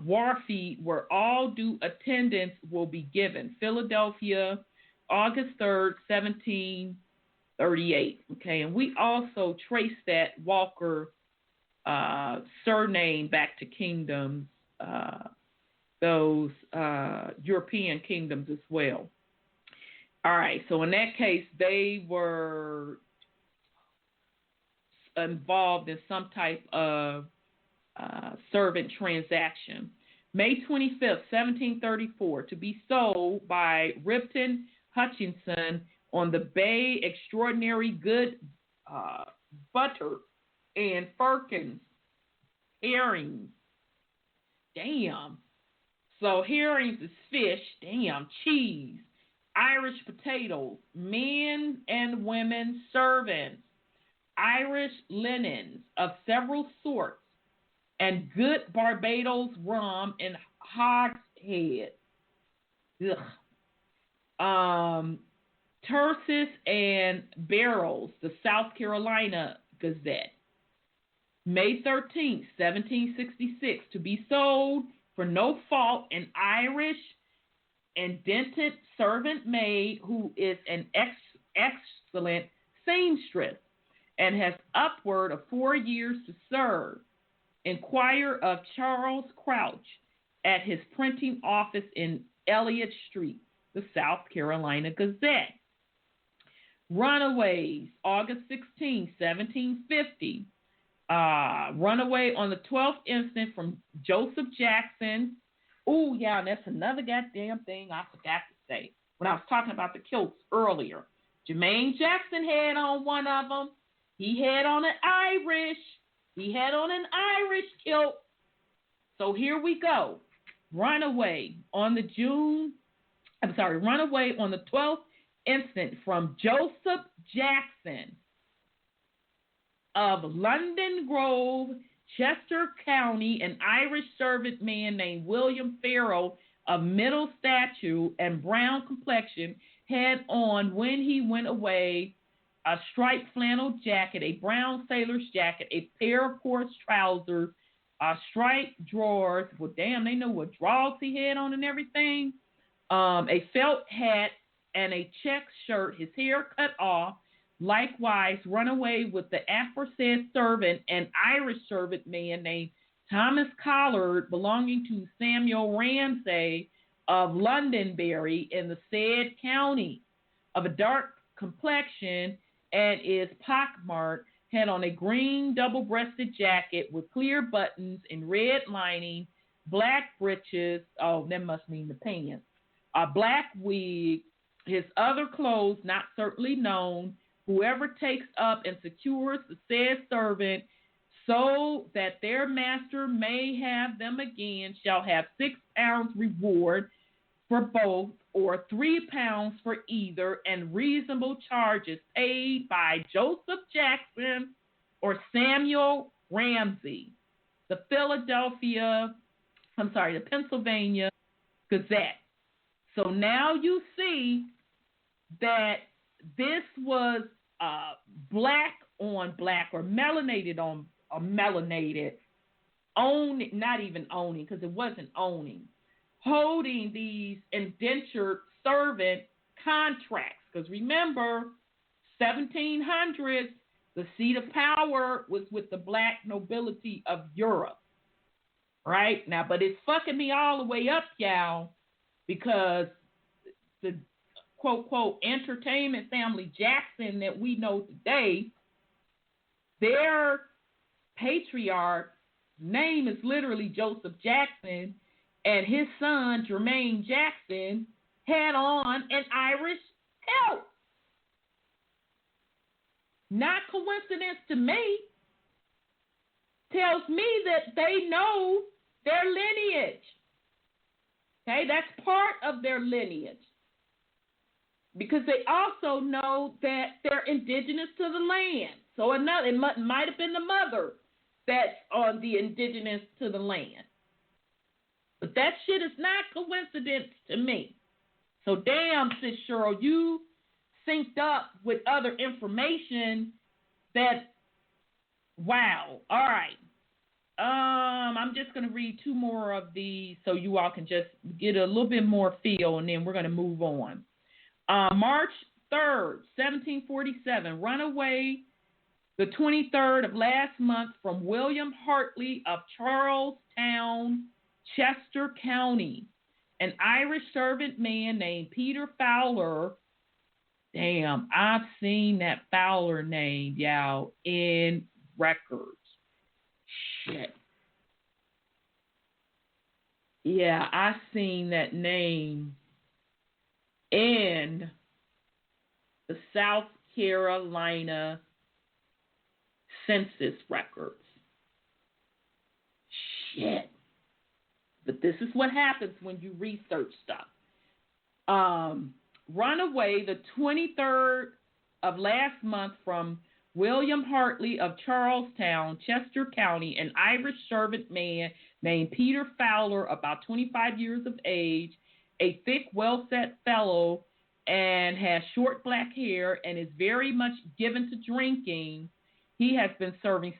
war feast where all due attendance will be given. Philadelphia, August 3rd, 1738. Okay, and we also trace that Walker surname back to kingdoms, those European kingdoms as well. All right, so in that case, they were involved in some type of servant transaction. May 25th, 1734, to be sold by Ripton Hutchinson on the Bay, extraordinary good butter and firkins, herrings. Damn. So herrings is fish. Damn. Cheese, Irish potatoes, men and women servants, Irish linens of several sorts, and good Barbados rum in hogshead. Terces and barrels, the South Carolina Gazette. May 13th, 1766, to be sold for no fault an Irish indented servant maid who is an excellent seamstress and has upward of 4 years to serve. Inquire of Charles Crouch at his printing office in Elliott Street, the South Carolina Gazette. Runaways, August 16, 1750. Runaway on the 12th instant from Joseph Jackson. Oh, yeah, and that's another goddamn thing I forgot to say when I was talking about the kilts earlier. Jermaine Jackson had on one of them. He had on an Irish kilt. So here we go. Runaway on the 12th instant from Joseph Jackson of London Grove, Chester County, an Irish servant man named William Farrell of middle stature and brown complexion had on when he went away a striped flannel jacket, a brown sailor's jacket, a pair of coarse trousers, striped drawers. Well, damn, they know what drawers he had on and everything. A felt hat and a check shirt, his hair cut off. Likewise, run away with the aforesaid servant, an Irish servant man named Thomas Collard, belonging to Samuel Ramsay of Londonderry in the said county, of a dark complexion and is pockmarked, had on a green double-breasted jacket with clear buttons and red lining, black breeches, oh, that must mean the pants, a black wig, his other clothes not certainly known. Whoever takes up and secures the said servant so that their master may have them again shall have £6 reward for both, or £3 for either, and reasonable charges paid by Joseph Jackson or Samuel Ramsay. The Pennsylvania Gazette. So now you see that this was black on black, or melanated on melanated, not even owning, because it wasn't owning, holding these indentured servant contracts. Because remember, 1700s, the seat of power was with the black nobility of Europe. Right? Now, but it's fucking me all the way up, y'all, because the quote, entertainment family Jackson that we know today, their patriarch name is literally Joseph Jackson, and his son, Jermaine Jackson, had on an Irish kilt. Not coincidence to me. Tells me that they know their lineage. Okay, that's part of their lineage. Because they also know that they're indigenous to the land. So it might have been the mother that's on the indigenous to the land. But that shit is not coincidence to me. So damn, Sis Cheryl, you synced up with other information that, wow. All right. I'm just going to read two more of these so you all can just get a little bit more feel, and then we're going to move on. March 3rd, 1747, runaway the 23rd of last month from William Hartley of Charlestown, Chester County. An Irish servant man named Peter Fowler. Damn, I've seen that Fowler name, y'all, in records. Shit. Yeah, I've seen that name in the South Carolina census records. Shit. But this is what happens when you research stuff. Runaway the 23rd of last month from William Hartley of Charlestown, Chester County, an Irish servant man named Peter Fowler, about 25 years of age, a thick, well-set fellow, and has short black hair and is very much given to drinking. He has been serving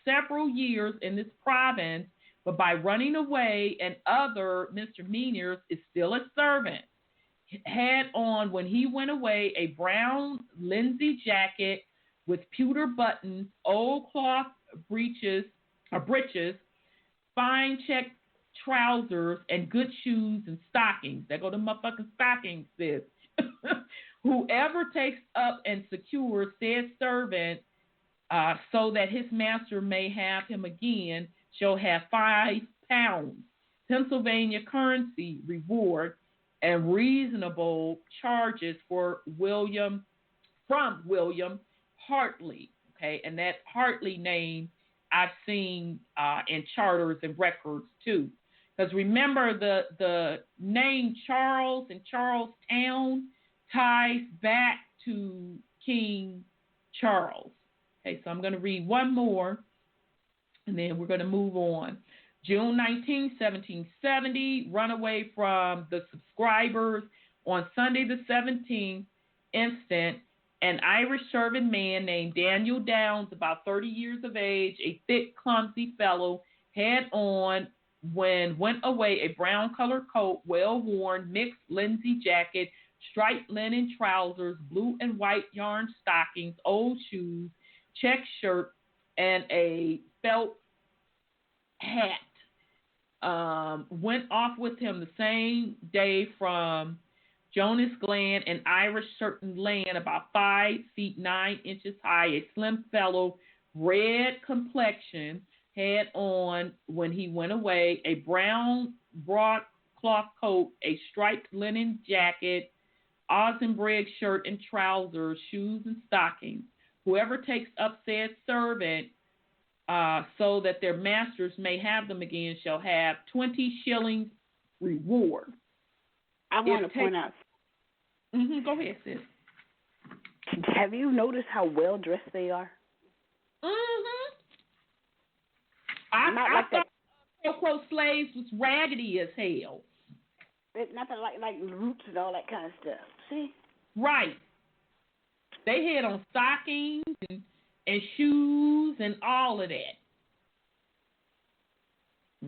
several years in this province, but by running away and other misdemeanors is still a servant. Had on, when he went away, a brown linsey jacket with pewter buttons, old cloth breeches, fine check trousers, and good shoes and stockings. There go the motherfucking stockings, sis. Whoever takes up and secures said servant so that his master may have him again shall have £5 Pennsylvania currency reward and reasonable charges from William Hartley. Okay, and that Hartley name I've seen in charters and records too. Because remember, the name Charles and Charlestown ties back to King Charles. Okay, so I'm going to read one more, and then we're going to move on. June 19, 1770, runaway from the subscribers on Sunday the 17th instant, an Irish servant man named Daniel Downs, about 30 years of age, a thick, clumsy fellow, had on, when went away, a brown-colored coat, well-worn, mixed linsey jacket, striped linen trousers, blue and white yarn stockings, old shoes, check shirt, and a felt hat. Went off with him the same day from Jonas Glen, an Irish certain land, about 5 feet 9 inches high, a slim fellow, red complexion, had on, when he went away, a brown broadcloth coat, a striped linen jacket, Osenbreg shirt and trousers, shoes and stockings. Whoever takes up said servant so that their masters may have them again shall have 20 shillings reward. I want to point out. Go ahead, sis. Have you noticed how well dressed they are? I thought quote slaves was raggedy as hell. It's nothing like roots and all that kind of stuff. See? Right. They had on stockings and shoes and all of that.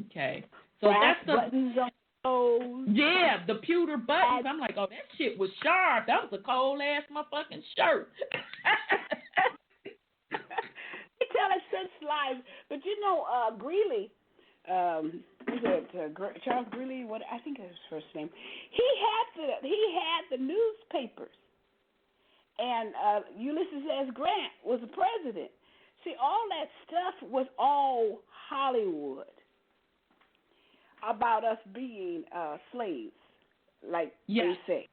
Okay. So brass that's buttons on those. Yeah, the pewter buttons. I'm like, oh, that shit was sharp. That was a cold ass motherfucking shirt. They tell us such lies, but you know, Greeley, Charles Greeley? What I think is his first name. He had the newspapers. And Ulysses S. Grant was the president. See, all that stuff was all Hollywood about us being slaves, like they say.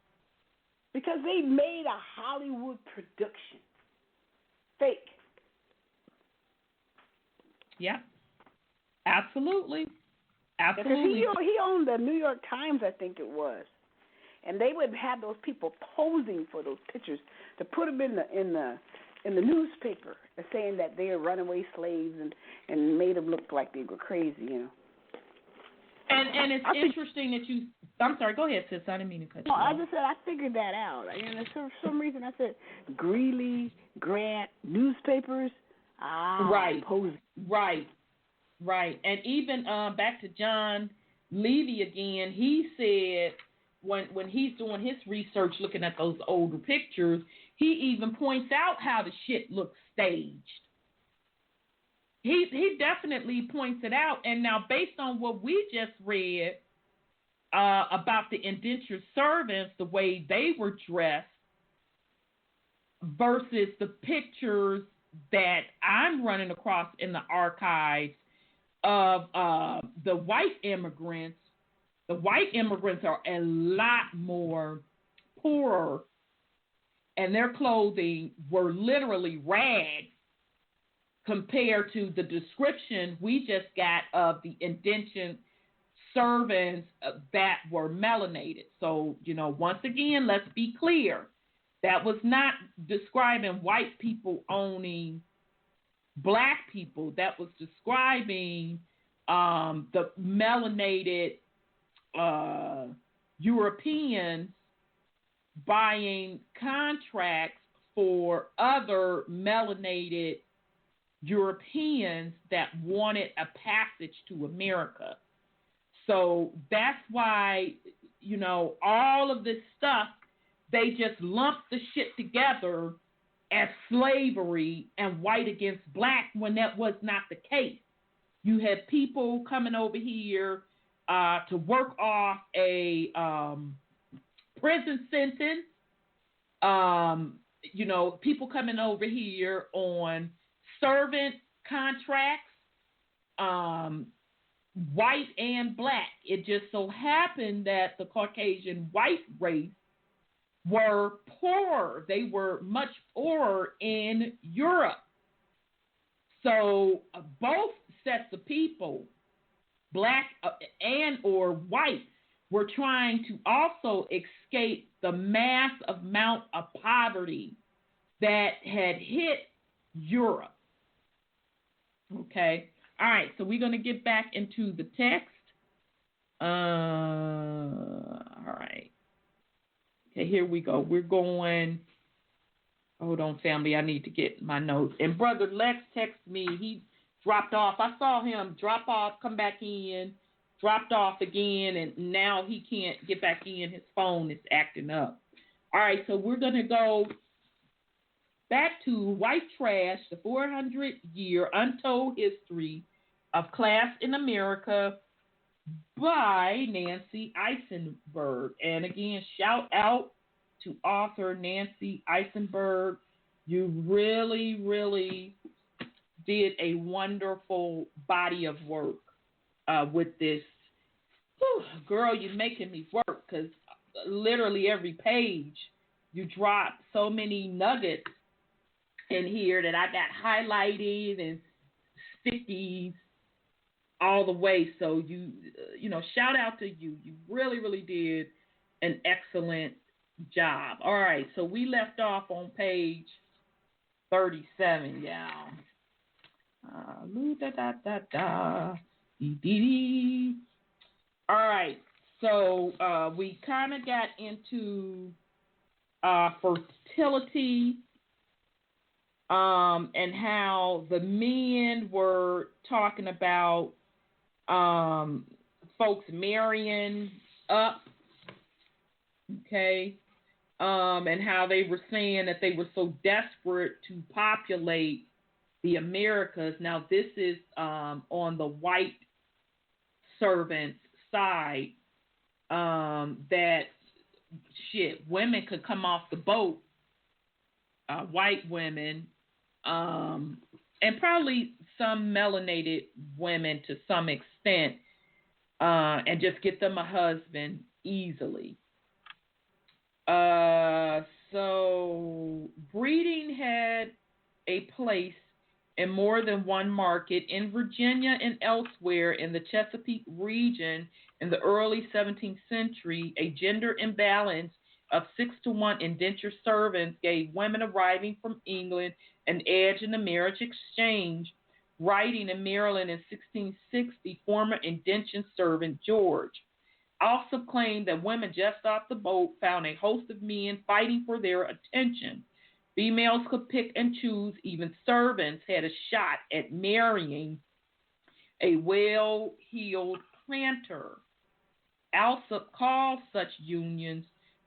Because they made a Hollywood production. Fake. Yeah. Absolutely. Because he owned the New York Times, I think it was. And they would have those people posing for those pictures to put them in the newspaper, saying that they are runaway slaves and made them look like they were crazy, you know. And it's interesting that you. I'm sorry. Go ahead, sis. I didn't mean to cut you off. I just said I figured that out. And for some reason I said Greeley, Grant, newspapers. Right. Posing. Right. Right. And even back to John Levy again, he said when he's doing his research looking at those older pictures, he even points out how the shit looks staged. He definitely points it out. And now based on what we just read about the indentured servants, the way they were dressed versus the pictures that I'm running across in the archives of the white immigrants are a lot more poorer, and their clothing were literally rags compared to the description we just got of the indentured servants that were melanated. So, once again, let's be clear. That was not describing white people owning black people. That was describing the melanated Europeans buying contracts for other melanated Europeans that wanted a passage to America. So that's why, all of this stuff, they just lumped the shit together as slavery and white against black when that was not the case. You had people coming over here to work off a prison sentence. People coming over here on servant contracts, white and black. It just so happened that the Caucasian white race were poor. They were much poorer in Europe. So both sets of people, black and or white, were trying to also escape the mass amount of poverty that had hit Europe. Okay. All right. So we're going to get back into the text. All right. Okay, here we go. We're going. Hold on, family. I need to get my notes. And Brother Lex texted me. He dropped off. I saw him drop off, come back in, dropped off again, and now he can't get back in. His phone is acting up. All right, so we're going to go back to White Trash, the 400-year untold history of class in America by Nancy Eisenberg. And again, shout out to author Nancy Eisenberg. You really, really did a wonderful body of work with this. Whew, girl, you're making me work, because literally every page you drop so many nuggets in here that I got highlighted and stickies all the way. So shout out to you. You really, really did an excellent job. All right, so we left off on page 37, y'all. All right, so we kind of got into fertility and how the men were talking about folks marrying up, okay, and how they were saying that they were so desperate to populate the Americas. Now, this is on the white servants' side, that women could come off the boat, white women, and probably some melanated women to some extent, and just get them a husband easily. So breeding had a place in more than one market in Virginia and elsewhere in the Chesapeake region in the early 17th century. A gender imbalance of 6-to-1 indentured servants gave women arriving from England an edge in the marriage exchange. Writing in Maryland in 1660, former indentured servant George also claimed that women just off the boat found a host of men fighting for their attention. Females could pick and choose. Even servants had a shot at marrying a well-heeled planter. Alsop calls such unions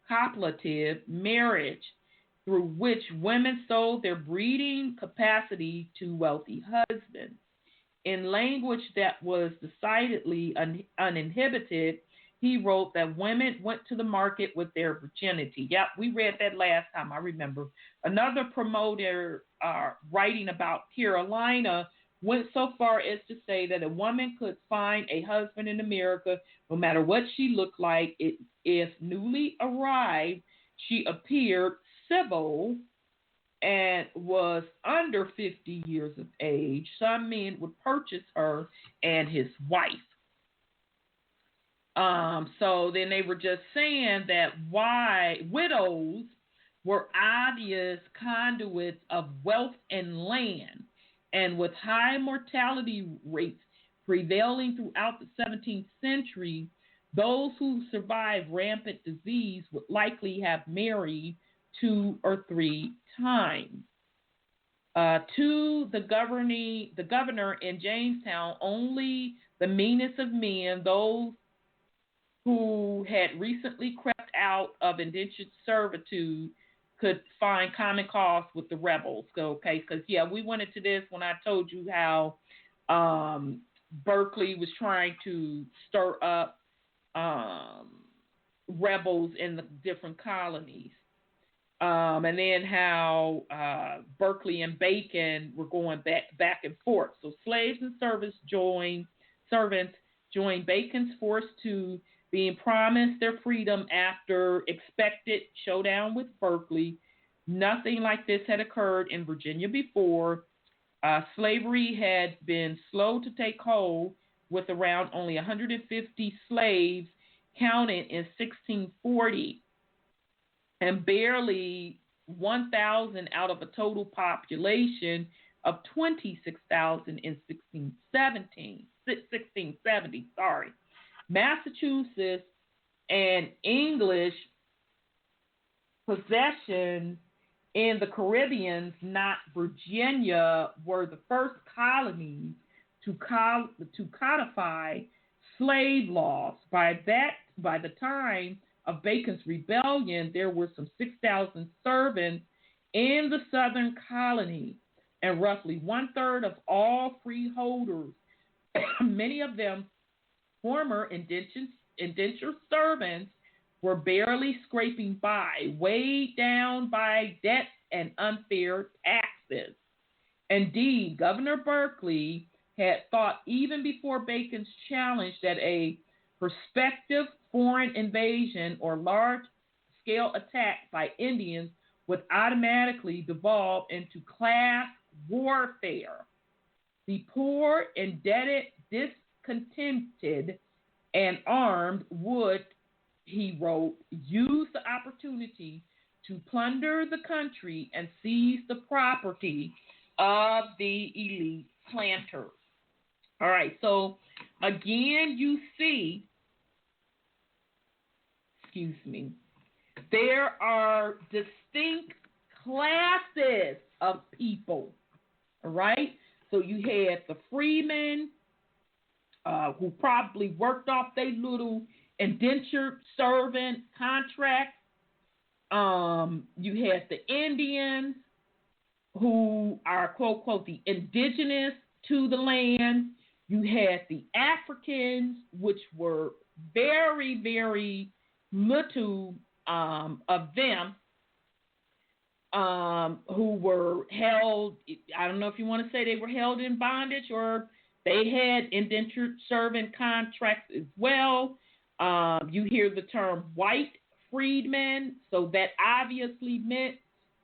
copulative marriage, through which women sold their breeding capacity to wealthy husbands. In language that was decidedly uninhibited, he wrote that women went to the market with their virginity. Yep, we read that last time, I remember. Another promoter writing about Carolina went so far as to say that a woman could find a husband in America no matter what she looked like. If newly arrived, she appeared civil and was under 50 years of age, some men would purchase her and his wife. So then they were just saying that widows were obvious conduits of wealth and land, and with high mortality rates prevailing throughout the 17th century, those who survived rampant disease would likely have married 2 or 3 times. To the governor in Jamestown, only the meanest of men, those who had recently crept out of indentured servitude, could find common cause with the rebels. Okay, because we went into this when I told you how Berkeley was trying to stir up rebels in the different colonies. And then how Berkeley and Bacon were going back and forth. So slaves and servants joined Bacon's force to being promised their freedom after expected showdown with Berkeley. Nothing like this had occurred in Virginia before. Slavery had been slow to take hold, with around only 150 slaves counted in 1640. And barely 1,000 out of a total population of 26,000 in 1670. Massachusetts and English possessions in the Caribbean, not Virginia, were the first colonies to codify slave laws. By the time of Bacon's rebellion, there were some 6,000 servants in the southern colony, and roughly 1/3 of all freeholders, many of them former indentured servants, were barely scraping by, weighed down by debt and unfair taxes. Indeed, Governor Berkeley had thought even before Bacon's challenge that a prospective foreign invasion or large-scale attack by Indians would automatically devolve into class warfare. The poor, indebted, discontented, and armed would, he wrote, use the opportunity to plunder the country and seize the property of the elite planters. All right, so again, you see, there are distinct classes of people, all right? So you had the freemen who probably worked off their little indentured servant contract. You had the Indians who are, quote, quote, the indigenous to the land. You had the Africans, which were very, very little of them who were held, I don't know if you want to say they were held in bondage or they had indentured servant contracts as well. You hear the term white freedmen, so that obviously meant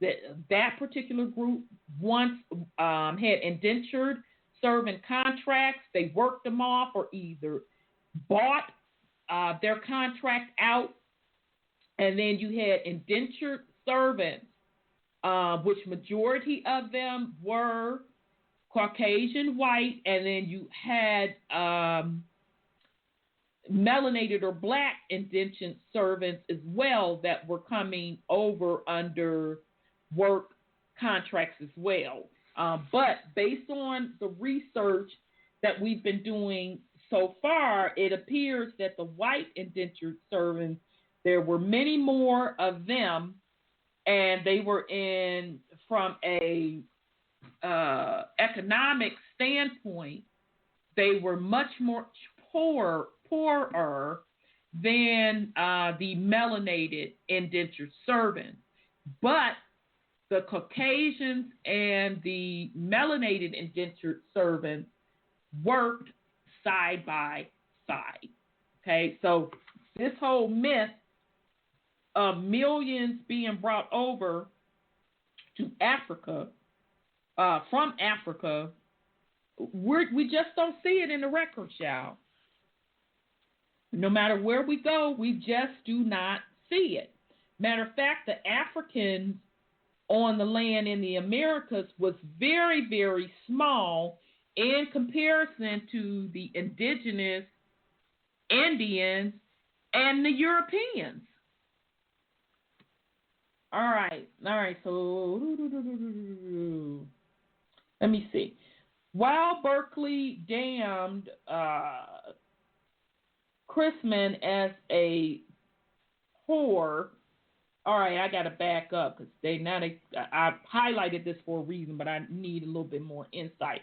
that particular group once had indentured servant contracts. They worked them off or either bought their contract out. And then you had indentured servants, which majority of them were Caucasian white, and then you had melanated or black indentured servants as well that were coming over under work contracts as well. But based on the research that we've been doing so far, it appears that the white indentured servants, there were many more of them, and they were from a economic standpoint, they were much more poorer than the melanated indentured servants. But the Caucasians and the melanated indentured servants worked side by side. Okay, so this whole myth of millions being brought over to Africa, from Africa, we just don't see it in the records, y'all. No matter where we go, we just do not see it. Matter of fact, the Africans on the land in the Americas was very, very small in comparison to the indigenous Indians and the Europeans. All right, so let me see. While Berkeley damned Chrisman as a whore, all right, I got to back up because I highlighted this for a reason, but I need a little bit more insight.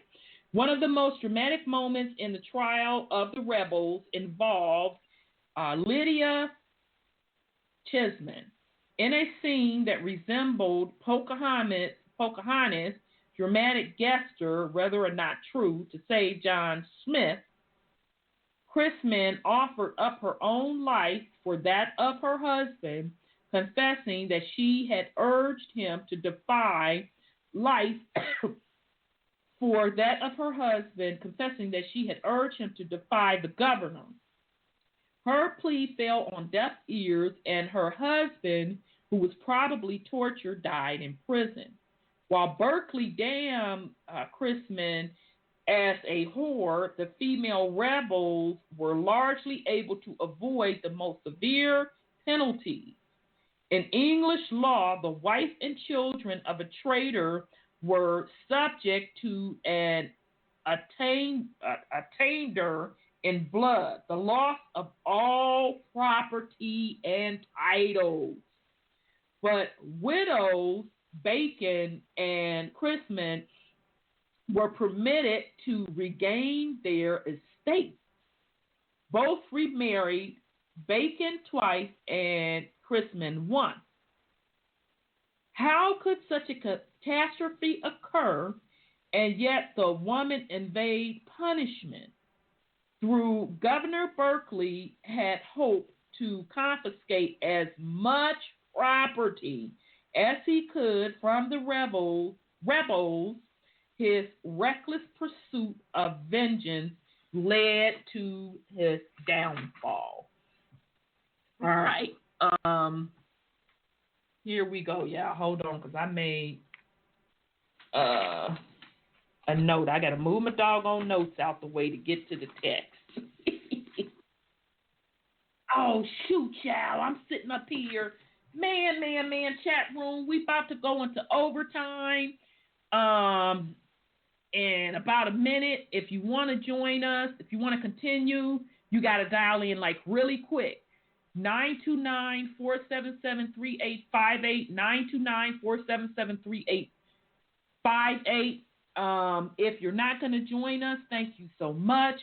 One of the most dramatic moments in the trial of the rebels involved Lydia Chisman in a scene that resembled Pocahontas' dramatic gesture, whether or not true, to save John Smith. Chrisman offered up her own life for that of her husband, confessing that she had urged him to defy life for that of her husband, confessing that she had urged him to defy the governor. Her plea fell on deaf ears, and her husband, who was probably tortured, died in prison. While Berkeley damned Chrisman as a whore, the female rebels were largely able to avoid the most severe penalties. In English law, the wife and children of a traitor were subject to an attainder in blood, the loss of all property and titles. But widows, Bacon and Chrisman, were permitted to regain their estate. Both remarried, Bacon twice and Chrisman once. How could such a catastrophe occur and yet the woman evade punishment? Through Governor Berkeley had hoped to confiscate as much property as he could from the rebels. His reckless pursuit of vengeance led to his downfall. All right. Here we go, y'all. Hold on, because I made a note. I got to move my doggone notes out the way to get to the text. Oh, shoot, y'all. I'm sitting up here. Man, chat room. We about to go into overtime. In about a minute. If you want to join us, if you want to continue, you got to dial in like really quick. 929-477-3858, 929-477-3858. If you're not going to join us, thank you so much.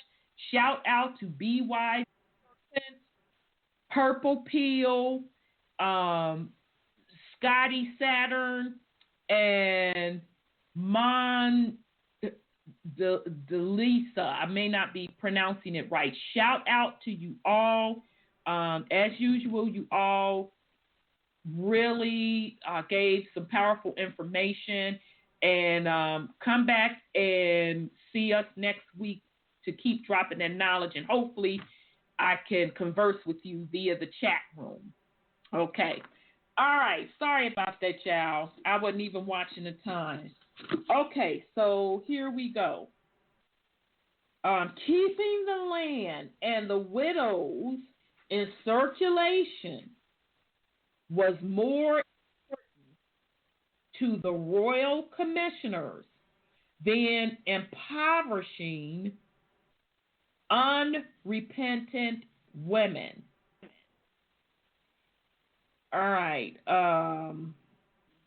Shout out to BY, Purple Peel, Scotty Saturn, and Mound Delisa. I may not be pronouncing it right. Shout out to you all. As usual, you all really gave some powerful information, and come back and see us next week to keep dropping that knowledge, and hopefully I can converse with you via the chat room. Okay. All right. Sorry about that, y'all. I wasn't even watching the time. Okay, so here we go. Keeping the land and the widows in circulation was more important to the royal commissioners than impoverishing unrepentant women. All right.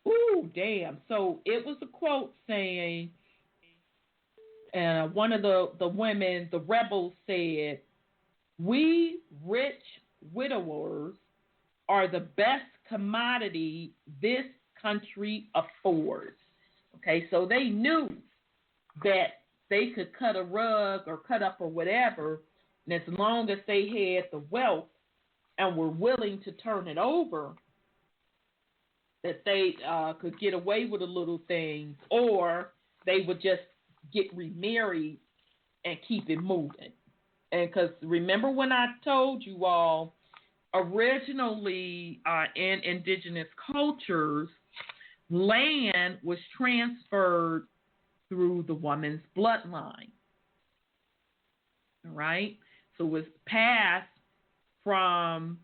Ooh, damn. So it was a quote saying, and one of the women, the rebels, said, "We rich widowers are the best commodity this country affords." Okay, so they knew that they could cut a rug or cut up or whatever, and as long as they had the wealth and were willing to turn it over, that they could get away with a little thing, or they would just get remarried and keep it moving. And because remember when I told you all, originally in indigenous cultures, land was transferred through the woman's bloodline. All right? So it was passed from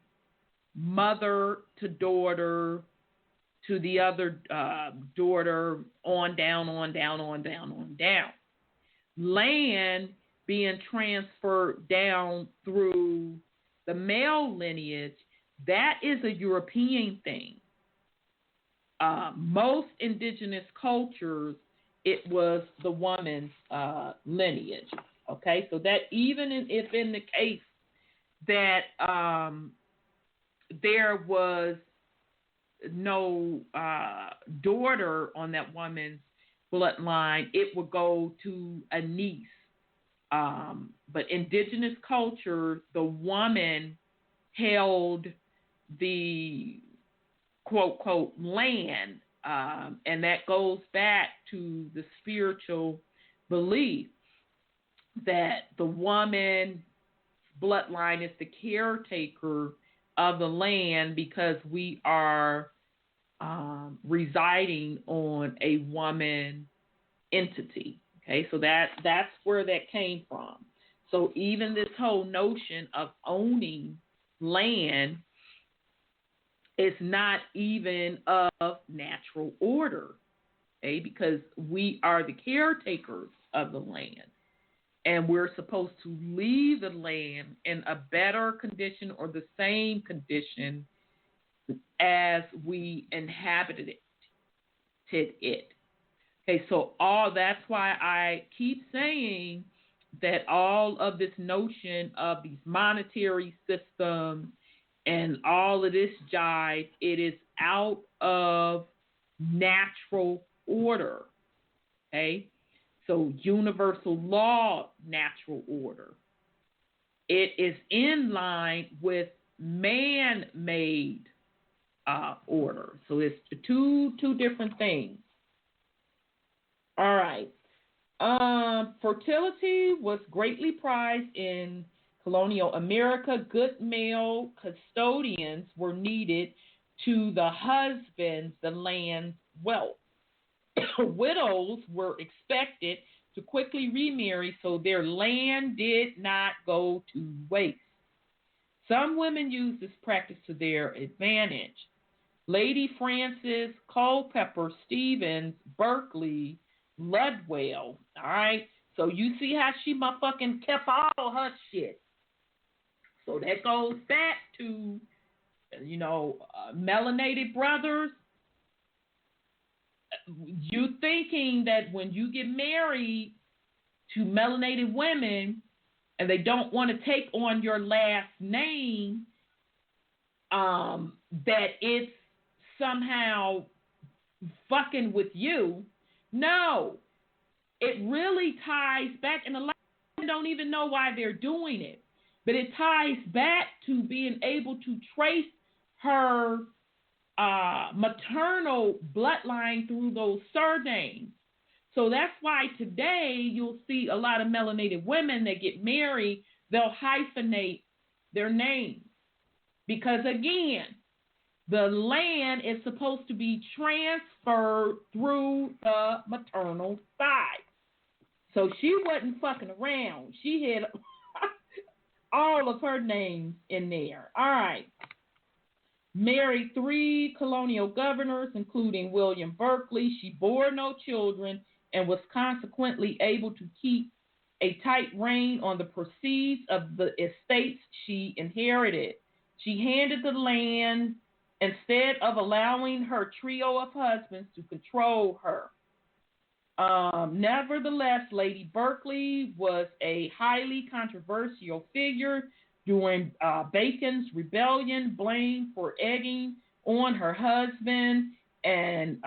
mother to daughter to the other daughter, on down. Land being transferred down through the male lineage, that is a European thing. Most indigenous cultures, it was the woman's lineage. Okay, so that even if in the case that there was no daughter on that woman's bloodline, it would go to a niece. But indigenous culture, the woman held the quote, quote, land, and that goes back to the spiritual belief that the woman's bloodline is the caretaker of the land because we are residing on a woman entity. Okay, so that's where that came from. So even this whole notion of owning land is not even of natural order, okay, because we are the caretakers of the land. And we're supposed to leave the land in a better condition or the same condition as we inhabited it. Okay, so that's why I keep saying that all of this notion of these monetary systems and all of this jive, it is out of natural order. Okay? So universal law, natural order. It is in line with man-made order. So it's two different things. All right. Fertility was greatly prized in colonial America. Good male custodians were needed to the husband's, the land's wealth. Widows were expected to quickly remarry so their land did not go to waste. Some women used this practice to their advantage. Lady Frances Culpeper Stevens Berkeley Ludwell, all right? So you see how she motherfucking kept all her shit. So that goes back to, melanated brothers. You thinking that when you get married to melanated women and they don't want to take on your last name, that it's somehow fucking with you. No, it really ties back, and a lot of them don't even know why they're doing it, but it ties back to being able to trace her maternal bloodline through those surnames. So that's why today you'll see a lot of melanated women that get married, they'll hyphenate their names. Because again, the land is supposed to be transferred through the maternal side. So she wasn't fucking around. She had all of her names in there. All right. Married 3 colonial governors, including William Berkeley. She bore no children and was consequently able to keep a tight rein on the proceeds of the estates she inherited. She handed the land instead of allowing her trio of husbands to control her. Nevertheless, Lady Berkeley was a highly controversial figure during Bacon's rebellion, blamed for egging on her husband and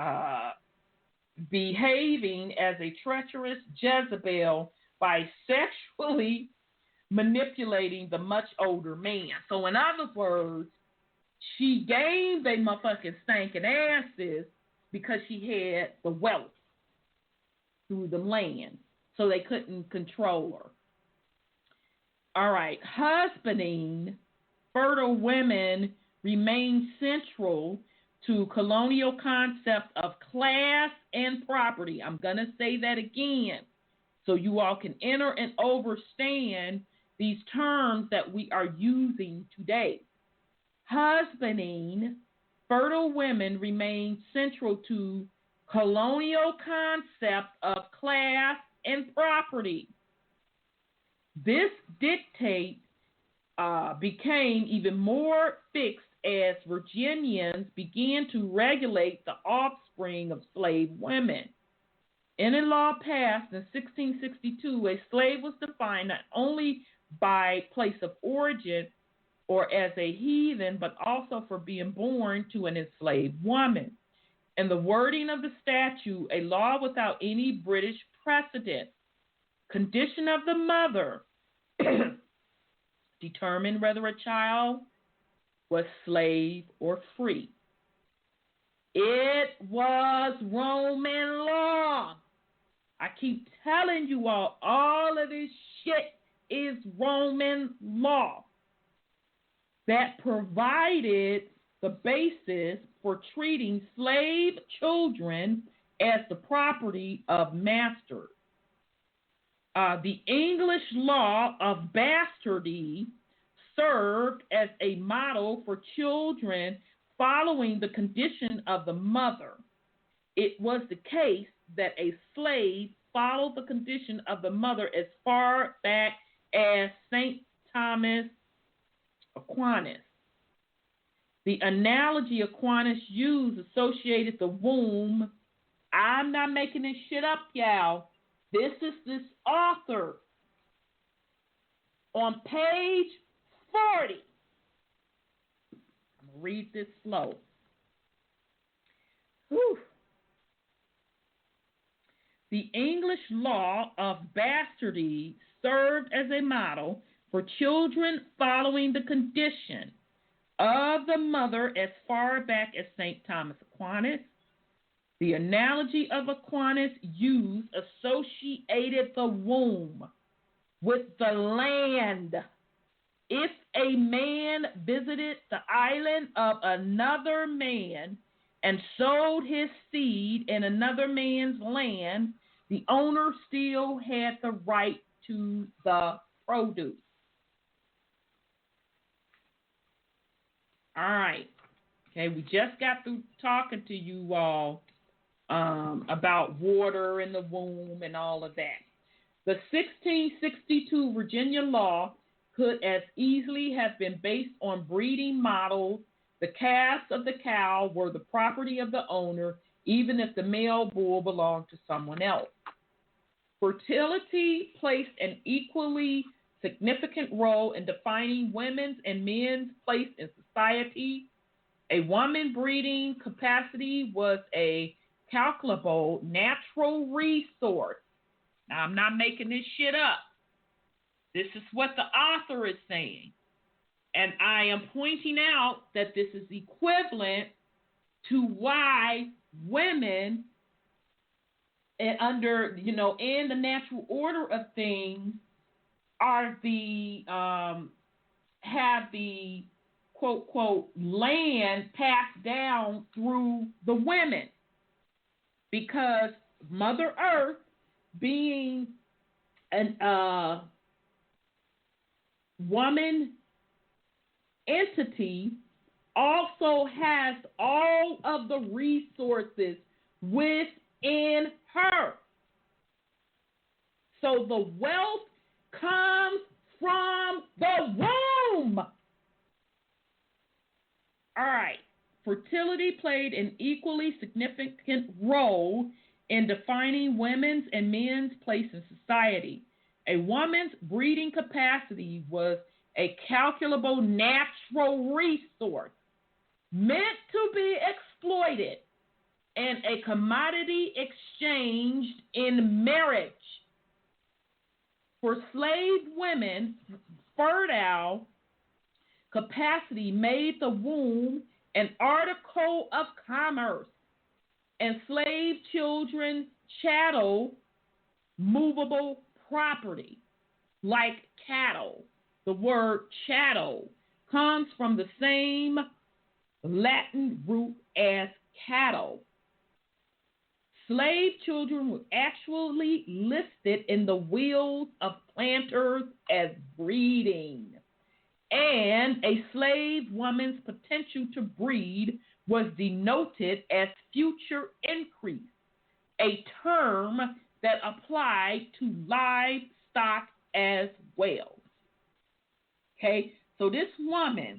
behaving as a treacherous Jezebel by sexually manipulating the much older man. So in other words, she gave they motherfucking stinking asses because she had the wealth through the land, so they couldn't control her. All right, husbanding fertile women remained central to colonial concept of class and property. I'm going to say that again so you all can enter and understand these terms that we are using today. Husbanding fertile women remained central to colonial concept of class and property. This dictate became even more fixed as Virginians began to regulate the offspring of slave women. In a law passed in 1662, a slave was defined not only by place of origin or as a heathen, but also for being born to an enslaved woman. In the wording of the statute, a law without any British precedent. Condition of the mother determined whether a child was slave or free. It was Roman law. I keep telling you all of this shit is Roman law that provided the basis for treating slave children as the property of masters. The English law of bastardy served as a model for children following the condition of the mother. It was the case that a slave followed the condition of the mother as far back as St. Thomas Aquinas. The analogy Aquinas used associated the womb. I'm not making this shit up, y'all. This is this author on page 40. I'm going to read this slow. Whew. The English law of bastardy served as a model for children following the condition of the mother as far back as St. Thomas Aquinas. The analogy of Aquinas used associated the womb with the land. If a man visited the island of another man and sowed his seed in another man's land, the owner still had the right to the produce. All right. Okay, we just got through talking to you all about water in the womb and all of that. The 1662 Virginia law could as easily have been based on breeding models. The calves of the cow were the property of the owner, even if the male bull belonged to someone else. Fertility placed an equally significant role in defining women's and men's place in society. A woman's breeding capacity was a calculable natural resource. Now, I'm not making this shit up. This is what the author is saying. And I am pointing out that this is equivalent to why women, under, in the natural order of things, are have the quote, quote, land passed down through the women. Because Mother Earth, being a woman entity, also has all of the resources within her. So the wealth comes from the womb. All right. Fertility played an equally significant role in defining women's and men's place in society. A woman's breeding capacity was a calculable natural resource meant to be exploited and a commodity exchanged in marriage. For slave women, fertile capacity made the womb an article of commerce, and slave children chattel, movable property, like cattle. The word chattel comes from the same Latin root as cattle. Slave children were actually listed in the wills of planters as breeding, and a slave woman's potential to breed was denoted as future increase, a term that applied to livestock as well. Okay, so this woman,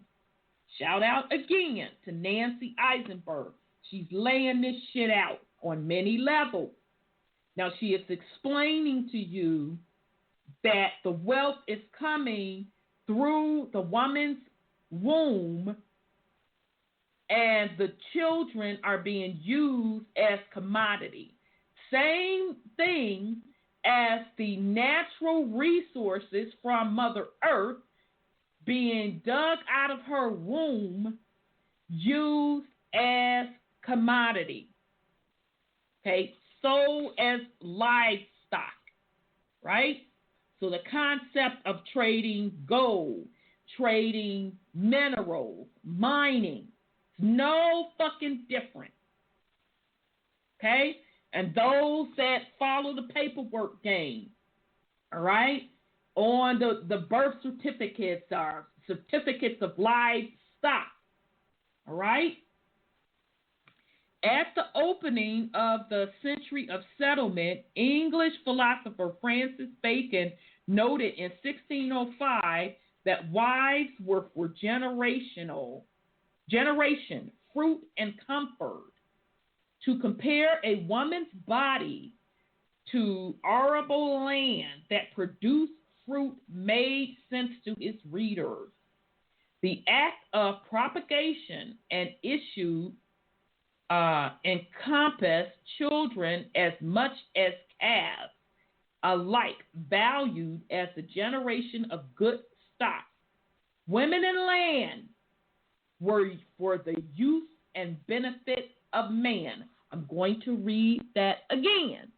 shout out again to Nancy Eisenberg. She's laying this shit out on many levels. Now, she is explaining to you that the wealth is coming through the woman's womb, and the children are being used as commodity. Same thing as the natural resources from Mother Earth being dug out of her womb, used as commodity. Okay, sold as livestock, right? So the concept of trading gold, trading minerals, mining, no fucking different. Okay? And those that follow the paperwork game, all right, on the birth certificates are certificates of livestock, all right? At the opening of the century of settlement, English philosopher Francis Bacon noted in 1605 that wives were for generation, fruit, and comfort. To compare a woman's body to arable land that produced fruit made sense to its readers. The act of propagation and issue encompassed children as much as calves, alike valued as the generation of good stock. Women and land were for the use and benefit of man. I'm going to read that again.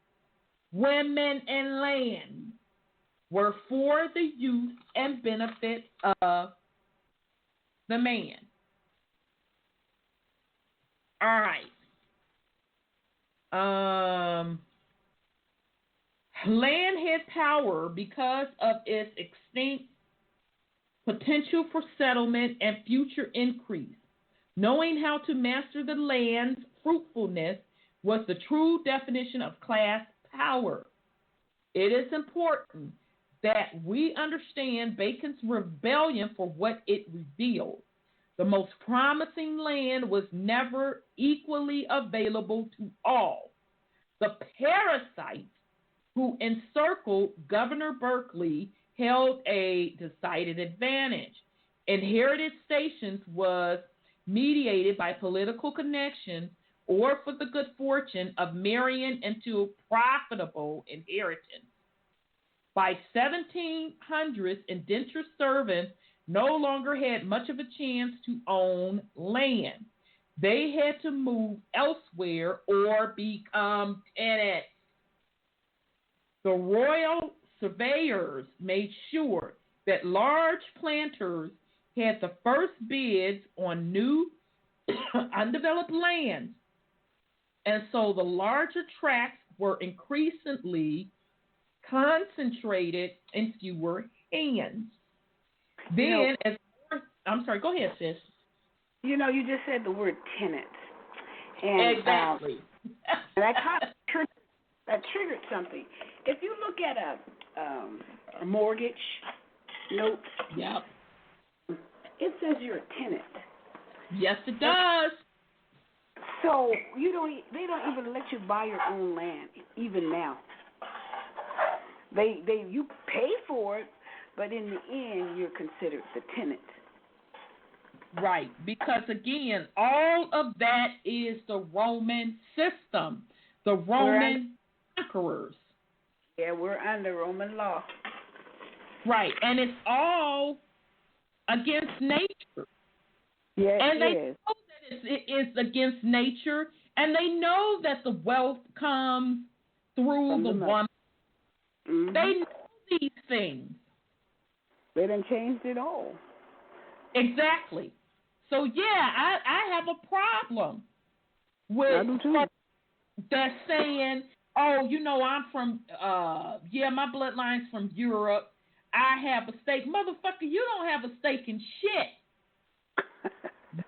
Women and land were for the use and benefit of the man. All right. Land had power because of its extinct potential for settlement and future increase. Knowing how to master the land's fruitfulness was the true definition of class power. It is important that we understand Bacon's rebellion for what it revealed. The most promising land was never equally available to all. The parasites who encircled Governor Berkeley held a decided advantage. Inherited stations was mediated by political connections or for the good fortune of marrying into profitable inheritance. By 1700s, indentured servants no longer had much of a chance to own land. They had to move elsewhere or become tenants. The royal surveyors made sure that large planters had the first bids on new undeveloped lands, and so the larger tracts were increasingly concentrated in fewer hands. Then, I'm sorry, go ahead, sis. You know, you just said the word tenants. And, exactly. And that kind of that triggered something. If you look at a mortgage note, Yep. it says you're a tenant. Yes, it does. So they don't even let you buy your own land even now. You pay for it, but in the end you're considered the tenant. Right, because again, all of that is the Roman system, the Roman conquerors. Yeah, we're under Roman law. Right, and it's all against nature. Yeah, and they is. know that it is against nature, and they know that the wealth comes through From the the woman. Mm-hmm. They know these things. They done changed it all. Exactly. So, yeah, I have a problem with that saying, oh, you know, I'm from, my bloodline's from Europe. I have a stake. Motherfucker, you don't have a stake in shit.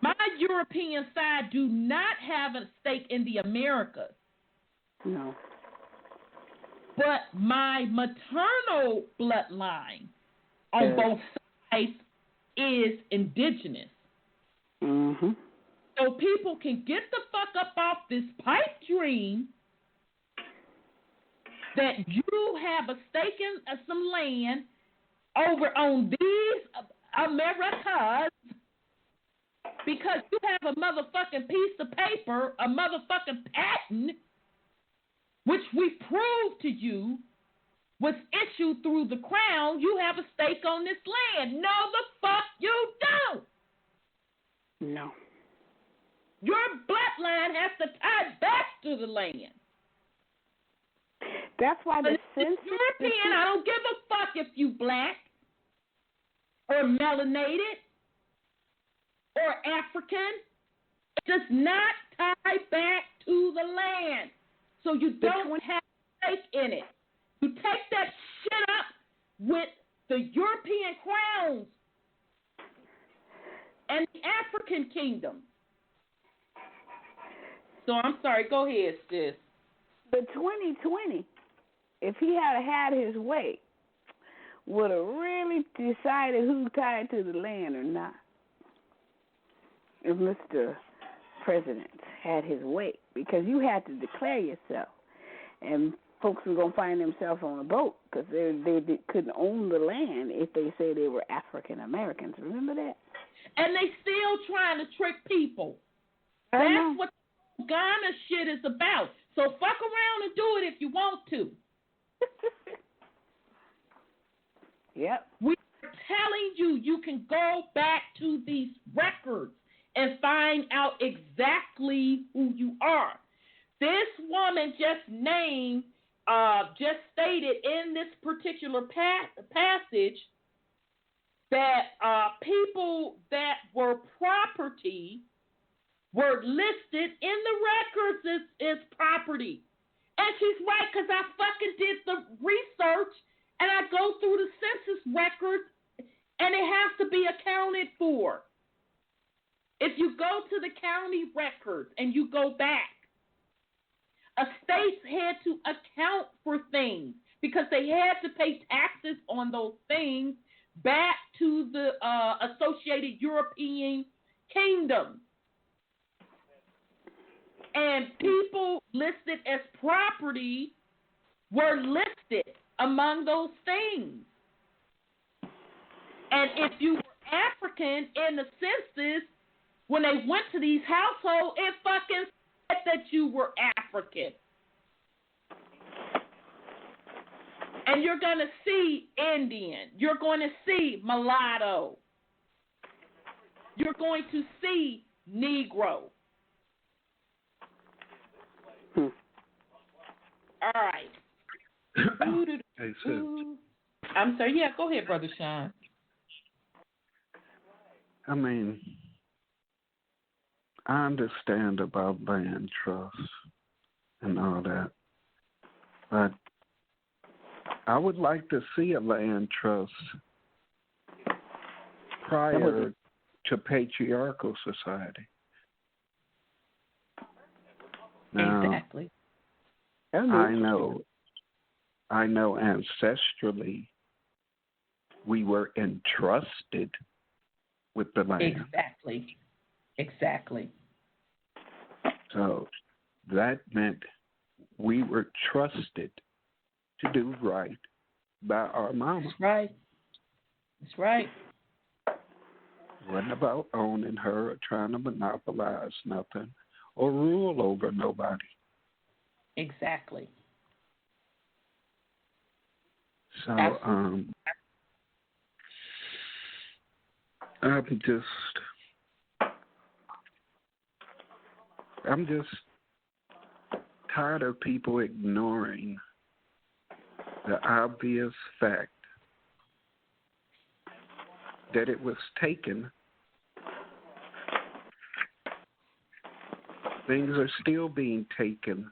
My European side do not have a stake in the Americas. No. But my maternal bloodline on both sides is indigenous. Mm-hmm. So people can get the fuck up off this pipe dream that you have a stake in some land over on these Americas because you have a motherfucking piece of paper, a motherfucking patent, which we proved to you was issued through the crown. You have a stake on this land. No, the fuck you don't. No. Your bloodline has to tie back to the land. That's why the census... European, I don't give a fuck if you black or melanated or African. It does not tie back to the land. So you don't have a stake in it. You take that shit up with the European crowns and the African kingdom. So I'm sorry, go ahead, sis. The 2020, if he had his way, would have really decided who tied to the land or not. If Mr. President had his way, because you had to declare yourself, and folks were going to find themselves on a boat because they couldn't own the land if they say they were African Americans. Remember that? And they still trying to trick people. That's what the Ghana shit is about. So fuck around and do it if you want to. Yep. We're telling you, you can go back to these records and find out exactly who you are. This woman just stated in this particular passage that people that were property were listed in the records as property. And she's right, because I fucking did the research and I go through the census records and it has to be accounted for. If you go to the county records and you go back, estates had to account for things because they had to pay taxes on those things back to the associated European kingdom. And people listed as property were listed among those things. And if you were African in the census, when they went to these households, it fucking said that you were African. And you're going to see Indian. You're going to see mulatto. You're going to see Negro. All right. Hey, sis. I'm sorry. Yeah, go ahead, Brother Sean. I mean, I understand about land trusts and all that, but I would like to see a land trust prior to patriarchal society. Now, Exactly. I know ancestrally we were entrusted with the land. Exactly. So that meant we were trusted to do right by our mama. That's right. It wasn't about owning her or trying to monopolize nothing or rule over nobody. Exactly. So I'm just tired of people ignoring the obvious fact that it was taken. Things are still being taken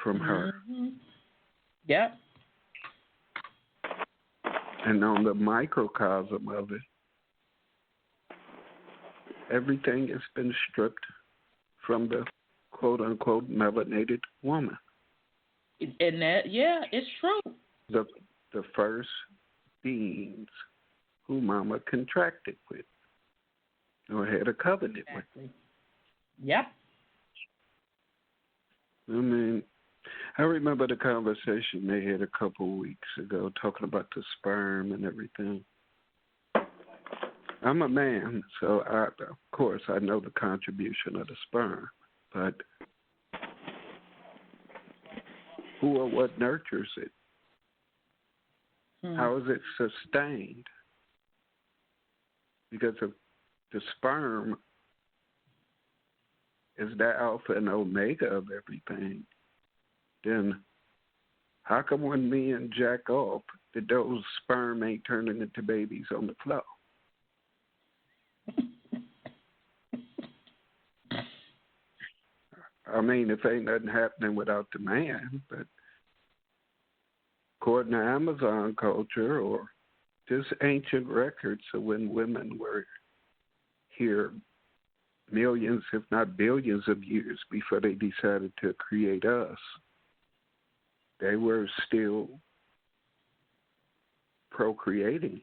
from her. Mm-hmm. Yep. And on the microcosm of it, everything has been stripped from the quote-unquote melanated woman. And that, it's true. The first beings who mama contracted with or had a covenant with. Yep. I mean, I remember the conversation they had a couple weeks ago talking about the sperm and everything. I'm a man, so of course I know the contribution of the sperm, but who or what nurtures it? How is it sustained? Because if the sperm is the alpha and omega of everything, then how come when men jack off that those sperm ain't turning into babies on the floor? I mean, if ain't nothing happening without the man, but according to Amazon culture or just ancient records of when women were here millions, if not billions of years before they decided to create us, they were still procreating.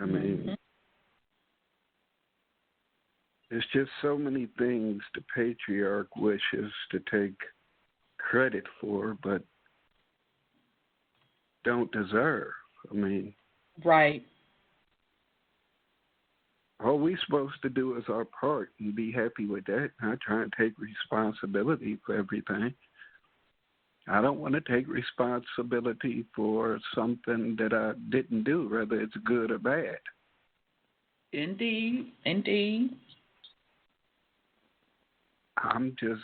I mean, there's just so many things the patriarch wishes to take credit for, but don't deserve. I mean, right. All we're supposed to do is our part and be happy with that, not try and take responsibility for everything. I don't want to take responsibility for something that I didn't do, whether it's good or bad. Indeed. I'm just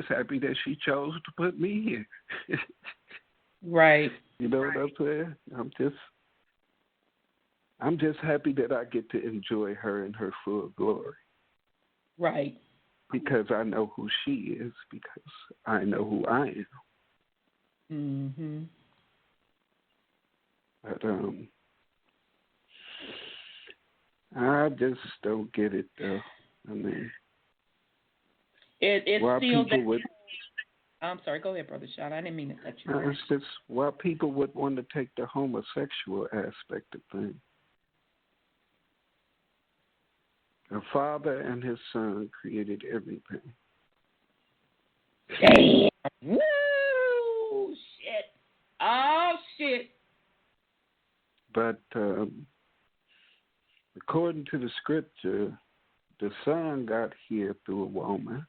happy that she chose to put me here. Right. You know what I'm saying? I'm just happy that I get to enjoy her in her full glory. Right. Because I know who she is, because I know who I am. But I just don't get it, though. I mean, it's still people would. I'm sorry. Go ahead, Brother Sean. I didn't mean to cut you off. It's just why people would want to take the homosexual aspect of things. A father and his son created everything. Damn. Woo! Shit. Oh, shit. But according to the scripture, the son got here through a woman,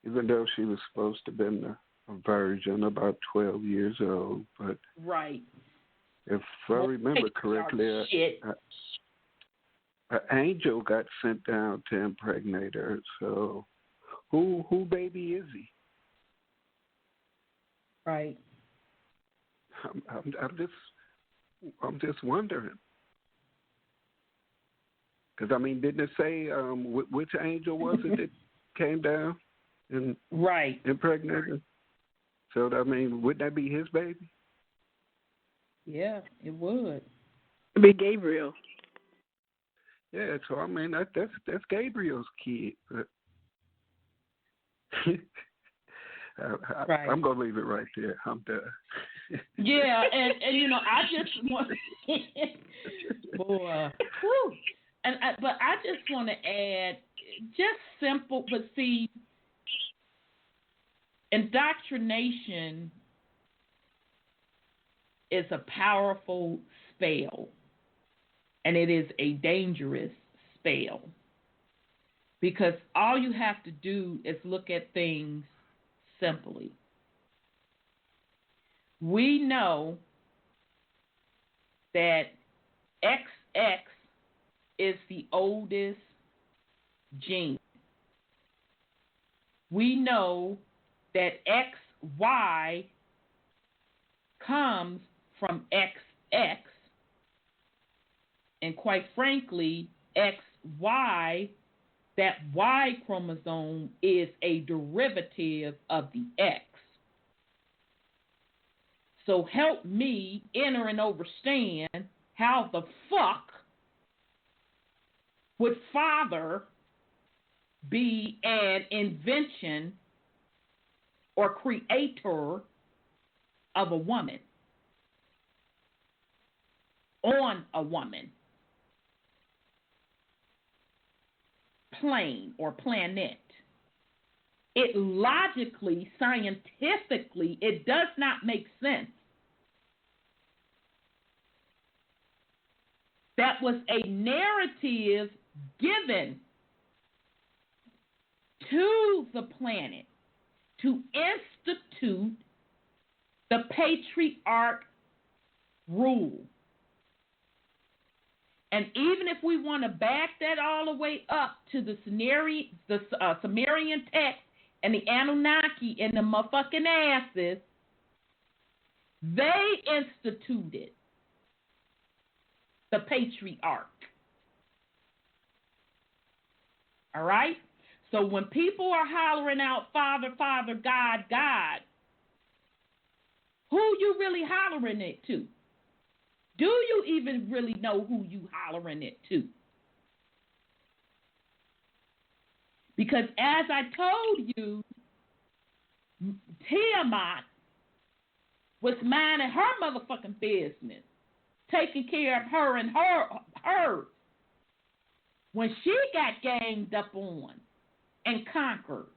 even though she was supposed to have been a virgin, about 12 years old. But right. If I remember correctly, an angel got sent down to impregnate her. So, who baby is he? Right. I'm just wondering. Because I mean, didn't it say which angel was it that came down and impregnated? So I mean, wouldn't that be his baby? Yeah, it would. Be Gabriel. Yeah, so I mean that's Gabriel's kid. But Right. I'm gonna leave it right there. I'm done. Yeah, and I just want boy, whew. But I just want to add, just simple, but see, indoctrination is a powerful spell, and it is a dangerous spell, because all you have to do is look at things simply. We know that XX is the oldest gene. We know that XY comes from XX, and quite frankly, XY, that Y chromosome, is a derivative of the X. So help me enter and understand how the fuck would father be an invention or creator of a woman on a woman plane or planet. It logically, scientifically, it does not make sense. That was a narrative given to the planet to institute the patriarch rule. And even if we want to back that all the way up to the Sumerian text and the Anunnaki and the motherfucking asses, they instituted the patriarch. All right? So when people are hollering out, Father, Father, God, God, who you really hollering it to? Do you even really know who you hollering it to? Because as I told you, Tiamat was minding her motherfucking business, taking care of her and hers, when she got ganged up on and conquered.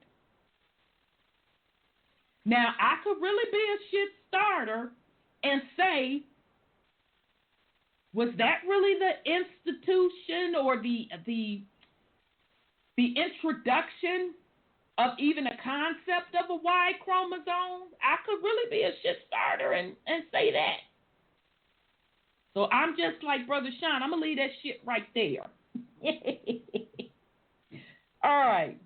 Now, I could really be a shit starter and say, was that really the institution or the introduction of even a concept of a Y chromosome? I could really be a shit starter and say that. So I'm just like Brother Sean. I'm going to leave that shit right there. All right.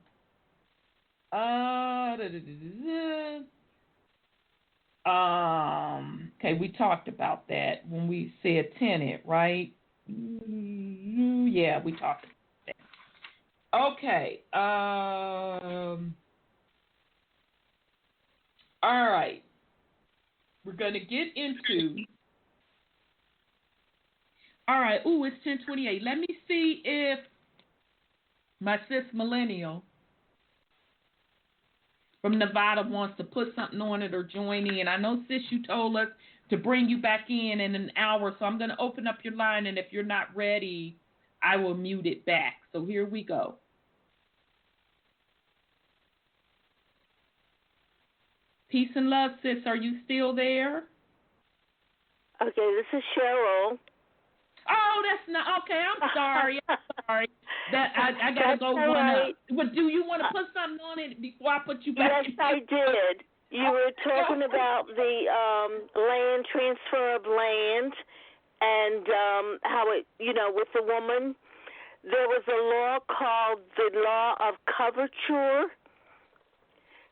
Okay, we talked about that when we said tenant, right? Yeah, we talked about that. Okay. All right. We're going to get into... All right. Ooh, it's 10:28. Let me see if my sis millennial from Nevada wants to put something on it or join in. I know, sis, you told us to bring you back in an hour, so I'm going to open up your line, and if you're not ready, I will mute it back. So here we go. Peace and love, sis. Are you still there? Okay, this is Cheryl. Oh, that's not okay. I'm sorry. That I gotta go one up. But do you want to put something on it before I put you back? Yes, I did. You were talking about the land transfer of land and how it, with the woman. There was a law called the law of coverture,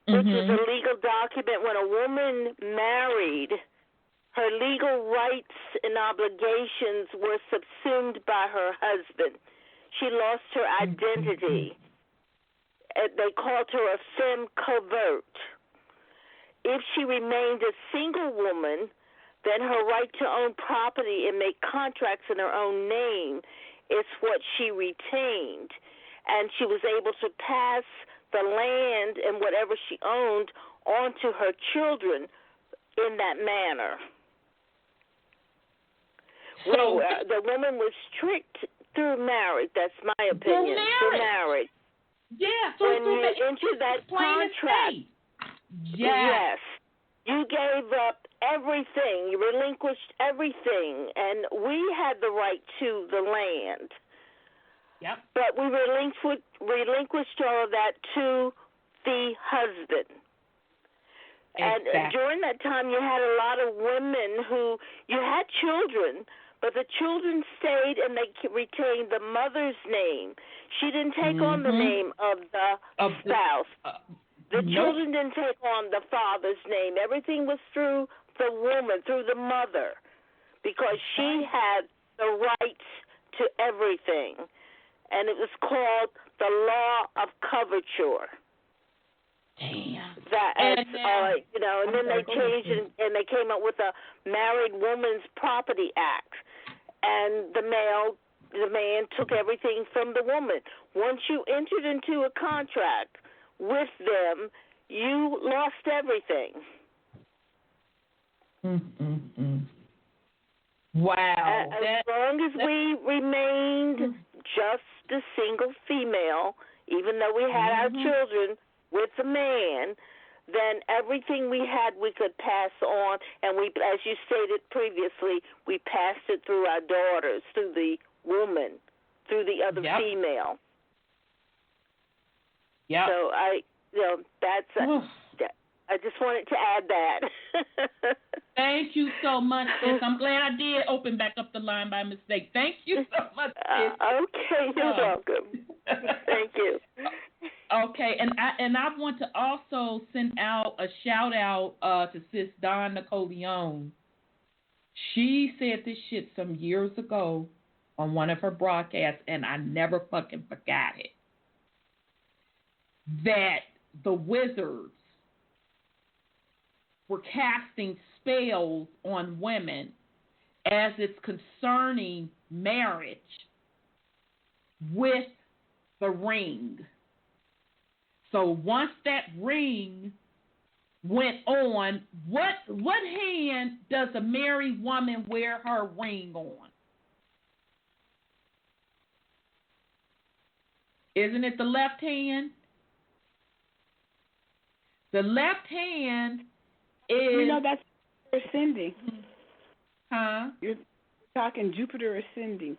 which is a legal document when a woman married. Her legal rights and obligations were subsumed by her husband. She lost her identity. They called her a femme covert. If she remained a single woman, then her right to own property and make contracts in her own name It's what she retained. And she was able to pass the land and whatever she owned on to her children in that manner. So The woman was tricked through marriage. That's my opinion. Through marriage. Yeah. When you enter that contract, yes, you gave up everything. You relinquished everything, and we had the right to the land. Yep. But we relinquished all of that to the husband. Exactly. And during that time, you had a lot of women who, you had children, but the children stayed and they retained the mother's name. She didn't take on the name of the spouse. The children didn't take on the father's name. Everything was through the woman, through the mother, because she had the rights to everything. And it was called the law of coverture. Damn. And then they changed and they came up with a Married Woman's Property Act. And the man took everything from the woman. Once you entered into a contract with them, you lost everything. Wow. As long as we remained just a single female, even though we had our children with the man, then everything we had we could pass on, and we, as you stated previously, we passed it through our daughters, through the woman, through the other female. Yeah. So I just wanted to add that. Thank you so much, sis. I'm glad I did open back up the line by mistake. Thank you so much, sis. Okay, you're welcome. Thank you. Okay, and I want to also send out a shout out to Sis Dawn Napoleon. She said this shit some years ago on one of her broadcasts, and I never fucking forgot it. That the wizards were casting spells on women as it's concerning marriage with the ring. So once that ring went on, what hand does a married woman wear her ring on? Isn't it the left hand? The left hand is... that's ascending. Huh? You're talking Jupiter ascending.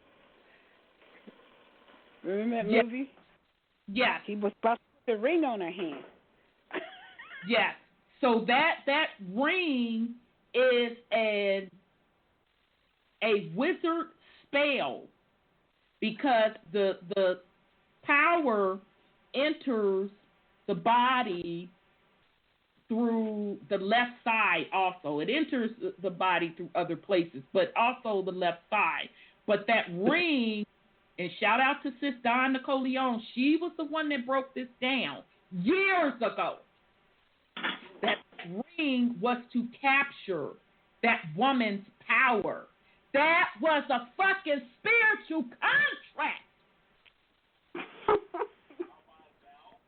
Remember that movie? Yes. He was supposed to put the ring on her hand. Yes. So that ring is a wizard spell, because the power enters the body through the left side also. It enters the body through other places, but also the left side. But that ring, and shout out to Sis Dawn Napoleon, she was the one that broke this down years ago. That ring was to capture that woman's power. That was a fucking spiritual contract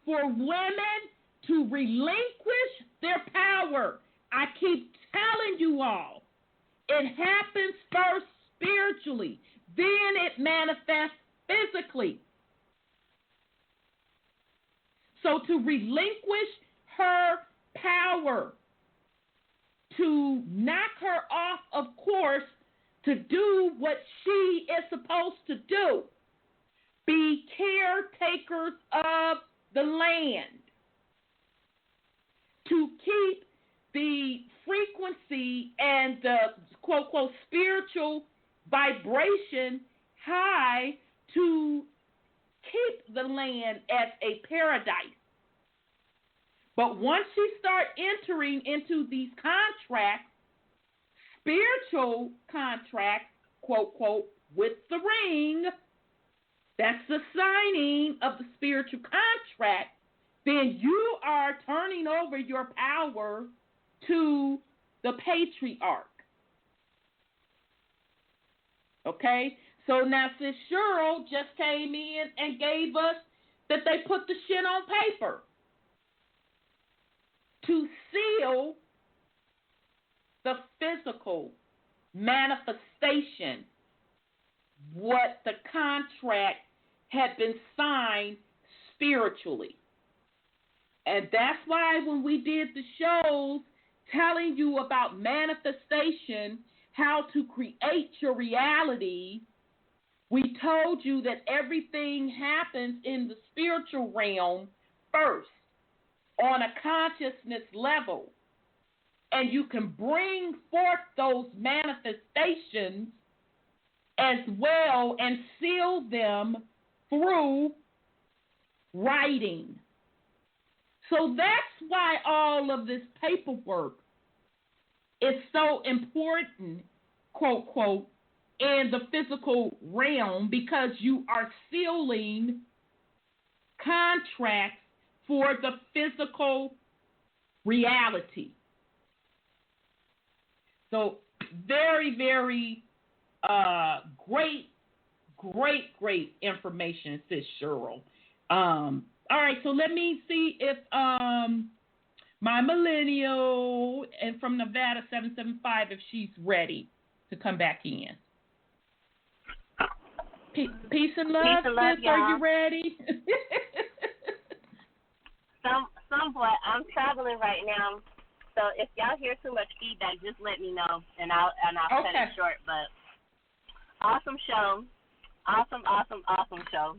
for women to relinquish their power. I keep telling you all, it happens first spiritually, then it manifests physically. So to relinquish her power, to knock her off, of course, to do what she is supposed to do, be caretakers of the land, to keep the frequency and the quote-unquote spiritual vibration high, to keep the land as a paradise. But once she start entering into these contracts, spiritual contracts, quote-unquote, with the ring, that's the signing of the spiritual contract, then you are turning over your power to the patriarch. Okay? So now Sis Cheryl just came in and gave us that they put the shit on paper to seal the physical manifestation, what the contract had been signed spiritually. And that's why when we did the shows telling you about manifestation, how to create your reality, we told you that everything happens in the spiritual realm first, on a consciousness level. And you can bring forth those manifestations as well and seal them through writing. So that's why all of this paperwork is so important, quote, quote, in the physical realm, because you are sealing contracts for the physical reality. So very, very great information, Sis Cheryl. All right, so let me see if my millennial and from Nevada 775, if she's ready to come back in. Peace and love, sis. Y'all. Are you ready? Somewhat. I'm traveling right now, so if y'all hear too much feedback, just let me know, and I'll cut it short. But awesome show, awesome show,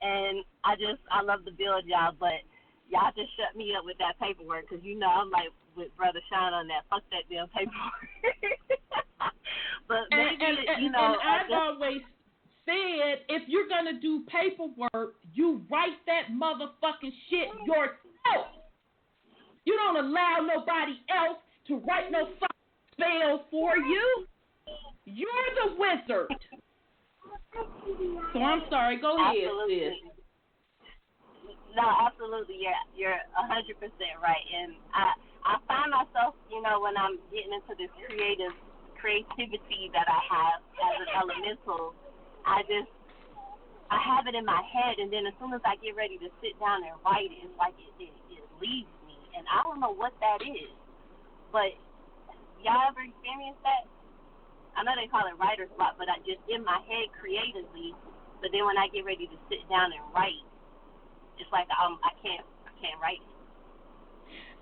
and I love the build, y'all. But y'all just shut me up with that paperwork, because I'm like with Brother Sean on that. Fuck that damn paperwork. But maybe and I've always said, if you're going to do paperwork, you write that motherfucking shit yourself. You don't allow nobody else to write no fucking spell for you. You're the wizard. So I'm sorry. Go ahead, sis. No, absolutely. You're 100% right. And I find myself, when I'm getting into this creativity that I have as an elemental, I have it in my head, and then as soon as I get ready to sit down and write it, it's like it leaves me, and I don't know what that is. But y'all ever experienced that? I know they call it writer's block, but I just in my head creatively, but then when I get ready to sit down and write, it's like I can't write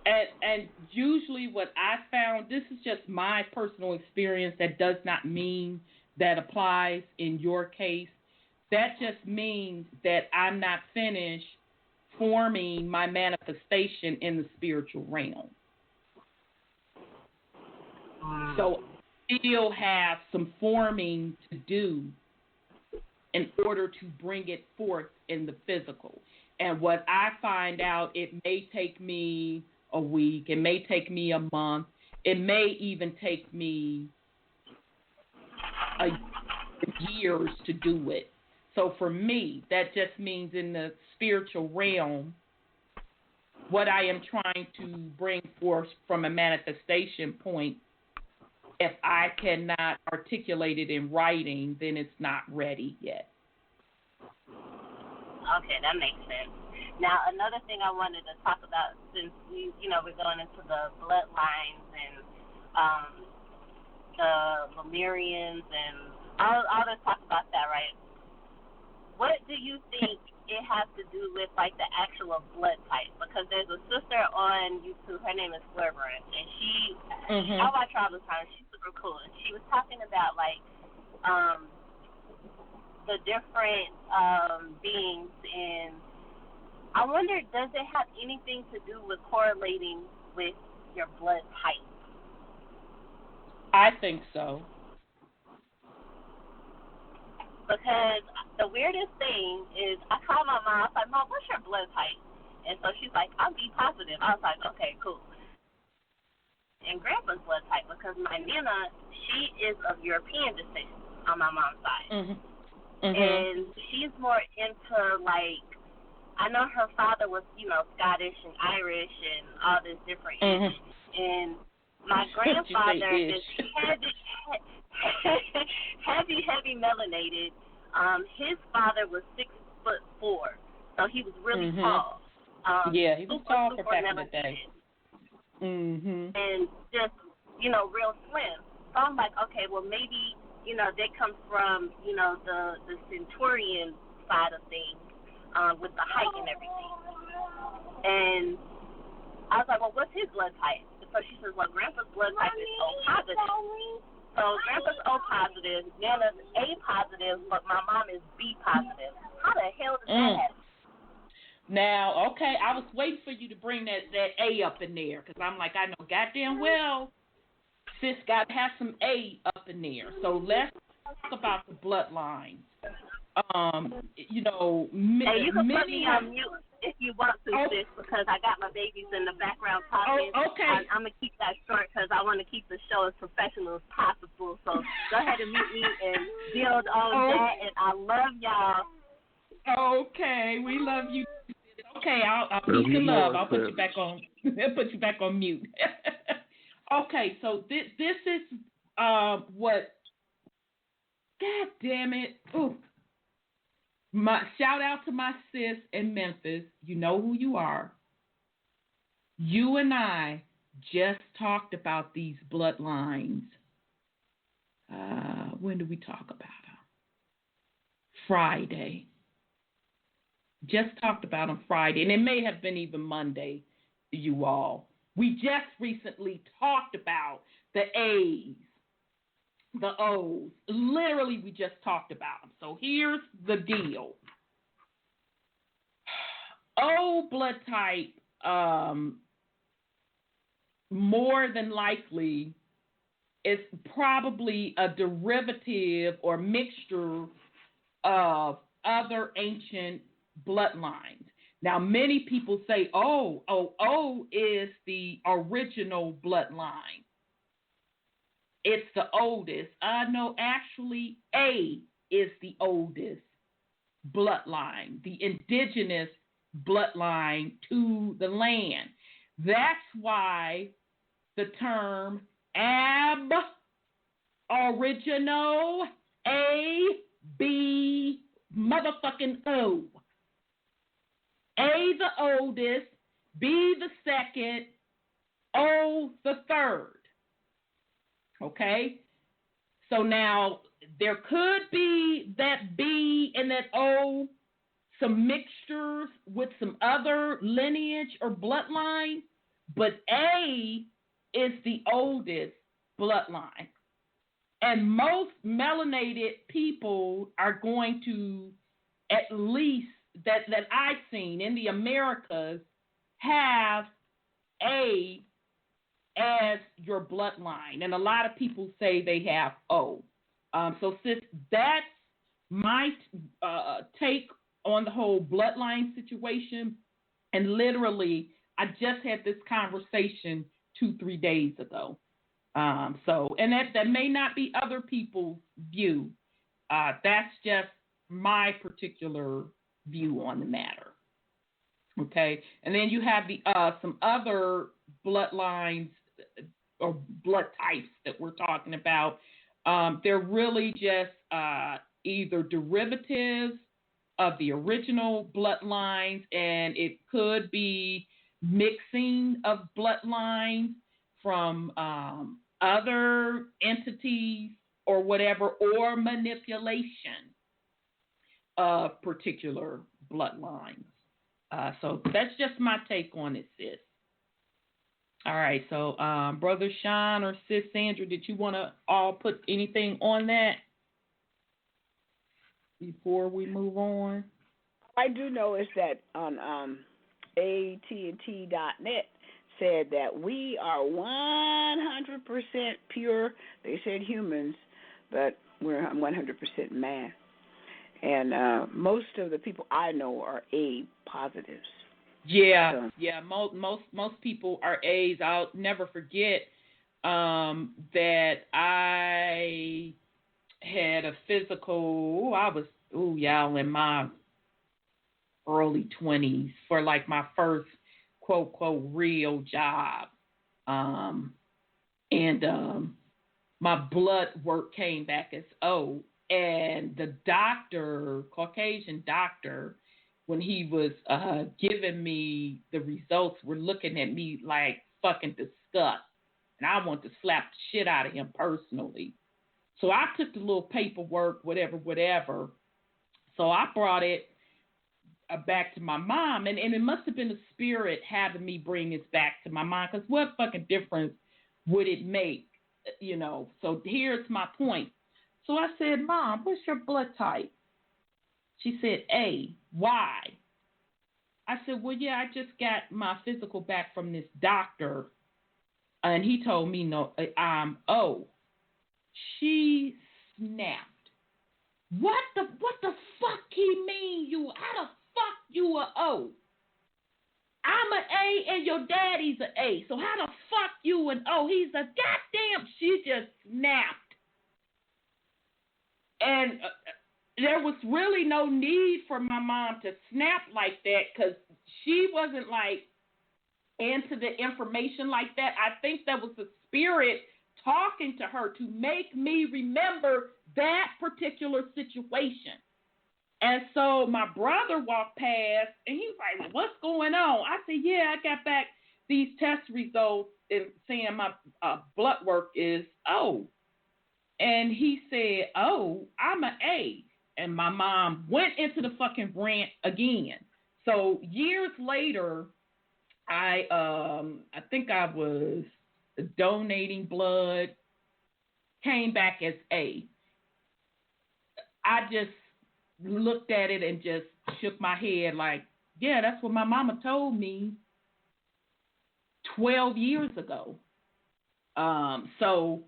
it. And usually what I found, this is just my personal experience, that does not mean that applies in your case. That just means that I'm not finished forming my manifestation in the spiritual realm. So I still have some forming to do in order to bring it forth in the physical. And what I find out, it may take me a week, it may take me a month, it may even take me years to do it. So for me, that just means in the spiritual realm, what I am trying to bring forth from a manifestation point, if I cannot articulate it in writing, then it's not ready yet. Okay, that makes sense. Now, another thing I wanted to talk about, since we're going into the bloodlines and the Sumerians and all this talk about that, right? What do you think it has to do with, like, the actual blood type? Because there's a sister on YouTube, her name is Flurburn, and I watch her all the time. She's super cool. And she was talking about, like, the different beings, and I wonder, does it have anything to do with correlating with your blood type? I think so. Because the weirdest thing is, I called my mom. I was like, Mom, what's your blood type? And so she's like, I'm B positive. I was like, okay, cool. And Grandpa's blood type, because my Nana, she is of European descent on my mom's side. And she's more into, like, I know her father was, Scottish and Irish and all this different. And My grandfather is heavy melanated. His father was 6'4", so he was really tall. Yeah, he was tall for back in the day. And just, real slim. So I'm like, okay, well maybe, that comes from, the Centurion side of things, with the height and everything. And I was like, well, what's his blood type? So she says, well, Grandpa's blood type is O positive. So Grandpa's O positive, Nana's A positive, but my mom is B positive. How the hell does that happen? Now, okay, I was waiting for you to bring that A up in there, because I'm like, I know goddamn well sis got to have some A up in there. So let's talk about the bloodlines. You can put me on mute if you want to, sis, because I got my babies in the background talking. Okay. I'm going to keep that short because I want to keep the show as professional as possible. So go ahead and mute me and build on that, and I love y'all. Okay, we love you. Okay, I'll peace and love. I'll put you back on. Put you back on mute. Okay, so this is what. God damn it! Ooh. My shout out to my sis in Memphis. You know who you are. You and I just talked about these bloodlines. When did we talk about them? Friday. Just talked about them Friday, and it may have been even Monday, you all. We just recently talked about the A's, the O's. Literally, we just talked about them. So here's the deal. O blood type, more than likely, is probably a derivative or mixture of other ancient bloodlines. Now, many people say, O is the original bloodline. It's the oldest. No, actually, A is the oldest bloodline, the indigenous bloodline to the land. That's why the term Aboriginal, A, B, motherfucking O. A the oldest, B the second, O the third. Okay? So now there could be that B and that O, some mixtures with some other lineage or bloodline, but A is the oldest bloodline. And most melanated people are going to, at least that I've seen in the Americas, have A as your bloodline. And a lot of people say they have O. So sis, that's my take on the whole bloodline situation. And literally, I just had this conversation 2-3 days ago. And that may not be other people's view. That's just my particular view on the matter. Okay, and then you have the some other bloodlines or blood types that we're talking about. They're really just either derivatives of the original bloodlines, and it could be mixing of bloodlines from other entities or whatever, or manipulation of particular bloodlines. So that's just my take on it, sis. All right, so Brother Sean or Sis Sandra, did you want to all put anything on that before we move on? I do know is that on AT&T.net said that we are 100% pure. They said humans, but we're 100% man. And most of the people I know are A positives. Yeah, so. Yeah. Most people are A's. I'll never forget that I had a physical. I was in my early 20s for like my first quote real job. And my blood work came back as O. And the doctor, Caucasian doctor, when he was giving me the results, were looking at me like fucking disgust. And I wanted to slap the shit out of him personally. So I took the little paperwork, whatever. So I brought it back to my mom. And it must have been the spirit having me bring this back to my mom. Because what fucking difference would it make? You know, so here's my point. So I said, Mom, what's your blood type? She said, A. Why? I said, well, yeah, I just got my physical back from this doctor, and he told me no, I'm O. She snapped. What the fuck he mean you? How the fuck you a O? I'm an A and your daddy's an A. So how the fuck you an O? He's a goddamn. She just snapped. And there was really no need for my mom to snap like that because she wasn't like into the information like that. I think that was the spirit talking to her to make me remember that particular situation. And so my brother walked past, and he was like, what's going on? I said, yeah, I got back these test results and saying my blood work is O. And he said, oh, I'm an A. And my mom went into the fucking rant again. So years later, I think I was donating blood, came back as A. I just looked at it and just shook my head like, yeah, that's what my mama told me 12 years ago. So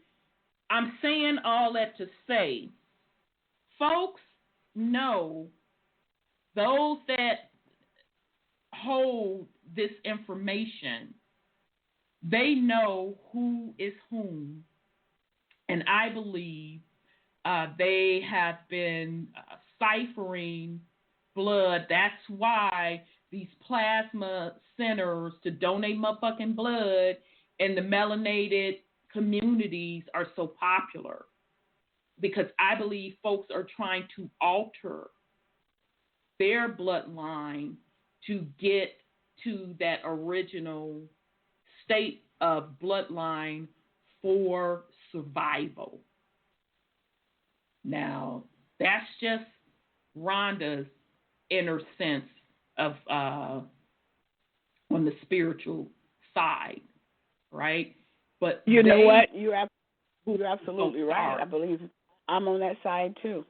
I'm saying all that to say, folks know, those that hold this information, they know who is whom. And I believe they have been ciphering blood. That's why these plasma centers to donate motherfucking blood in the melanated communities are so popular, because I believe folks are trying to alter their bloodline to get to that original state of bloodline for survival. Now, that's just Rhonda's inner sense of on the spiritual side, right? But you know what? You're absolutely right. I believe I'm on that side too,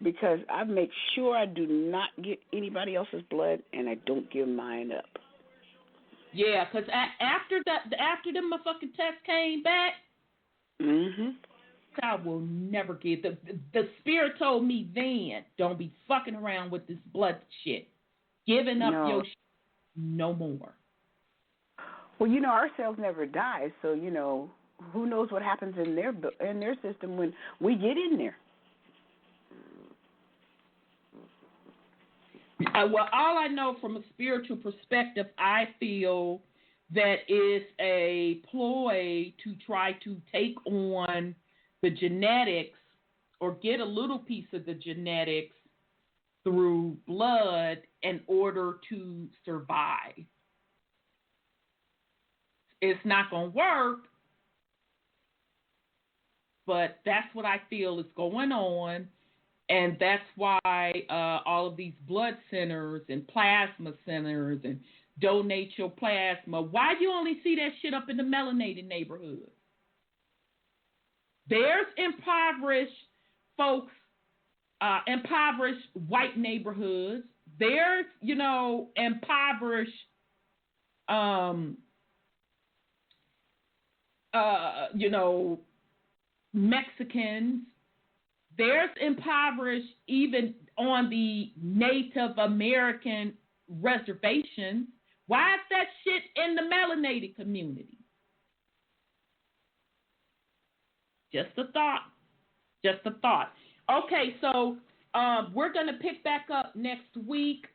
because I make sure I do not get anybody else's blood, and I don't give mine up. Yeah, because after the motherfucking test came back, I will never give. The spirit told me then, don't be fucking around with this blood shit. Giving up your shit no more. Well, you know, our cells never die, so, you know, who knows what happens in their system when we get in there. Well, all I know from a spiritual perspective, I feel that is a ploy to try to take on the genetics or get a little piece of the genetics through blood in order to survive. It's not going to work, but that's what I feel is going on. And that's why all of these blood centers and plasma centers and donate your plasma. Why do you only see that shit up in the melanated neighborhoods? There's impoverished folks, impoverished white neighborhoods. There's, you know, impoverished, you know, Mexicans. There's impoverished even on the Native American reservations. Why is that shit in the melanated community? Just a thought. Just a thought. Okay, so we're going to pick back up next week.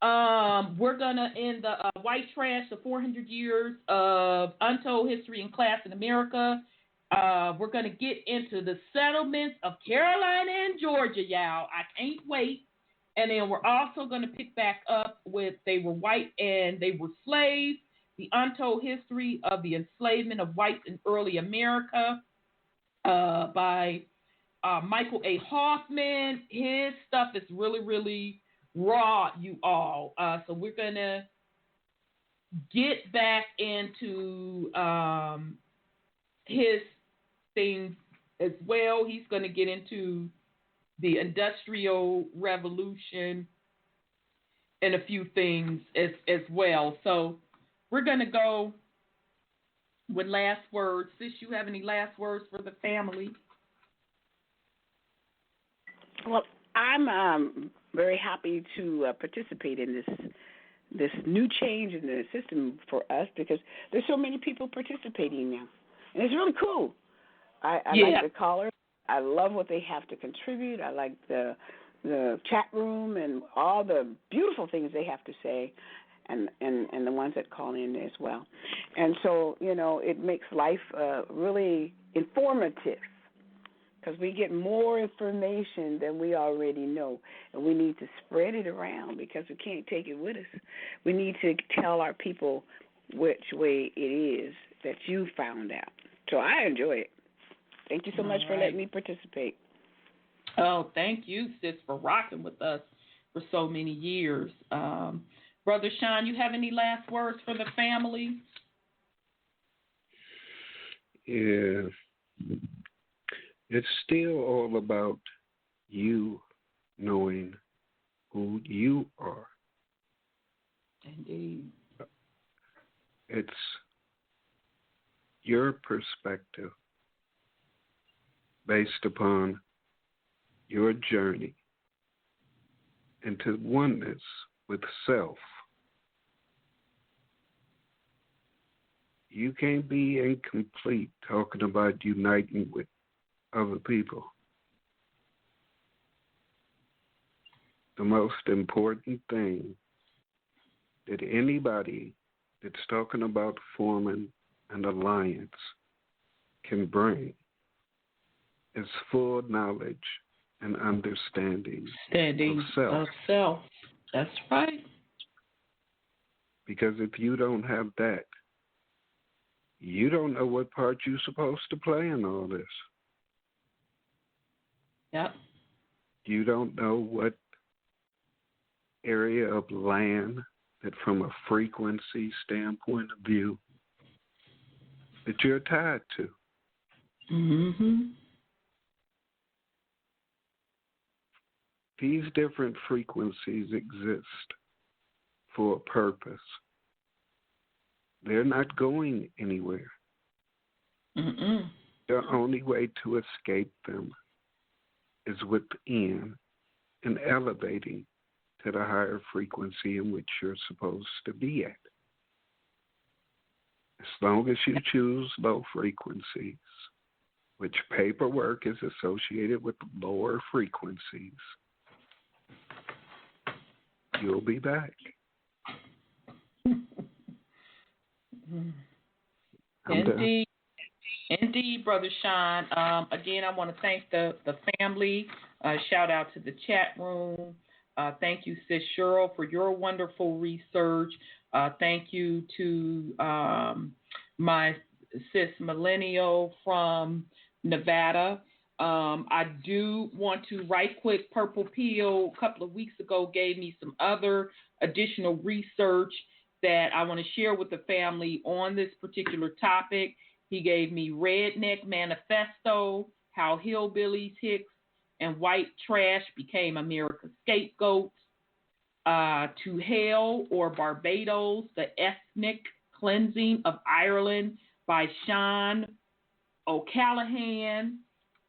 We're gonna end the white trash, the 400 years of untold history and class in America. We're gonna get into the settlements of Carolina and Georgia, y'all. I can't wait. And then we're also gonna pick back up with They Were White and They Were Slaves, the untold history of the enslavement of whites in early America, by Michael A. Hoffman. His stuff is really, really raw, you all. So we're going to get back into his things as well. He's going to get into the Industrial Revolution and a few things as well. So we're going to go with last words. Sis, you have any last words for the family? Well, I'm very happy to participate in this new change in the system for us, because there's so many people participating now, and it's really cool. I like the callers. I love what they have to contribute. I like the chat room and all the beautiful things they have to say, and the ones that call in as well. And so, it makes life really informative, because we get more information than we already know, and we need to spread it around, because we can't take it with us. We need to tell our people which way it is that you found out. So I enjoy it. Thank you so much for letting me participate. Oh, thank you, sis, for rocking with us for so many years. Brother Sean, you have any last words for the family? Yeah. It's still all about you knowing who you are. Indeed. It's your perspective based upon your journey into oneness with self. You can't be incomplete talking about uniting with other people. The most important thing that anybody that's talking about forming an alliance can bring is full knowledge and understanding of self. That's right. Because if you don't have that, you don't know what part you're supposed to play in all this. Yep. You don't know what area of land that, from a frequency standpoint of view, that you're tied to. Mm-hmm. These different frequencies exist for a purpose. They're not going anywhere. Mm-mm. The only way to escape them is within and elevating to the higher frequency in which you're supposed to be at. As long as you choose low frequencies, which paperwork is associated with lower frequencies, you'll be back. Indeed. Indeed, Brother Sean. Again, I want to thank the family. Shout out to the chat room. Thank you, Sis Cheryl, for your wonderful research. Thank you to my Sis Millennial from Nevada. I do want to, right quick, Purple Peel a couple of weeks ago gave me some other additional research that I want to share with the family on this particular topic. He gave me Redneck Manifesto, How Hillbillies, Hicks, and White Trash Became America's Scapegoats, To Hell or Barbados, The Ethnic Cleansing of Ireland by Sean O'Callaghan,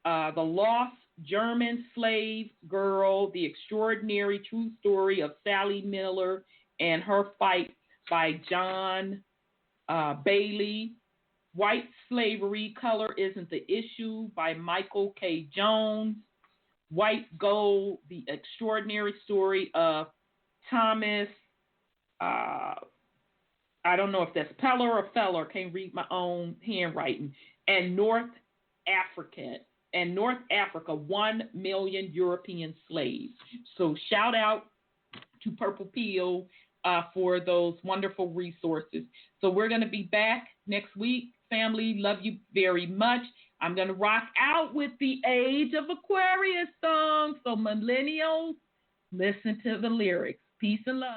The Lost German Slave Girl, The Extraordinary True Story of Sally Miller and Her Fight by John Bailey, White Slavery, Color Isn't the Issue by Michael K. Jones, White Gold, The Extraordinary Story of Thomas, I don't know if that's Peller or Feller, can't read my own handwriting, and North Africa, 1 million European slaves. So shout out to Purple Pill for those wonderful resources. So we're going to be back next week. Family, love you very much. I'm going to rock out with the Age of Aquarius song. So millennials, listen to the lyrics. Peace and love.